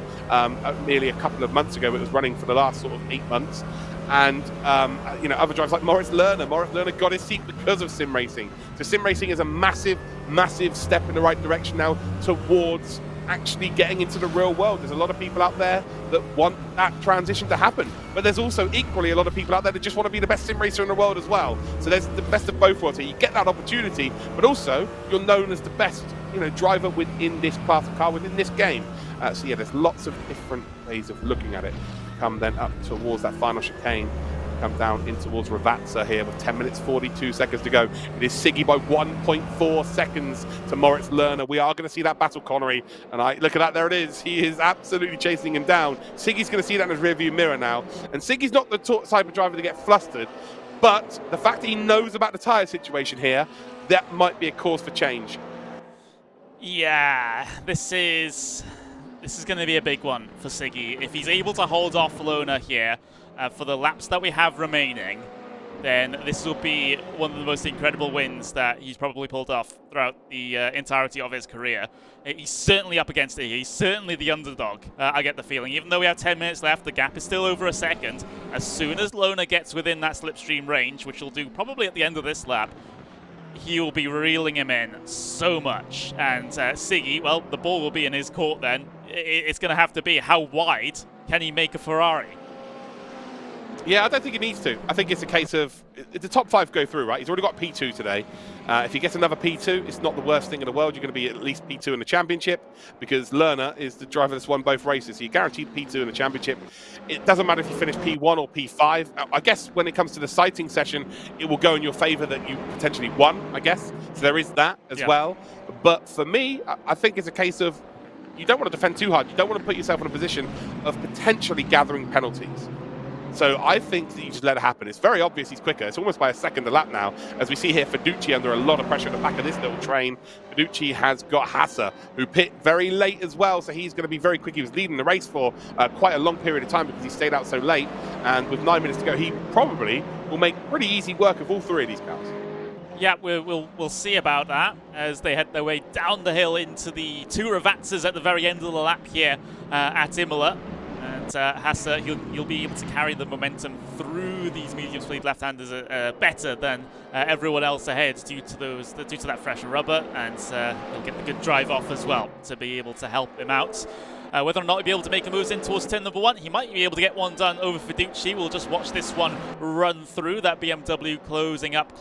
nearly a couple of months ago. It was running for the last sort of 8 months. And, you know, other drivers like Moritz Lerner. Moritz Lerner got his seat because of sim racing. So sim racing is a massive, massive step in the right direction now towards actually getting into the real world. There's a lot of people out there that want that transition to happen. But there's also equally a lot of people out there that just want to be the best sim racer in the world as well. So there's the best of both worlds here. You get that opportunity, but also you're known as the best, you know, driver within this class of car, within this game. So yeah, there's lots of different ways of looking at it. Come then up towards that final chicane, come down in towards Ravazza here with 10 minutes 42 seconds to go. It is Siggy by 1.4 seconds to Moritz Lerner. We are going to see that battle, Connery, and look at that, there it is. He is absolutely chasing him down. Siggy's going to see that in his rearview mirror now, and Siggy's not the type of driver to get flustered, but the fact that he knows about the tyre situation here, that might be a cause for change. Yeah, this is going to be a big one for Siggy. If he's able to hold off Lona here for the laps that we have remaining, then this will be one of the most incredible wins that he's probably pulled off throughout the entirety of his career. He's certainly up against it. He's certainly the underdog, I get the feeling. Even though we have 10 minutes left, the gap is still over a second. As soon as Lona gets within that slipstream range, which he'll do probably at the end of this lap, he will be reeling him in so much. And Siggy, well, the ball will be in his court then. It's going to have to be how wide can he make a Ferrari? Yeah, I don't think he needs to. I think it's a case of the top 5 go through, right? He's already got P2 today. If he gets another P2, it's not the worst thing in the world. You're going to be at least P2 in the championship because Lerner is the driver that's won both races. So you're guaranteed P2 in the championship. It doesn't matter if you finish P1 or P5. I guess when it comes to the sighting session, it will go in your favor that you potentially won, I guess. So there is that as well. But for me, I think it's a case of you don't want to defend too hard. You don't want to put yourself in a position of potentially gathering penalties. So I think that you just let it happen. It's very obvious he's quicker. It's almost by a second a lap now. As we see here, Fiducci under a lot of pressure at the back of this little train. Fiducci has got Hasser, who pit very late as well, so he's going to be very quick. He was leading the race for quite a long period of time because he stayed out so late. And with 9 minutes to go, he probably will make pretty easy work of all 3 of these cars. Yeah, we'll see about that as they head their way down the hill into the 2 Ravazzas at the very end of the lap here at Imola. And Hasser, he'll be able to carry the momentum through these medium speed left-handers better than everyone else ahead due to that fresher rubber, and he'll get the good drive off as well to be able to help him out. Whether or not he'll be able to make a move in towards turn number 1, he might be able to get one done over Fiduci. We'll just watch this one run through. That BMW closing up,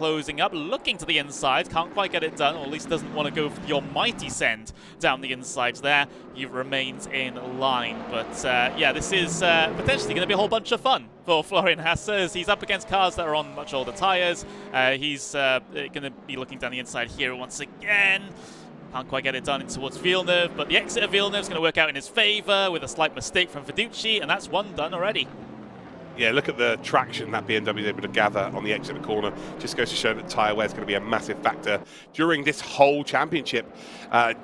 looking to the inside. Can't quite get it done, or at least doesn't want to go for the almighty send down the inside there. He remains in line. But yeah, this is potentially going to be a whole bunch of fun for Florian Hasser as he's up against cars that are on much older tyres. He's going to be looking down the inside here once again. Can't quite get it done in towards Villeneuve, but the exit of Villeneuve is going to work out in his favour with a slight mistake from Fiduci, and that's one done already. Yeah, look at the traction that BMW is able to gather on the exit of the corner. Just goes to show that tyre wear is going to be a massive factor during this whole championship.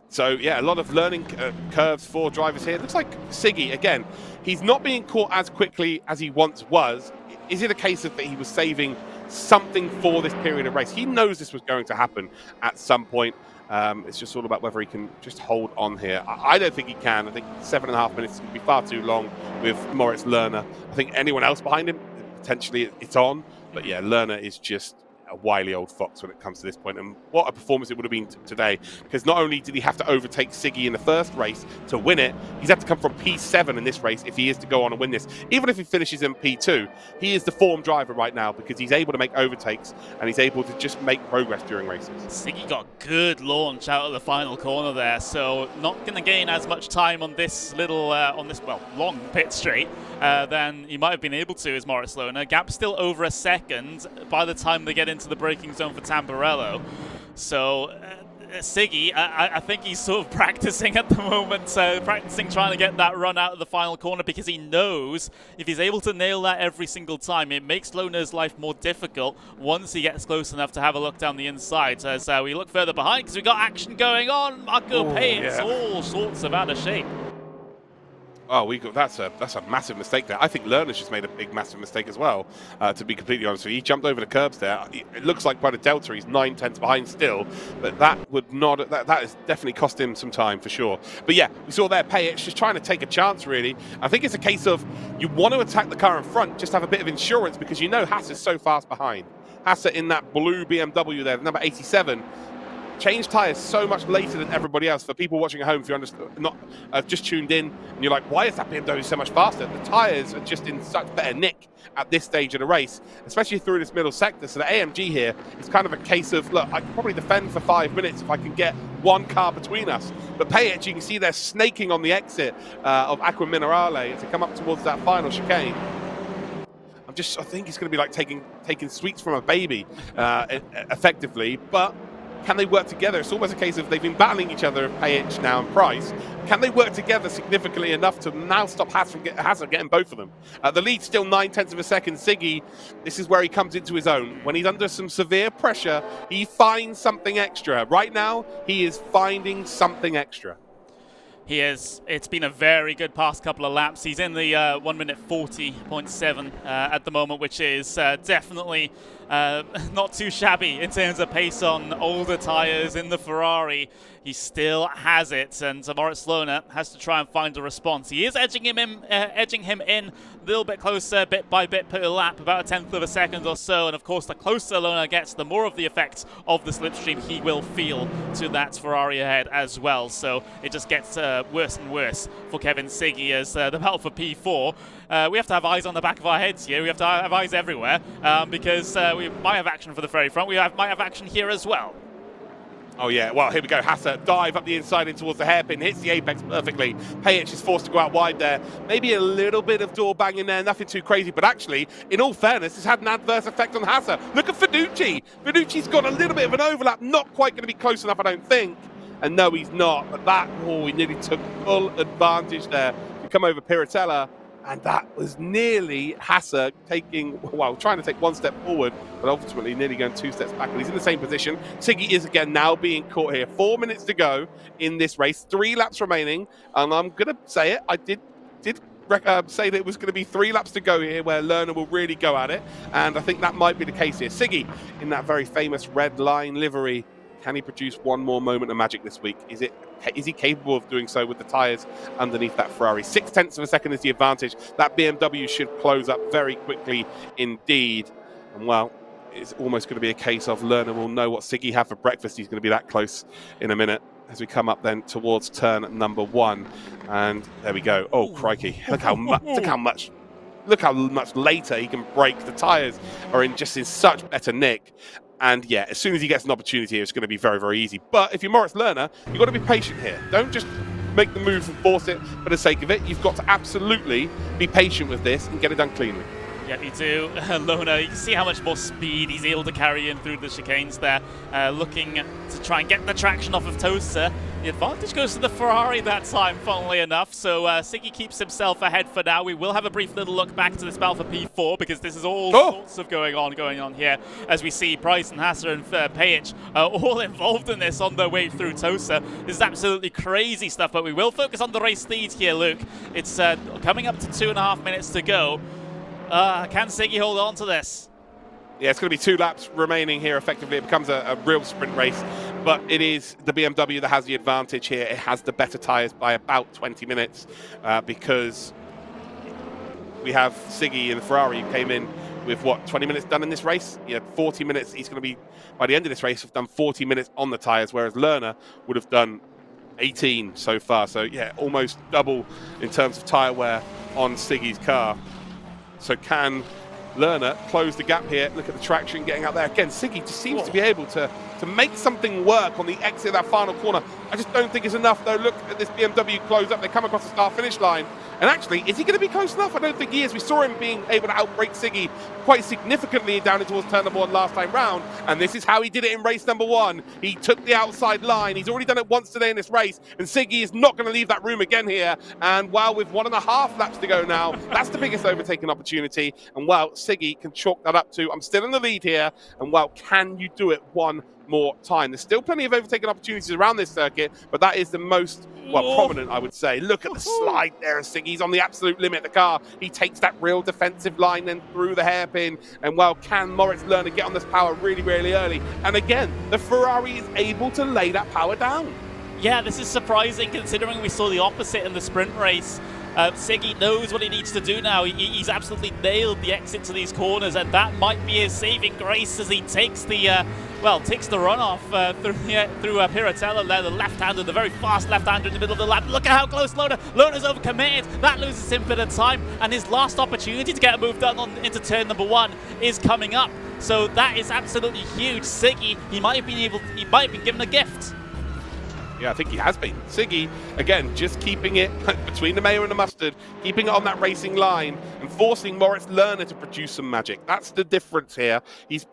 So, yeah, a lot of learning curves for drivers here. It looks like Siggy, again, he's not being caught as quickly as he once was. Is it a case of that he was saving something for this period of race? He knows this was going to happen at some point. It's just all about whether he can just hold on here. I don't think he can. I think 7.5 minutes is going to be far too long with Moritz Lerner. I think anyone else behind him, potentially it's on. But yeah, Lerner is just a wily old fox when it comes to this point. And what a performance it would have been today. Because not only did he have to overtake Siggy in the first race to win it, he's had to come from P7 in this race if he is to go on and win this. Even if he finishes in P2, he is the form driver right now because he's able to make overtakes and he's able to just make progress during races. Siggy got good launch out of the final corner there, so not going to gain as much time on this little, long pit straight than he might have been able to as Moritz Lerner. Gap still over a second by the time they get into the braking zone for Tamburello. So Siggy, I think he's sort of practicing at the moment, practicing trying to get that run out of the final corner because he knows if he's able to nail that every single time, it makes Lerner's life more difficult once he gets close enough to have a look down the inside. As we look further behind because we've got action going on, Marco Payet's all sorts of out of shape. Oh, that's a massive mistake there. I think Lerner's just made a big, massive mistake as well, to be completely honest with you. He jumped over the curbs there. It looks like quite a delta. He's 9/10 behind still, but that has definitely cost him some time for sure. But yeah, we saw there Payet's just trying to take a chance, really. I think it's a case of you want to attack the car in front, just have a bit of insurance because you know Hasser's so fast behind. Hasser in that blue BMW there, number 87. Changed tyres so much later than everybody else. For people watching at home, if you're not just tuned in and you're like, why is that BMW so much faster? The tyres are just in such better nick at this stage of the race, especially through this middle sector. So the AMG here is kind of a case of, look, I can probably defend for 5 minutes if I can get one car between us. But Payet, you can see they're snaking on the exit of Acqua Minerale to come up towards that final chicane. I think he's going to be like taking sweets from a baby, effectively. But can they work together? It's almost a case of they've been battling each other, Payich now and Price. Can they work together significantly enough to now stop Hasser getting both of them? The lead's still 9/10 of a second. Siggy, this is where he comes into his own. When he's under some severe pressure, he finds something extra. Right now, he is finding something extra. He is. It's been a very good past couple of laps. He's in the 1 minute 40.7 at the moment, which is definitely not too shabby in terms of pace on older tyres in the Ferrari. He still has it, and Moritz Lohner has to try and find a response. He is edging him in a little bit closer, bit by bit per lap, about 1/10 of a second or so. And of course, the closer Lohner gets, the more of the effects of the slipstream he will feel to that Ferrari ahead as well. So it just gets worse and worse for Kevin Siggy as the battle for P4. We have to have eyes on the back of our heads here. We have to have eyes everywhere because we might have action for the very front. We might have action here as well. Oh yeah, well here we go. Hasser dive up the inside in towards the hairpin, hits the apex perfectly. Payich is forced to go out wide there. Maybe a little bit of door banging there, nothing too crazy, but actually, in all fairness, it's had an adverse effect on Hasser. Look at Finucci. Finucci's got a little bit of an overlap, not quite going to be close enough, I don't think. And no, he's not. But that, he nearly took full advantage there to come over Piratella. And that was nearly Hasser trying to take one step forward, but ultimately nearly going 2 steps back. And he's in the same position. Siggy is again now being caught here. 4 minutes to go in this race, 3 laps remaining. And I'm going to say it, I did say that it was going to be 3 laps to go here where Lerner will really go at it. And I think that might be the case here. Siggy in that very famous red line livery. Can he produce one more moment of magic this week? Is he capable of doing so with the tyres underneath that Ferrari? 6/10 of a second is the advantage. That BMW should close up very quickly indeed. And well, it's almost going to be a case of Lerner will know what Siggy had for breakfast. He's going to be that close in a minute as we come up then towards turn number 1. And there we go. Oh, crikey. Look how much later he can brake. The tyres are in such better nick. And yeah, as soon as he gets an opportunity, it's going to be very, very easy. But if you're Moritz Lerner, you've got to be patient here. Don't just make the move and force it for the sake of it. You've got to absolutely be patient with this and get it done cleanly. Yeah, you do. Lohner, you can see how much more speed he's able to carry in through the chicanes there, looking to try and get the traction off of Toaster. The advantage goes to the Ferrari that time, funnily enough, so Siggy keeps himself ahead for now. We will have a brief little look back to this battle for P4 because this is all sorts of going on here as we see Price and Hasser and Payich all involved in this on their way through Tosa. This is absolutely crazy stuff, but we will focus on the race lead here, Luke. It's coming up to 2.5 minutes to go. Can Siggy hold on to this? Yeah, it's going to be 2 laps remaining here. Effectively, it becomes a real sprint race. But it is the BMW that has the advantage here. It has the better tyres by about 20 minutes because we have Siggy in the Ferrari who came in with, 20 minutes done in this race? Yeah, 40 minutes. He's going to be, by the end of this race, have done 40 minutes on the tyres, whereas Lerner would have done 18 so far. So, yeah, almost double in terms of tyre wear on Siggy's car. So can Lerner close the gap here? Look at the traction getting out there. Again, Siggy just seems to be able to make something work on the exit of that final corner. I just don't think it's enough, though. Look at this BMW close up. They come across the start-finish line. And actually, is he going to be close enough? I don't think he is. We saw him being able to outbrake Siggy quite significantly down towards turn number 1 last time round. And this is how he did it in race number 1. He took the outside line. He's already done it once today in this race. And Siggy is not going to leave that room again here. And well, with 1.5 laps to go now, that's the biggest overtaking opportunity. And well, Siggy can chalk that up to, I'm still in the lead here. And well, can you do it one more time? There's still plenty of overtaking opportunities around this circuit, but that is the most, prominent, I would say. Look at the slide there of Siggy. He's on the absolute limit of the car. He takes that real defensive line then through the hairpin. And well, can Moritz Lerner get on this power really, really early? And again, the Ferrari is able to lay that power down. Yeah, this is surprising considering we saw the opposite in the sprint race. Siggy knows what he needs to do now. He's absolutely nailed the exit to these corners, and that might be his saving grace as he takes the takes the runoff through Piratella there, the left-hander, the very fast left-hander in the middle of the lap. Look at how close Lerner's overcommitted. That loses him a bit of time, and his last opportunity to get a move done into turn number 1 is coming up. So that is absolutely huge. Siggy, he might have been given a gift. Yeah, I think he has been. Siggy, again, just keeping it between the mayo and the mustard, keeping it on that racing line and forcing Moritz Lerner to produce some magic. That's the difference here. He's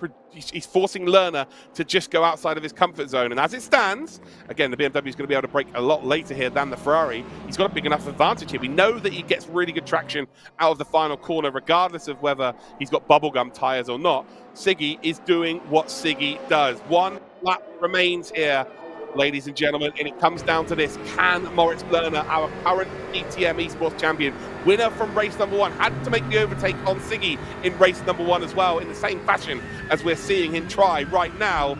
forcing Lerner to just go outside of his comfort zone. And as it stands, again, the BMW is going to be able to brake a lot later here than the Ferrari. He's got a big enough advantage here. We know that he gets really good traction out of the final corner, regardless of whether he's got bubblegum tyres or not. Siggy is doing what Siggy does. One lap remains here, ladies and gentlemen, and it comes down to this. Can Moritz Lerner, our current DTM Esports champion, winner from race number 1, had to make the overtake on Siggy in race number 1 as well, in the same fashion as we're seeing him try right now.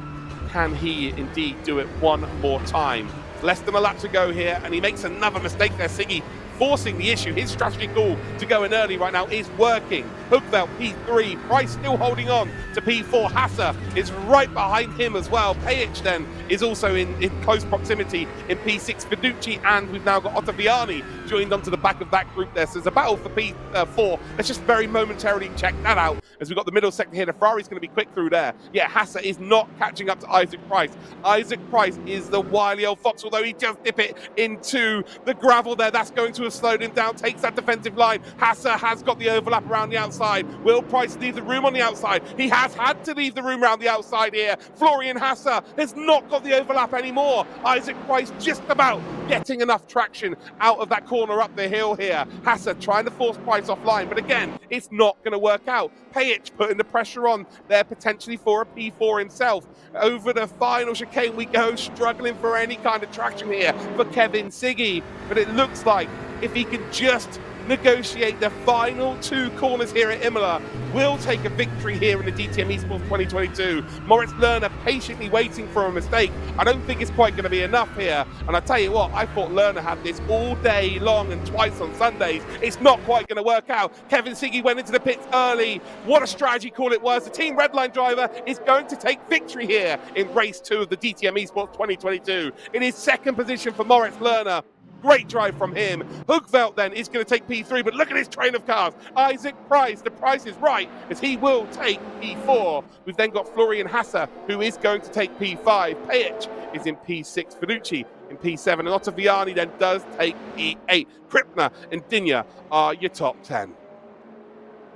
Can he indeed do it one more time? Less than a lap to go here, and he makes another mistake there, Siggy, forcing the issue. His strategy call to go in early right now is working. Hookveld P3, Price still holding on to P4. Hasser is right behind him as well. Pajic then is also in close proximity in P6. Fiducci, and we've now got Ottaviani joined onto the back of that group there. So there's a battle for P4. Let's just very momentarily check that out as we've got the middle sector here. The Ferrari's going to be quick through there. Yeah, Hasser is not catching up to Isaac Price. Isaac Price is the wily old fox, although he just dip it into the gravel there. That's going to have slowed him down, takes that defensive line. Hasser has got the overlap around the outside. Will Price leave the room on the outside? He has had to leave the room around the outside here. Florian Hasser has not got the overlap anymore. Isaac Price just about getting enough traction out of that corner up the hill here. Hasser trying to force Price offline, but again, it's not going to work out. Pajic putting the pressure on there potentially for a P4 himself. Over the final chicane we go, struggling for any kind of traction here for Kevin Siggy, but it looks like if he can just negotiate the final 2 corners here at Imola, will take a victory here in the DTM Esports 2022. Moritz Lerner patiently waiting for a mistake. I don't think it's quite going to be enough here. And I tell you what, I thought Lerner had this all day long and twice on Sundays. It's not quite going to work out. Kevin Siggy went into the pits early. What a strategy call it was. The Team Redline driver is going to take victory here in race 2 of the DTM Esports 2022. It is second position for Moritz Lerner. Great drive from him. Hookveld then is going to take P3, but look at his train of cars. Isaac Price, the price is right, as he will take P4. We've then got Florian Hasser, who is going to take P5. Pajic is in P6. Fiducci in P7. And Ottaviani then does take P8. Krippner and Dinya are your top 10.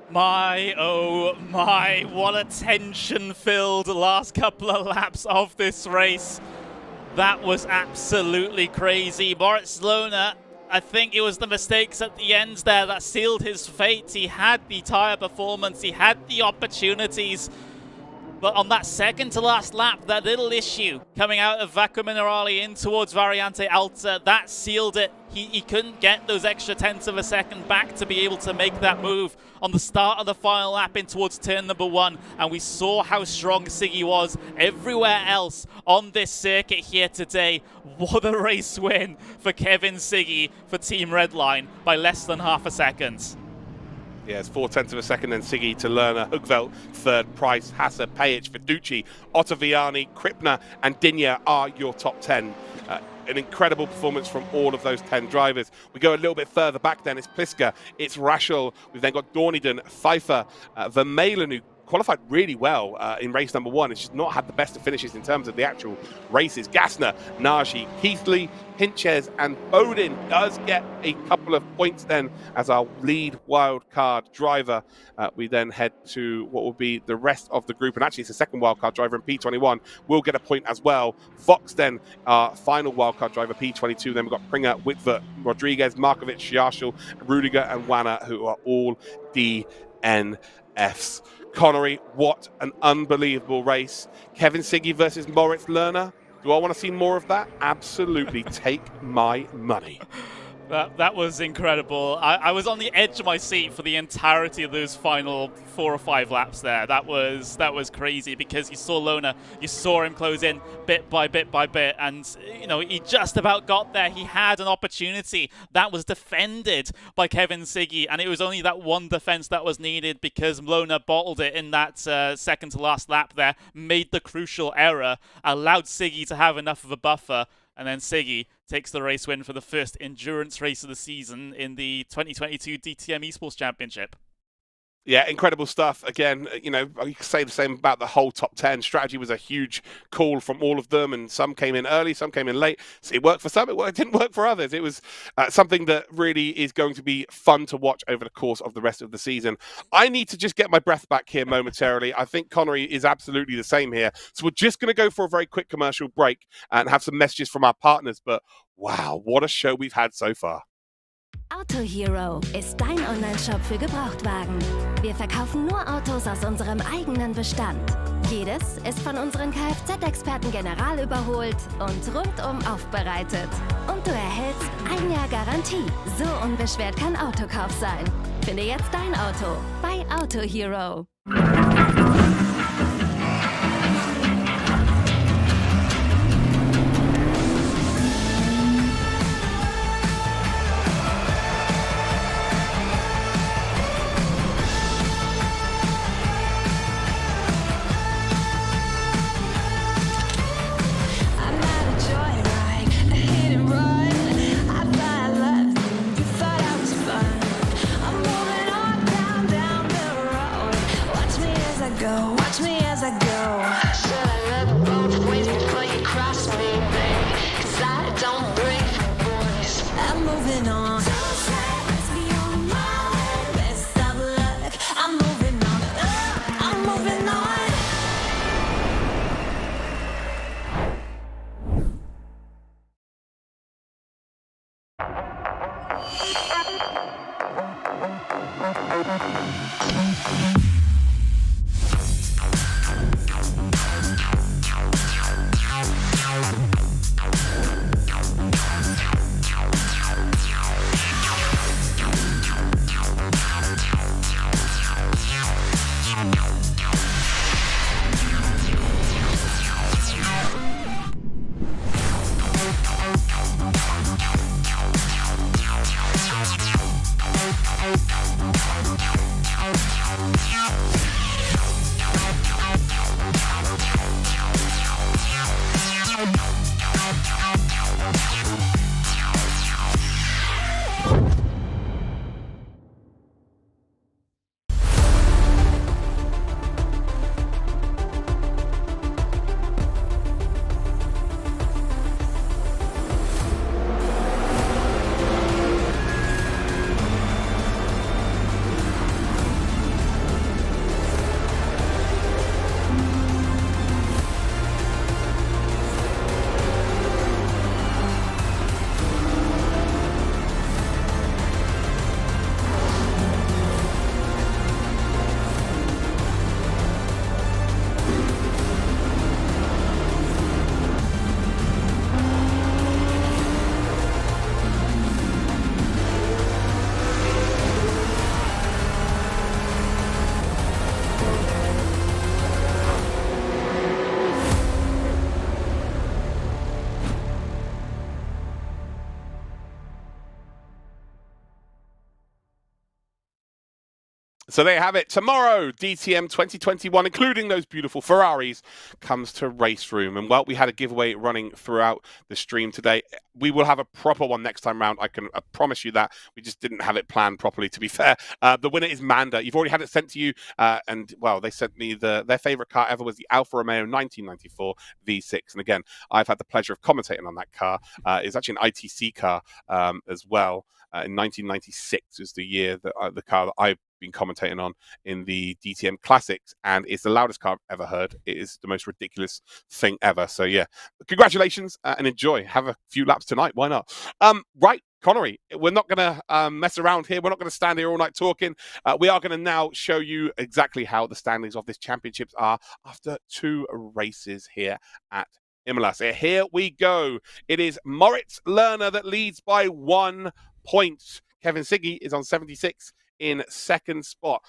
My, oh my, what a tension-filled last couple of laps of this race. That was absolutely crazy. Moritz Lerner, I think it was the mistakes at the end there that sealed his fate. He had the tyre performance, he had the opportunities. But on that second to last lap, that little issue coming out of Vacuum Minerale in towards Variante Alta, that sealed it. He couldn't get those extra tenths of a second back to be able to make that move on the start of the final lap in towards turn number 1. And we saw how strong Siggy was everywhere else on this circuit here today. What a race win for Kevin Siggy for Team Redline by less than half a second. Yeah, it's 0.4 of a second, then Siggy to Lerner, Hookveld third, Price, Hasser, Pajic, Fiducci, Ottaviani, Krippner, and Dinya are your top 10. An incredible performance from all of those 10 drivers. We go a little bit further back then. It's Pliska, it's Raschel. We've then got Dorniden, Pfeiffer, Vermeulen, who qualified really well in race number 1. It's just not had the best of finishes in terms of the actual races. Gassner, Nagy, Keithley, Hinches, and Bodin does get a couple of points then as our lead wildcard driver. We then head to what will be the rest of the group, and actually it's the second wildcard driver in P21 will get a point as well. Fox then our final wildcard driver, P22. Then we've got Pringer, Whitver, Rodriguez, Markovic, Schiarschel, Rudiger, and Wanner, who are all DNFs. Connery, what an unbelievable race. Kevin Siggy versus Moritz Lerner. Do I want to see more of that? Absolutely. Take my money. That was incredible. I was on the edge of my seat for the entirety of those final 4 or 5 laps there. That was crazy because you saw Lerner, you saw him close in bit by bit by bit, and you know he just about got there. He had an opportunity that was defended by Kevin Siggy, and it was only that one defense that was needed because Lerner bottled it in that second to last lap there, made the crucial error, allowed Siggy to have enough of a buffer. And then Siggy takes the race win for the first endurance race of the season in the 2022 DTM Esports Championship. Yeah, incredible stuff. Again, you know, you could say the same about the whole top 10. Strategy was a huge call from all of them, and some came in early, some came in late. So it worked for some, it didn't work for others. It was something that really is going to be fun to watch over the course of the rest of the season. I need to just get my breath back here momentarily. I think Connery is absolutely the same here. So we're just going to go for a very quick commercial break and have some messages from our partners. But wow, what a show we've had so far. Auto Hero ist dein Online-Shop für Gebrauchtwagen. Wir verkaufen nur Autos aus unserem eigenen Bestand. Jedes ist von unseren Kfz-Experten general überholt und rundum aufbereitet. Und du erhältst 1 Jahr Garantie. So unbeschwert kann Autokauf sein. Finde jetzt dein Auto bei Auto Hero. Watch me as I go. Should I look both ways before you cross me, babe? 'Cause I don't break for boys. I'm moving on. Don't say let's be on my way. Best of luck. I'm moving on. I'm moving on. So there you have it. Tomorrow, DTM 2021, including those beautiful Ferraris, comes to RaceRoom. And well, we had a giveaway running throughout the stream today. We will have a proper one next time round. I can promise you that. We just didn't have it planned properly, to be fair. The winner is Manda. You've already had it sent to you. And well, they sent me their favorite car ever was the Alfa Romeo 1994 V6. And again, I've had the pleasure of commentating on that car. It's actually an ITC car as well. In 1996 is the year that the car that I've been commentating on in the DTM Classics, and it's the loudest car I've ever heard. It is the most ridiculous thing ever. So yeah, congratulations and enjoy. Have a few laps tonight. Why not? Right, Connery, we're not going to mess around here. We're not going to stand here all night talking. We are going to now show you exactly how the standings of this championships are after 2 races here at Imola. So here we go. It is Moritz Lerner that leads by 1 point. Kevin Siggy is on 76 in second spot.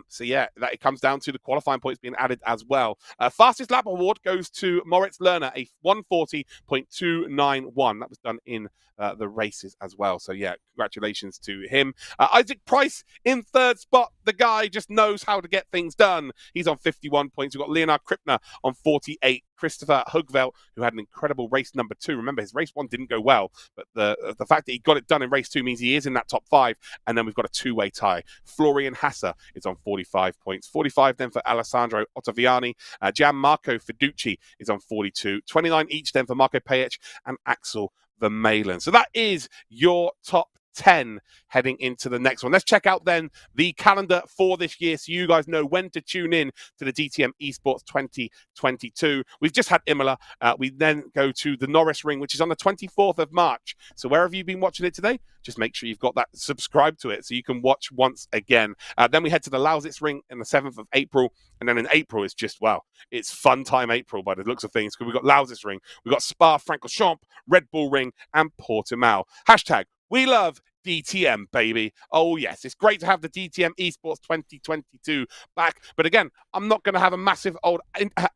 So yeah, that it comes down to the qualifying points being added as well. Fastest lap award goes to Moritz Lerner, a 140.291. That was done in the races as well. So yeah, congratulations to him. Isaac Price in third spot. The guy just knows how to get things done. He's on 51 points. We've got Leonard Krippner on 48 Christopher Hugveld, who had an incredible race number 2. Remember, his race 1 didn't go well, but the fact that he got it done in race 2 means he is in that top 5, and then we've got a two-way tie. Florian Hasser is on 45 points. 45 then for Alessandro Ottaviani. Gianmarco Fiducci is on 42. 29 each then for Marco Pajic and Axel Vermeulen. So that is your top 10 heading into the next one. Let's check out then the calendar for this year so you guys know when to tune in to the DTM Esports 2022. We've just had Imola. We then go to the Norris Ring, which is on the 24th of March. So wherever you've been watching it today, just make sure you've got that subscribed to it so you can watch once again. Then we head to the Lausitz Ring on the 7th of April. And then in April, it's just, wow, it's fun time April by the looks of things, because we've got Lausitz Ring, we've got Spa-Francorchamps, Red Bull Ring, and Portimao. Hashtag We love DTM, baby. Oh, yes. It's great to have the DTM Esports 2022 back. But again, I'm not going to have a massive old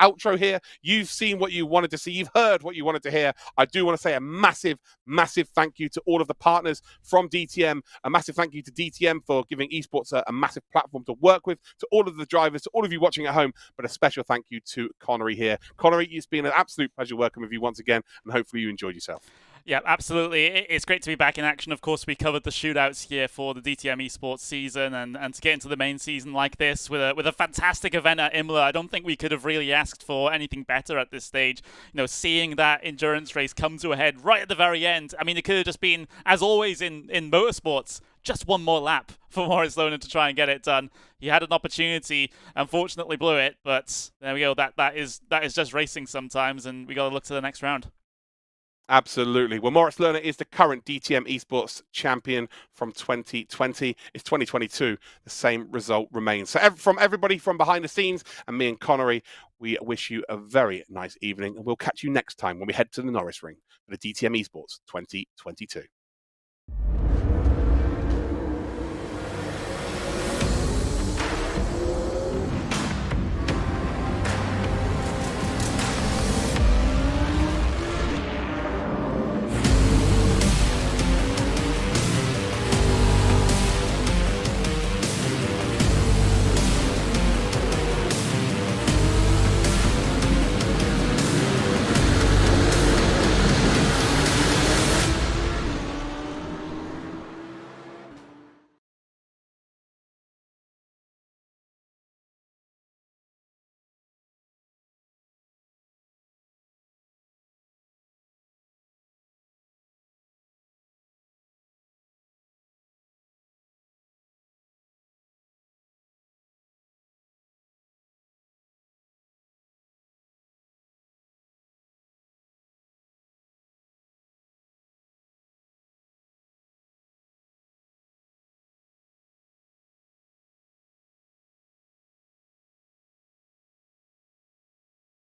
outro here. You've seen what you wanted to see. You've heard what you wanted to hear. I do want to say a massive, massive thank you to all of the partners from DTM. A massive thank you to DTM for giving esports a massive platform to work with, to all of the drivers, to all of you watching at home. But a special thank you to Connery here. Connery, it's been an absolute pleasure working with you once again, and hopefully you enjoyed yourself. Yeah, absolutely. It's great to be back in action. Of course, we covered the shootouts here for the DTM Esports season, and to get into the main season like this with a fantastic event at Imola, I don't think we could have really asked for anything better at this stage. You know, seeing that endurance race come to a head right at the very end. I mean, it could have just been, as always in motorsports, just one more lap for Maurice Lohner to try and get it done. He had an opportunity, unfortunately blew it, but there we go. That is just racing sometimes, and we got to look to the next round. Absolutely. Well, Maurice Lohner is the current DTM Esports champion from 2020. It's 2022. The same result remains. So from everybody from behind the scenes and me and Connery, we wish you a very nice evening, and we'll catch you next time when we head to the Norris Ring for the DTM Esports 2022.